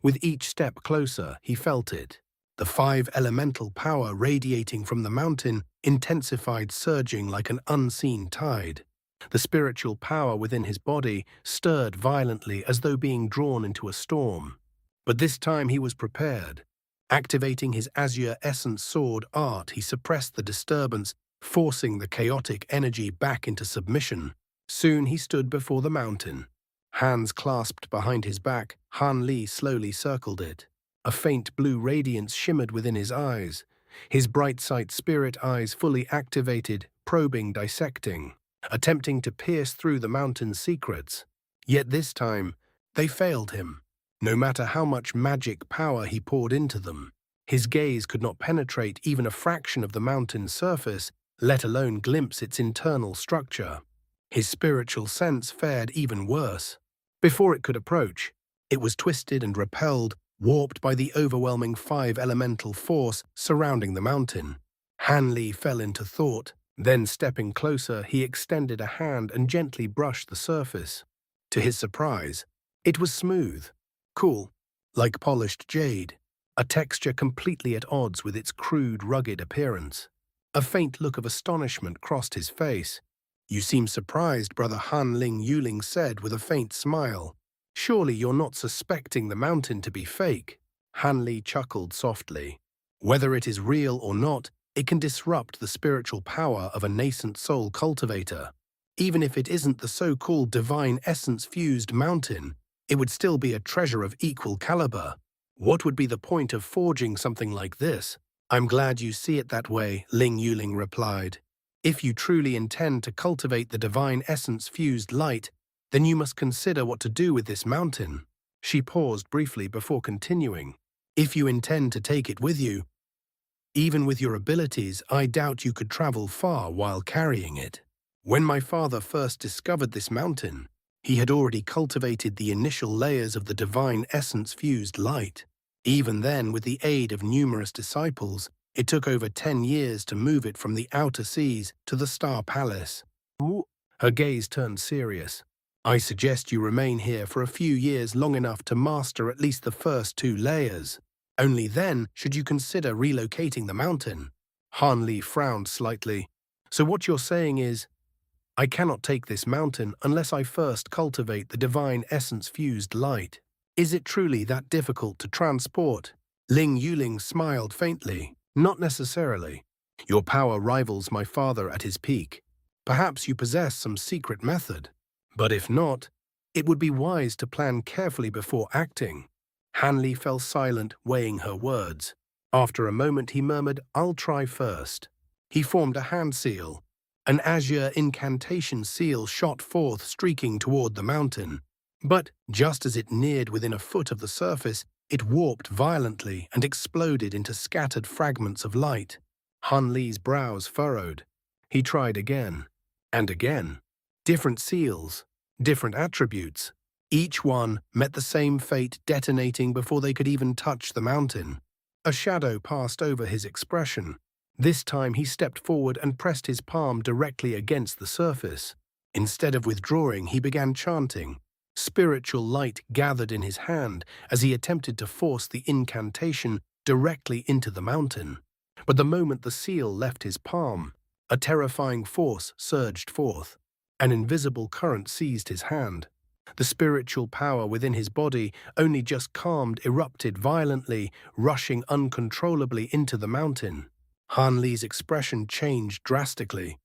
With each step closer, he felt it. The 5 elemental power radiating from the mountain intensified, surging like an unseen tide. The spiritual power within his body stirred violently as though being drawn into a storm. But this time he was prepared. Activating his azure essence sword art, he suppressed the disturbance, forcing the chaotic energy back into submission. Soon he stood before the mountain. Hands clasped behind his back, Han Li slowly circled it. A faint blue radiance shimmered within his eyes, his bright sight spirit eyes fully activated, probing, dissecting, attempting to pierce through the mountain's secrets. Yet this time, they failed him. No matter how much magic power he poured into them, his gaze could not penetrate even a fraction of the mountain's surface, let alone glimpse its internal structure. His spiritual sense fared even worse. Before it could approach, it was twisted and repelled, warped by the overwhelming 5 elemental force surrounding the mountain. Han Li fell into thought. Then, stepping closer, he extended a hand and gently brushed the surface. To his surprise, it was smooth, cool, like polished jade, a texture completely at odds with its crude, rugged appearance. A faint look of astonishment crossed his face. "You seem surprised, Brother Han," Ling Yuling said with a faint smile. "Surely you're not suspecting the mountain to be fake?" Han Li chuckled softly. "Whether it is real or not, it can disrupt the spiritual power of a nascent soul cultivator. Even if it isn't the so-called divine essence-fused mountain, it would still be a treasure of equal caliber. What would be the point of forging something like this?" "I'm glad you see it that way," Ling Yuling replied. "If you truly intend to cultivate the divine essence-fused light, then you must consider what to do with this mountain." She paused briefly before continuing. "If you intend to take it with you, even with your abilities, I doubt you could travel far while carrying it. When my father first discovered this mountain, he had already cultivated the initial layers of the divine essence-fused light. Even then, with the aid of numerous disciples, it took over 10 years to move it from the outer seas to the Star Palace." Her gaze turned serious. "I suggest you remain here for a few years, long enough to master at least the first 2 layers. Only then should you consider relocating the mountain." Han Li frowned slightly. "So what you're saying is, I cannot take this mountain unless I first cultivate the divine essence-fused light. Is it truly that difficult to transport?" Ling Yuling smiled faintly. "Not necessarily. Your power rivals my father at his peak. Perhaps you possess some secret method. But if not, it would be wise to plan carefully before acting. Han Li fell silent, weighing her words. After a moment he murmured, "I'll try first." He formed a hand seal. An azure incantation seal shot forth, streaking toward the mountain. But just as it neared within a foot of the surface, it warped violently and exploded into scattered fragments of light. Han Li's brows furrowed. He tried again, and again. Different seals, different attributes. Each one met the same fate, detonating before they could even touch the mountain. A shadow passed over his expression. This time he stepped forward and pressed his palm directly against the surface. Instead of withdrawing, he began chanting. Spiritual light gathered in his hand as he attempted to force the incantation directly into the mountain. But the moment the seal left his palm, a terrifying force surged forth. An invisible current seized his hand. The spiritual power within his body, only just calmed, erupted violently, rushing uncontrollably into the mountain. Han Li's expression changed drastically.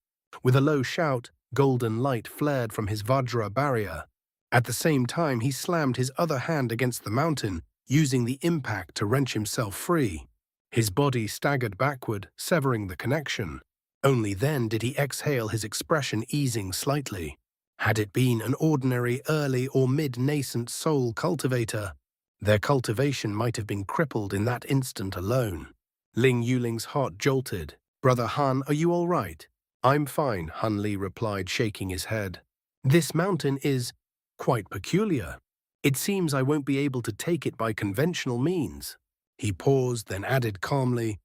With a low shout, golden light flared from his Vajra barrier. At the same time, he slammed his other hand against the mountain, using the impact to wrench himself free. His body staggered backward, severing the connection. Only then did he exhale, his expression easing slightly. Had it been an ordinary early or mid-nascent soul cultivator, their cultivation might have been crippled in that instant alone. Ling Yuling's heart jolted. "Brother Han, are you all right?" "I'm fine," Han Li replied, shaking his head. "This mountain is quite peculiar. It seems I won't be able to take it by conventional means." He paused, then added calmly,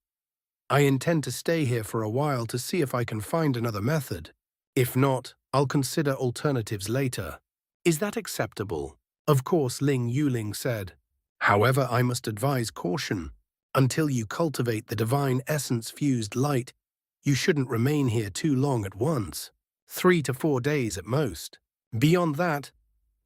"I intend to stay here for a while to see if I can find another method. If not, I'll consider alternatives later." "Is that acceptable?" "Of course," Ling Yuling said. "However, I must advise caution. Until you cultivate the divine essence-fused light, you shouldn't remain here too long at once. 3 to 4 days at most. Beyond that,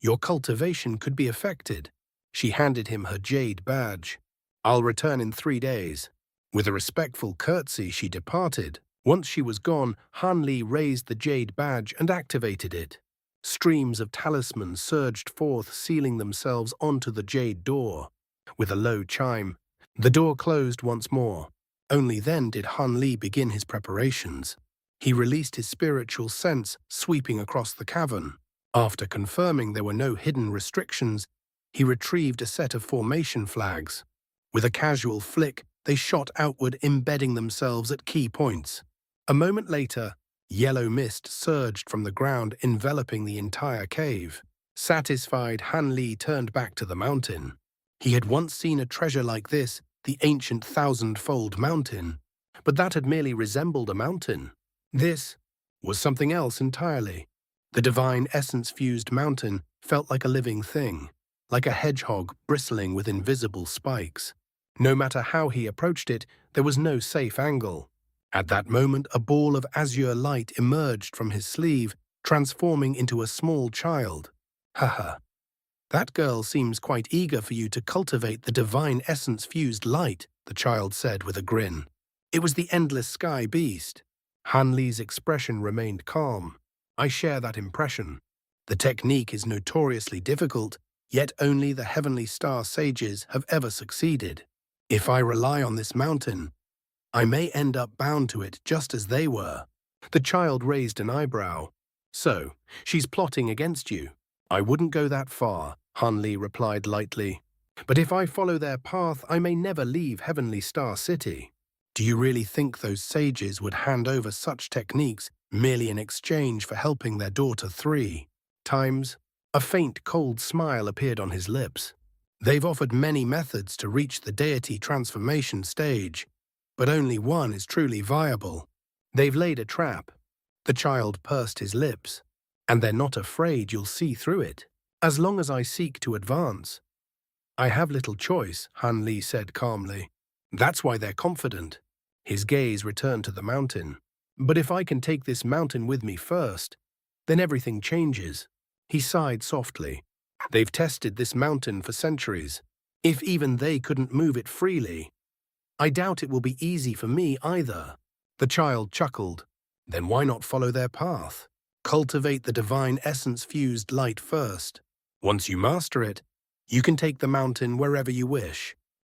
your cultivation could be affected." She handed him her jade badge. "I'll return in 3 days." With a respectful curtsy, she departed. Once she was gone, Han Li raised the jade badge and activated it. Streams of talismans surged forth, sealing themselves onto the jade door. With a low chime, the door closed once more. Only then did Han Li begin his preparations. He released his spiritual sense, sweeping across the cavern. After confirming there were no hidden restrictions, he retrieved a set of formation flags. With a casual flick, they shot outward, embedding themselves at key points. A moment later, yellow mist surged from the ground, enveloping the entire cave. Satisfied, Han Li turned back to the mountain. He had once seen a treasure like this, the ancient thousand-fold mountain, but that had merely resembled a mountain. This was something else entirely. The divine essence-fused mountain felt like a living thing, like a hedgehog bristling with invisible spikes. No matter how he approached it, there was no safe angle. At that moment, a ball of azure light emerged from his sleeve, transforming into a small child. "Haha. That girl seems quite eager for you to cultivate the divine essence-fused light," the child said with a grin. It was the endless sky beast. Han Li's expression remained calm. "I share that impression. The technique is notoriously difficult, yet only the heavenly star sages have ever succeeded. If I rely on this mountain, I may end up bound to it just as they were." The child raised an eyebrow. "So, she's plotting against you?" "I wouldn't go that far," Han Li replied lightly. "But if I follow their path, I may never leave Heavenly Star City." "Do you really think those sages would hand over such techniques merely in exchange for helping their daughter 3 times?" A faint, cold smile appeared on his lips. "They've offered many methods to reach the deity transformation stage, but only one is truly viable. They've laid a trap." The child pursed his lips. "And they're not afraid you'll see through it. As long as I seek to advance, I have little choice," Han Li said calmly. "That's why they're confident." His gaze returned to the mountain. "But if I can take this mountain with me first, then everything changes." He sighed softly. "They've tested this mountain for centuries. If even they couldn't move it freely, I doubt it will be easy for me either." The child chuckled. "Then why not follow their path? cultivate the divine essence-fused light first. Once you master it, you can take the mountain wherever you wish.